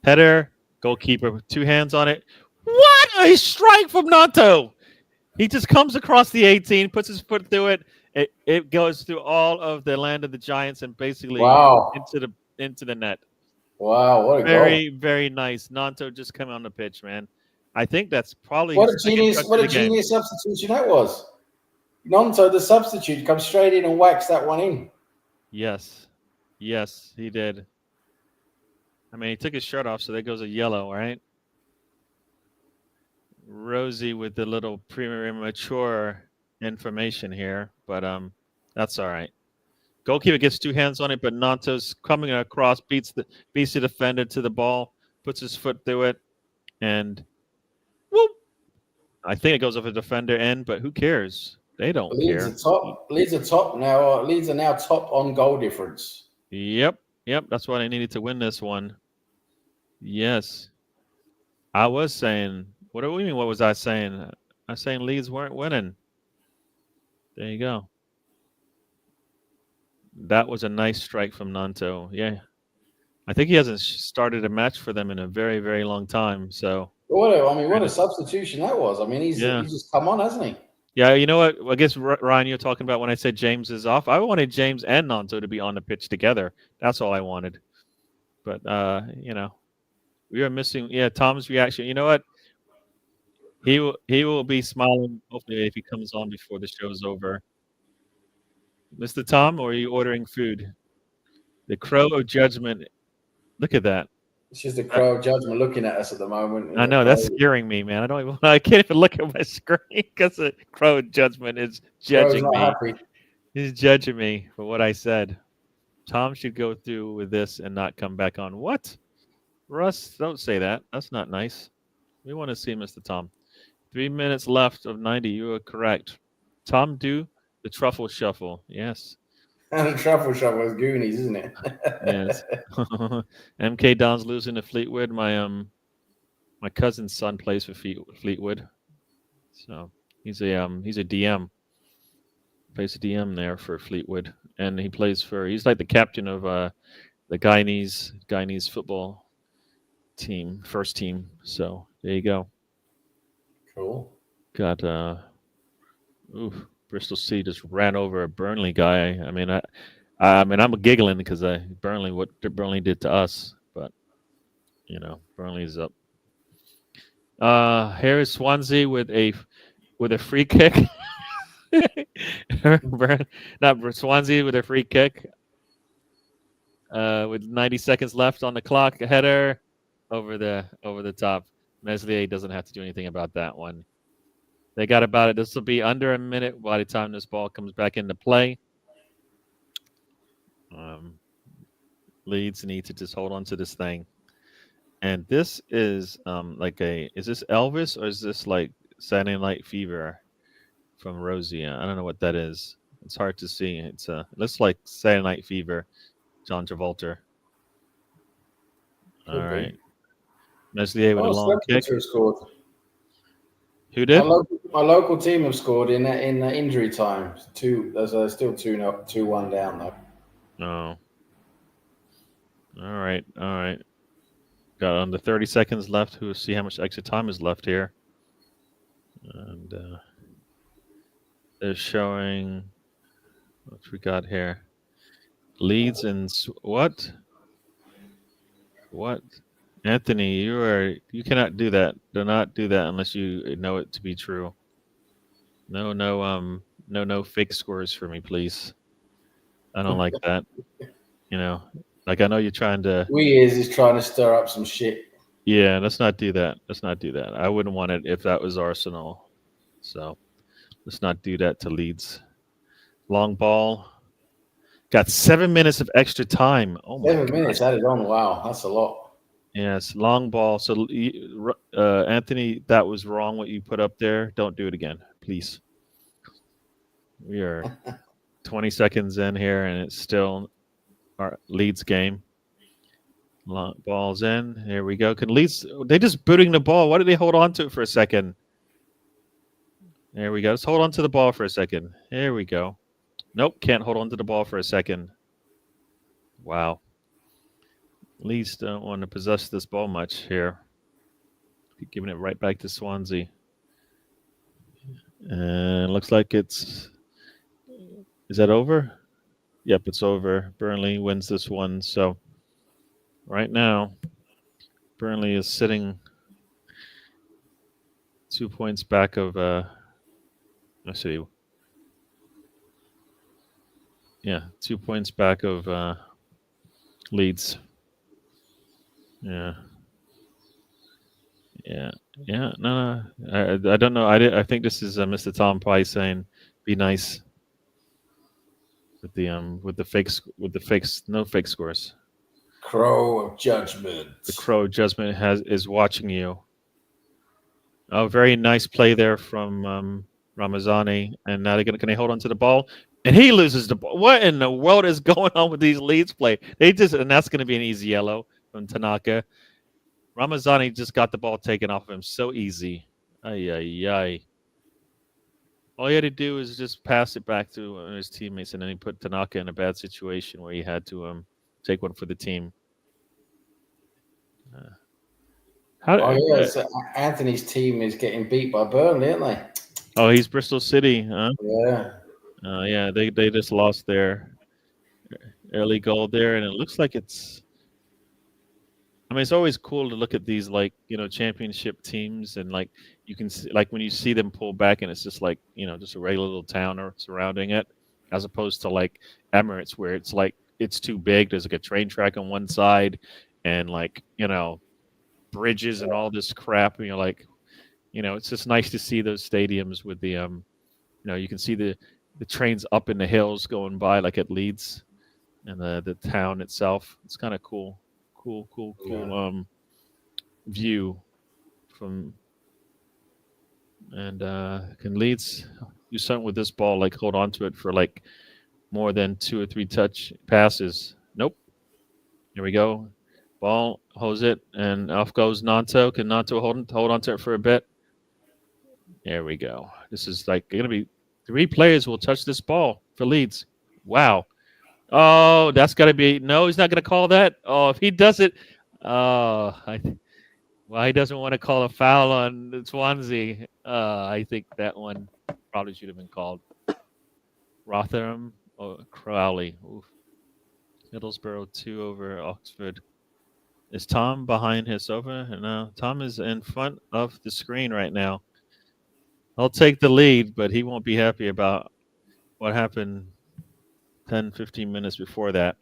S1: Header. Goalkeeper with 2 hands on it. What a strike from Nanto! He just comes across the 18, puts his foot through it. It goes through all of the land of the Giants and basically
S2: Wow.
S1: into the net.
S2: Wow, what a
S1: Very,
S2: goal.
S1: very nice. Nanto just coming on the pitch, man. I think that's probably
S2: What a
S1: his second
S2: genius,
S1: touch
S2: what
S1: of
S2: a
S1: the game.
S2: genius substitution that was. Nonto, the substitute, comes straight in and whacks that one in.
S1: Yes. Yes, he did. I mean, he took his shirt off, so there goes a yellow, right? Rosie with the little premature information here, but that's all right. Goalkeeper gets 2 hands on it, but Nanto's coming across, beats the defender to the ball, puts his foot through it, and whoop! I think it goes off a defender end, but who cares? They don't care.
S2: Leeds are top now. Leeds are now top on goal difference.
S1: Yep. That's why they needed to win this one. Yes. I was saying, what do we mean? What was I saying? I was saying Leeds weren't winning. There you go. That was a nice strike from Nanto. Yeah. I think he hasn't started a match for them in a very, very long time. So,
S2: what a substitution that was. I mean, he's just come on, hasn't he?
S1: Yeah, you know what? I guess, Ryan, you're talking about when I said James is off. I wanted James and Nanto to be on the pitch together. That's all I wanted. But, we are missing. Yeah, Tom's reaction. You know what? He will be smiling, hopefully, if he comes on before the show's over. Mr. Tom, or are you ordering food? The crow of judgment. Look at that.
S2: It's just the crow of judgment looking at us at the moment.
S1: I know, that's scaring me, man. I can't even look at my screen because the crow of judgment is judging me.
S2: Happy.
S1: He's judging me for what I said. Tom should go through with this and not come back on. What? Russ, don't say that. That's not nice. We want to see Mr. Tom. 3 minutes left of 90. You are correct. Tom, do the truffle shuffle. Yes.
S2: And the truffle shuffle is Goonies, isn't it?
S1: Yes. MK Don's losing to Fleetwood. My cousin's son plays for Fleetwood. So he's a DM. Plays a DM there for Fleetwood. And he's like the captain of the Guyanese football team, first team. So there you go.
S2: Cool.
S1: Got Bristol City just ran over a Burnley guy. I mean, I'm giggling because what Burnley did to us, but Burnley's up. Here is Swansea with a free kick. Not Swansea with a free kick. With 90 seconds left on the clock, a header over the top. Meslier doesn't have to do anything about that one. They got about it. This will be under a minute by the time this ball comes back into play. Leeds need to just hold on to this thing. And this is is this Elvis or is this like Saturday Night Fever from Rosie? I don't know what that is. It's hard to see. It looks like Saturday Night Fever, John Travolta. All right. Meslier with a long kick.
S2: Scored.
S1: Who did?
S2: My local team have scored in injury time. There's still 2-1 down though.
S1: Oh. All right. Got under 30 seconds left. We'll see how much extra time is left here. And they're showing what we got here. Leeds and what? What? Anthony, you cannot do that. Do not do that unless you know it to be true. No fake scores for me, please. I don't like that. Like I know you're trying to.
S2: He's trying to stir up some shit.
S1: Yeah, let's not do that. Let's not do that. I wouldn't want it if that was Arsenal. So let's not do that to Leeds. Long ball. Got 7 minutes of extra time. Oh my
S2: 7
S1: god.
S2: minutes added on. Wow, that's a lot.
S1: Yes, long ball. So Anthony, that was wrong what you put up there. Don't do it again, please. We are 20 seconds in here, and it's still our Leeds game. Long ball's in. Here we go. Can Leeds? They just booting the ball. Why did they hold on to it for a second? There we go. Let's hold on to the ball for a second. Here we go. Nope, can't hold on to the ball for a second. Wow. Leeds don't want to possess this ball much here. Giving it right back to Swansea. And looks like it's... Is that over? Yep, it's over. Burnley wins this one. So right now, Burnley is sitting 2 points back of... let's see. Yeah, 2 points back of Leeds. Yeah. No. I don't know. I think this is Mr. Tom Pye saying, "Be nice." With the fakes, no fake scores.
S2: Crow of judgment.
S1: The Crow of Judgment is watching you. Oh, very nice play there from Ramazani, and now can they hold on to the ball? And he loses the ball. What in the world is going on with these Leeds play? And that's going to be an easy yellow from Tanaka. Ramazani just got the ball taken off of him so easy. Ay. All he had to do is just pass it back to his teammates, and then he put Tanaka in a bad situation where he had to take one for the team.
S2: So Anthony's team is getting beat by Burnley, aren't they?
S1: Oh, he's Bristol City, huh?
S2: Yeah.
S1: They just lost their early goal there, and it looks like it's... I mean, it's always cool to look at these, championship teams, and you can see, when you see them pull back, and it's just just a regular little town or surrounding it, as opposed to Emirates, where it's too big. There's a train track on one side, and bridges and all this crap. And it's just nice to see those stadiums with the you can see the trains up in the hills going by, like at Leeds, and the town itself. It's kind of cool. View from, and can Leeds do something with this ball, hold on to it for more than 2 or 3 touch passes? Nope. Here we go. Ball, hose it, and off goes Nanto. Can Nanto hold on to it for a bit? There we go. This is going to be 3 players will touch this ball for Leeds. Wow. Oh, that's got to be... No, he's not going to call that. Oh, if he does it... he doesn't want to call a foul on Swansea. I think that one probably should have been called. Rotherham or Crowley. Oof. Middlesbrough 2 over Oxford. Is Tom behind his sofa? No, Tom is in front of the screen right now. I'll take the lead, but he won't be happy about what happened 10, 15 minutes before that.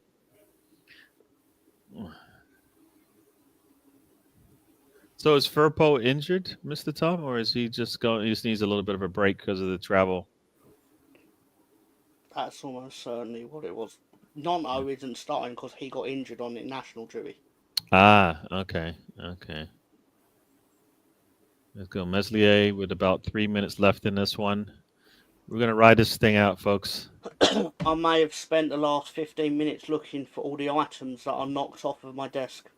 S1: So is Firpo injured, Mr. Tom, or is he just going? He just needs a little bit of a break because of the travel.
S4: That's almost certainly what it was. Nanto isn't starting because he got injured on international duty.
S1: Okay. Let's go. Meslier with about 3 minutes left in this one. We're going to ride this thing out, folks.
S4: I may have spent the last 15 minutes looking for all the items that are knocked off of my desk.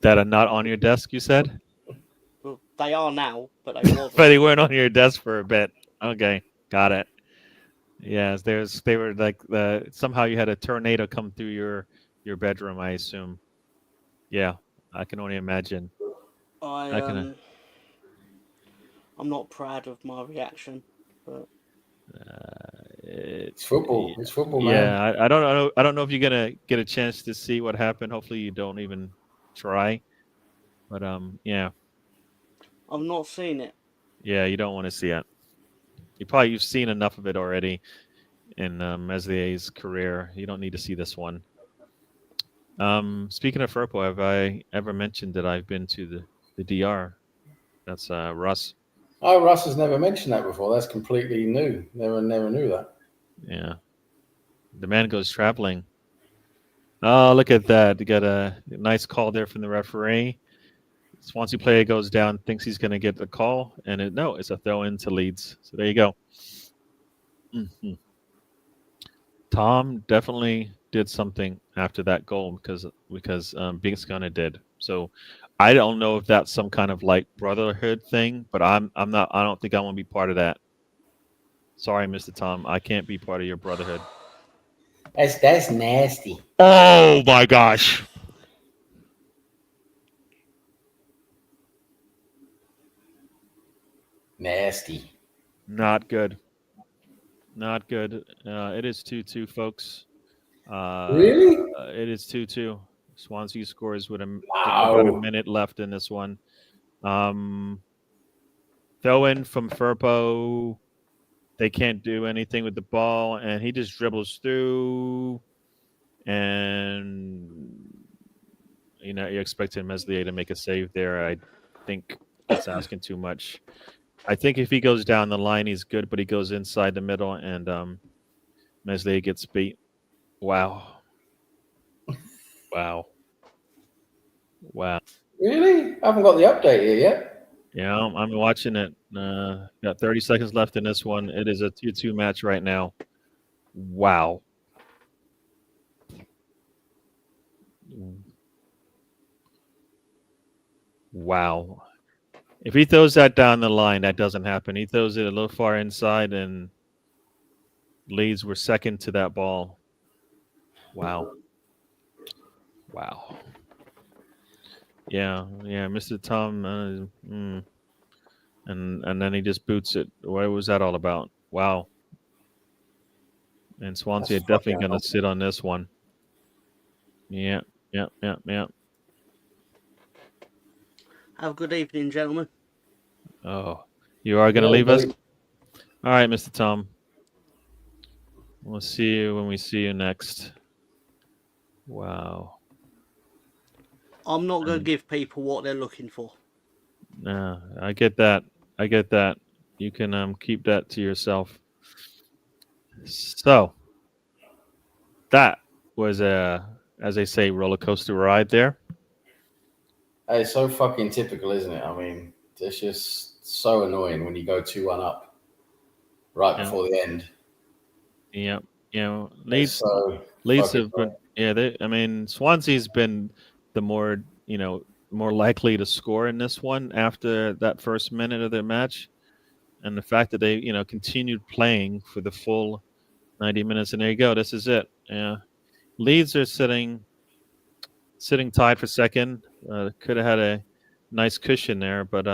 S1: That are not on your desk, you said?
S4: Well, they are now, but they wasn't.
S1: But they weren't on your desk for a bit. Okay, got it. Yes, they were somehow you had a tornado come through your bedroom, I assume. Yeah, I can only imagine.
S4: I'm not proud of my reaction, but
S2: it's football. It's football, man.
S1: Yeah, I don't know if you're gonna get a chance to see what happened. Hopefully, you don't even try. But yeah.
S4: I've not seen it.
S1: Yeah, you don't want to see it. You've seen enough of it already in Meslier's career. You don't need to see this one. Speaking of Furpo, have I ever mentioned that I've been to the DR? That's Russ.
S2: Oh, Russ has never mentioned that before. That's completely new. Never knew that.
S1: Yeah. The man goes traveling. Oh, look at that. You got a nice call there from the referee. Swansea player goes down, thinks he's going to get the call, and it's a throw in to Leeds. So there you go. Mm-hmm. Tom definitely did something after that goal because Big Gunner did. So I don't know if that's some kind of like brotherhood thing, but I'm not. I don't think I want to be part of that. Sorry, Mr. Tom, I can't be part of your brotherhood.
S2: That's nasty.
S1: Oh my gosh!
S2: Nasty.
S1: Not good. Not good. It is 2-2, folks.
S2: Really?
S1: It is 2-2. Swansea scores with about a minute left in this one. Throw in from Firpo. They can't do anything with the ball, and he just dribbles through. And you're expecting Meslier to make a save there. I think that's asking too much. I think if he goes down the line, he's good, but he goes inside the middle, and Meslier gets beat. Wow. Wow.
S2: Really? I haven't got the update here yet.
S1: Yeah, I'm watching it. Got 30 seconds left in this one. It is a 2-2 match right now. Wow. Wow. If he throws that down the line, that doesn't happen. He throws it a little far inside, and Leeds were second to that ball. Wow. Wow. Yeah, Mr. Tom, and then he just boots it. What was that all about? Wow. And Swansea are definitely going to sit on this one. Yeah.
S4: Have a good evening, gentlemen.
S1: Oh, you are going to leave us? All right, Mr. Tom. We'll see you when we see you next. Wow.
S4: I'm not going to give people what they're looking for.
S1: No, I get that. You can keep that to yourself. So that was as they say, roller coaster ride there.
S2: It's so fucking typical, isn't it? I mean, it's just so annoying when you go 2-1 up right before the end.
S1: Yeah, Leeds have been. Swansea's been the more likely to score in this one after that first minute of their match, and the fact that they continued playing for the full 90 minutes, and there you go. This is it. Yeah, Leeds are sitting tied for second. Could have had a nice cushion there, but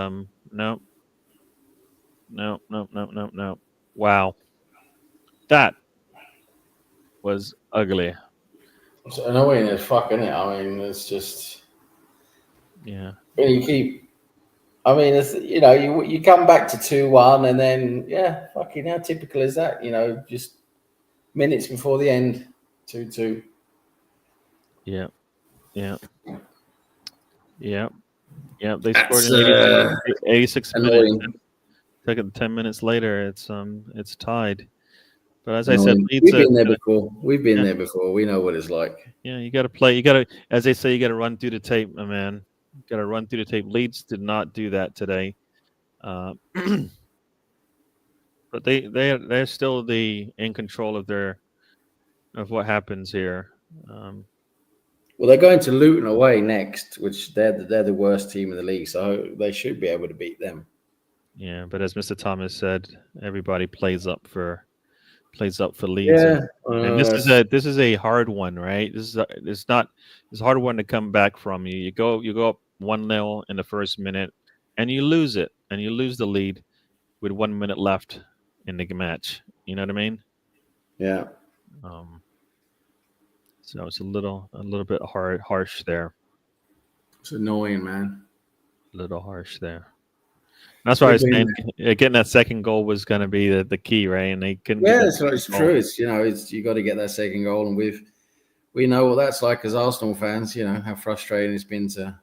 S1: no. Wow, that was ugly.
S2: It's annoying as fuck, isn't it? I mean, it's just it's you come back to 2-1 and then fucking how typical is that? Just minutes before the end, 2-2.
S1: Yeah. They scored in 86 minutes. 10 minutes later, it's tied. But as I said,
S2: we've been there before. We know what it's like.
S1: Yeah, you got to play. You got to, as they say, you got to run through the tape, my man. You got to run through the tape. Leeds did not do that today, but they're still in control of what happens here.
S2: Well, they're going to Luton away next, which they're the worst team in the league, so they should be able to beat them.
S1: Yeah, but as Mr. Thomas said, everybody plays up for Leeds.
S2: Yeah,
S1: and this is a hard one, right? It's a hard one to come back from. You go up 1-0 in the first minute, and you lose it, and you lose the lead with 1 minute left in the match. You know what I mean?
S2: Yeah.
S1: So it's a little bit harsh there.
S2: It's annoying, man.
S1: A little harsh there. That's why I was saying getting that second goal was going to be the key, right? And they couldn't.
S2: Yeah, it's true. It's you got to get that second goal, and with we know what that's like as Arsenal fans. You know how frustrating it's been to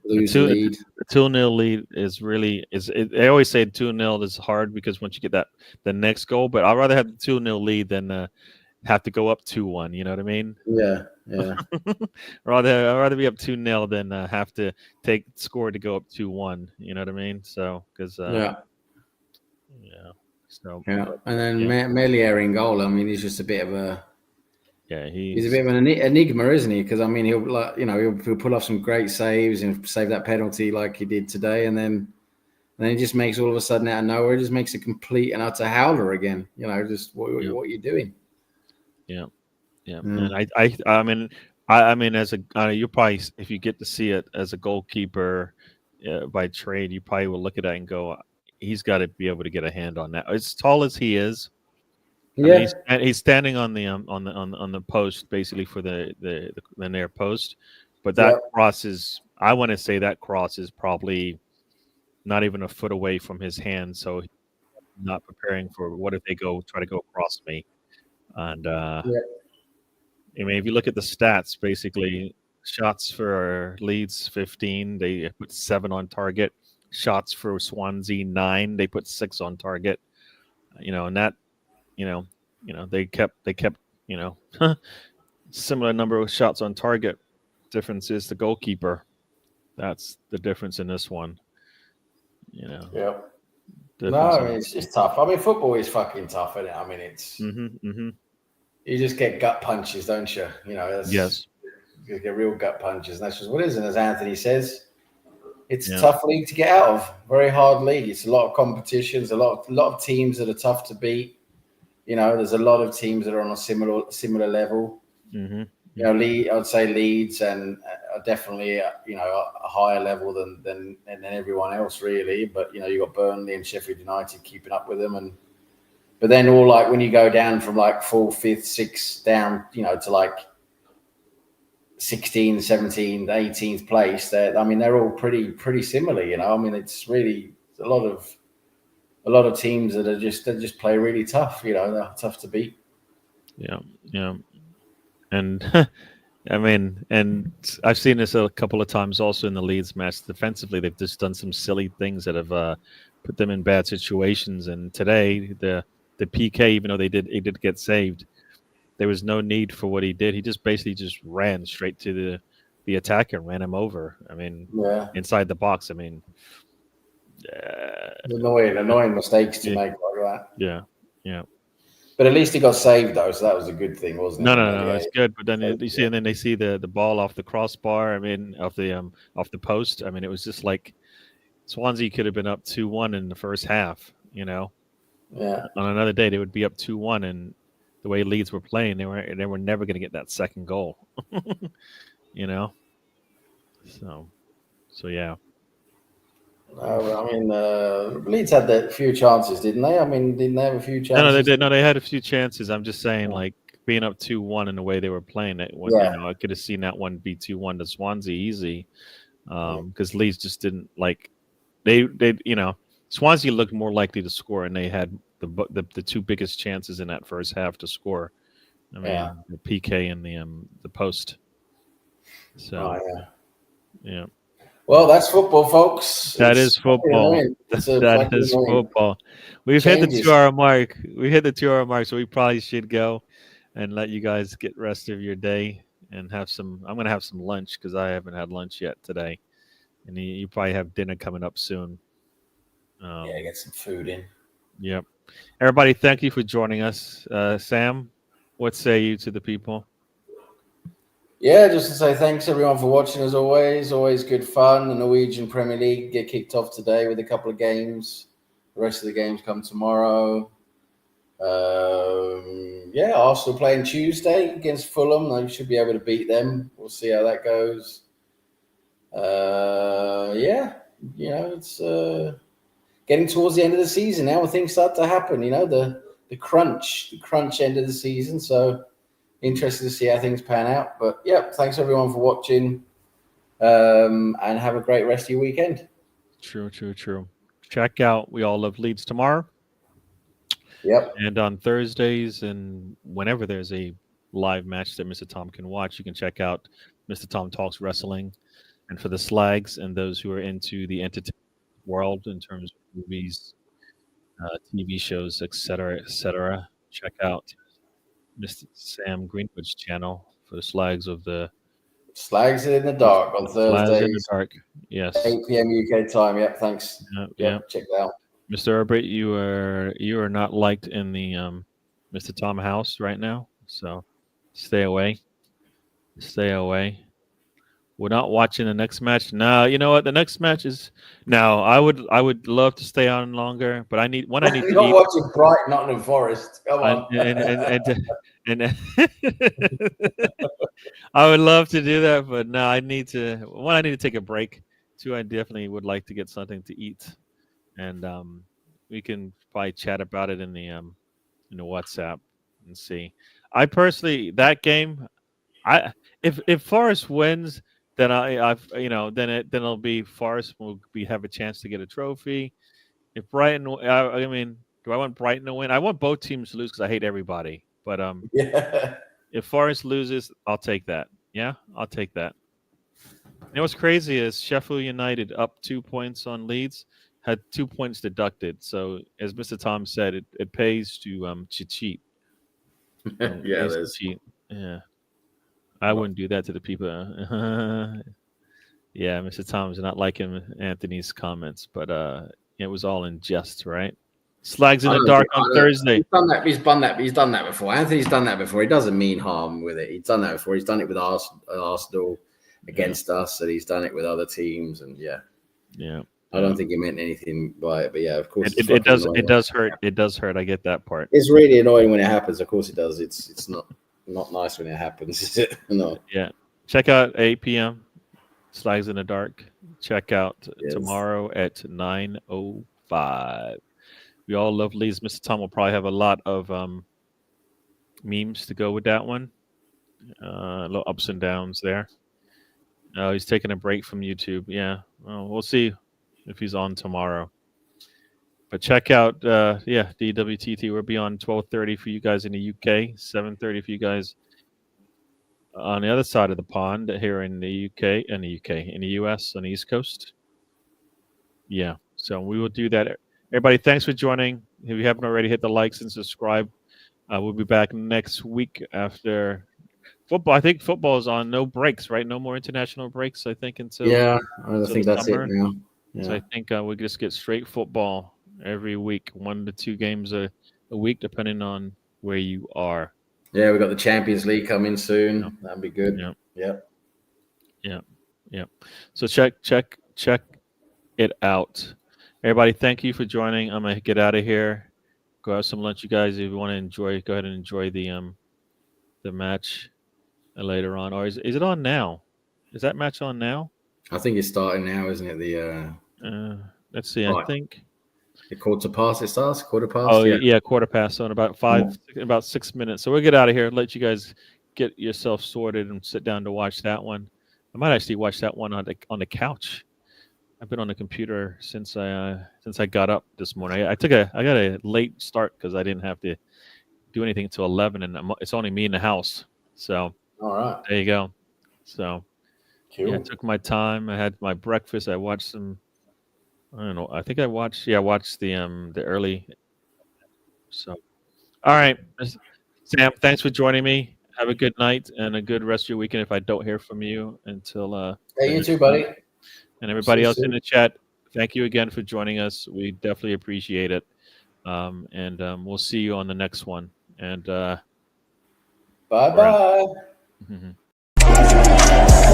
S2: lose the lead.
S1: The 2-0 lead is really they always say 2-0 is hard because once you get the next goal, but I'd rather have the 2-0 lead than have to go up 2-1. You know what I mean?
S2: Yeah.
S1: I'd rather be up 2-0 than have to take score to go up 2-1. You know what I mean? So because
S2: yeah.
S1: So
S2: and then Melier in goal. I mean, he's just a bit of a he's a bit of an enigma, isn't he? Because I mean, he'll pull off some great saves and save that penalty like he did today, and then he just makes all of a sudden out of nowhere, just makes a complete and utter howler again. You know, just what are you doing?
S1: Yeah. And I mean, as you probably, if you get to see it as a goalkeeper by trade, you probably will look at that and go, he's got to be able to get a hand on that. As tall as he is,
S2: yeah,
S1: I mean, he's standing on the post basically for the near post, but that cross is, I want to say that cross is probably not even a foot away from his hand, so he's not preparing for what if they try to go across me, and I mean, if you look at the stats, basically shots for Leeds 15, they put 7 on target. Shots for Swansea 9, they put 6 on target. And that, they kept, similar number of shots on target. Difference is the goalkeeper. That's the difference in this one.
S2: Yeah. No, I mean, it's just tough. I mean, football is fucking tough, isn't it? I mean, it's. You just get gut punches, don't you?
S1: Yes.
S2: You get real gut punches, and that's just what it is. And as Anthony says, it's a tough league to get out of. Very hard league. It's a lot of competitions, a lot of teams that are tough to beat. There's a lot of teams that are on a similar level. I'd say Leeds and are definitely a higher level than everyone else really. But you've got Burnley and Sheffield United keeping up with them, but then all like when you go down from like 4th, 5th, 6th down, to like 16th, 17th, 18th place, they're all pretty similar. I mean, it's really a lot of teams that just play really tough. They're tough to beat.
S1: Yeah. And I mean, and I've seen this a couple of times also in the Leeds match. Defensively, they've just done some silly things that have put them in bad situations. And today, the PK, even though he did get saved, there was no need for what he did. He just basically ran straight to the attacker and ran him over. I mean, inside the box. I mean,
S2: annoying mistakes to make like that.
S1: Yeah.
S2: But at least he got saved though, so that was a good thing, wasn't it?
S1: No, it's good. But then and then they see the ball off the crossbar. I mean, off the post. I mean, it was just like Swansea could have been up 2-1 in the first half. On another day they would be up 2-1, and the way Leeds were playing, they were never going to get that second goal. So yeah.
S2: I mean, Leeds had a few chances, didn't they? I mean, didn't they have a few chances?
S1: No, they did. No, they had a few chances. I'm just saying, like being up 2-1 in the way they were playing it. I could have seen that one be 2-1 to Swansea easy, because Leeds just didn't like. They Swansea looked more likely to score, and they had the two biggest chances in that first half to score. I mean, the PK and the post. So, yeah.
S2: Well, that's football, folks.
S1: That is football. That is football. We've hit the 2-hour mark. We hit the 2-hour mark, so we probably should go and let you guys get rest of your day and have some. I'm going to have some lunch because I haven't had lunch yet today, and you probably have dinner coming up soon.
S2: Get some food in.
S1: Yep. Everybody, thank you for joining us. Sam, what say you to the people?
S2: Yeah, just to say thanks everyone for watching as always. Always good fun. The Norwegian Premier League get kicked off today with a couple of games. The rest of the games come tomorrow. Arsenal playing Tuesday against Fulham. They should be able to beat them. We'll see how that goes. It's getting towards the end of the season now. Things start to happen. The crunch end of the season. So. Interested to see how things pan out. But, thanks everyone for watching, and have a great rest of your weekend.
S1: True. Check out We All Love Leeds tomorrow.
S2: Yep.
S1: And on Thursdays and whenever there's a live match that Mr. Tom can watch, you can check out Mr. Tom Talks Wrestling. And for the slags and those who are into the entertainment world in terms of movies, TV shows, etc., check out Mr. Sam Greenwood's channel for the slags of the
S2: Slags in the Dark on
S1: Slags
S2: Thursdays.
S1: in the Dark. Yes.
S2: 8 p.m. UK time. Yep, thanks.
S1: Yep.
S2: Check that out.
S1: Mr. Herbert, you are not liked in the Mr. Tom house right now, so stay away. Stay away. We're not watching the next match. No, you know what? The next match is now. I would love to stay on longer, but I need
S2: You're
S1: to
S2: not
S1: eat.
S2: watching Bright Nottingham Forest. Come on.
S1: And I would love to do that, but no, I need to take a break. Two, I definitely would like to get something to eat, and we can probably chat about it in the WhatsApp and see. I personally, that game, if Forest wins, then then it'll be Forest will have a chance to get a trophy. If Brighton, I mean, do I want Brighton to win? I want both teams to lose because I hate everybody. But if Forest loses, I'll take that. Yeah, I'll take that. You know what's crazy is Sheffield United up 2 points on Leeds had 2 points deducted. So as Mr. Tom said, it pays to cheat.
S2: Yeah, it is.
S1: Cheat. Yeah, I wouldn't do that to the people. Yeah, Mr. Tom's not liking Anthony's comments, but it was all in jest, right? Slags in the Dark on Thursday.
S2: He's done that before. Anthony's done that before. He doesn't mean harm with it. He's done that before. He's done it with Arsenal against us, and he's done it with other teams. And yeah. I don't think he meant anything by it, but yeah, of course
S1: it does. It does hurt. It does hurt. I get that part.
S2: It's really annoying when it happens. Of course it does. It's not nice when it happens, is it? No.
S1: Yeah. Check out 8 p.m. Slags in the Dark. Check out tomorrow at 9:05. We all love Leeds. Mr. Tom will probably have a lot of memes to go with that one. Little ups and downs there. He's taking a break from YouTube. Yeah. Well, we'll see if he's on tomorrow. But check out, DWTT. We'll be on 12:30 for you guys in the UK, 7:30 for you guys on the other side of the pond here in the UK, in the US on the East Coast. Yeah. So we will do that. Everybody, thanks for joining. If you haven't already, hit the likes and subscribe. We'll be back next week after football. I think football is on no breaks, right? No more international breaks, I think, until
S2: I think that's
S1: summer.
S2: it now. Yeah.
S1: So I think we'll just get straight football every week, 1 to 2 games a week, depending on where you are.
S2: Yeah, we've got the Champions League coming soon. Yeah. That'd be good.
S1: Yeah. So check it out. Everybody, thank you for joining. I'm gonna get out of here. Go have some lunch, you guys. If you want to enjoy, go ahead and enjoy the match later on. Or is it on now? Is that match on now?
S2: I think it's starting now, isn't it?
S1: Let's see.
S2: Right.
S1: I think
S2: the quarter past. It starts quarter past.
S1: Oh yeah, quarter past. So in about 6 minutes. So we'll get out of here. Let you guys get yourself sorted and sit down to watch that one. I might actually watch that one on the couch. I've been on the computer since I got up this morning. I got a late start because I didn't have to do anything until 11, and it's only me in the house. So
S2: all right,
S1: there you go. So
S2: cool.
S1: Yeah, I took my time. I had my breakfast. I watched some. I don't know. I think I watched. Yeah, I watched the early. So, all right, Sam. Thanks for joining me. Have a good night and a good rest of your weekend. If I don't hear from you until
S2: hey, you too, buddy.
S1: And everybody else in the chat, thank you again for joining us. We definitely appreciate it. And we'll see you on the next one. And
S2: bye-bye.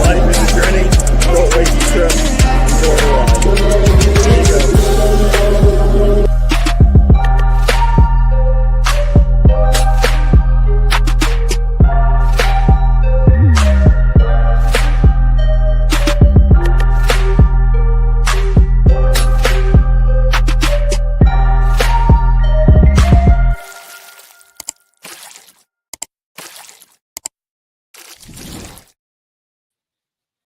S3: Life is a journey. Don't waste the trip.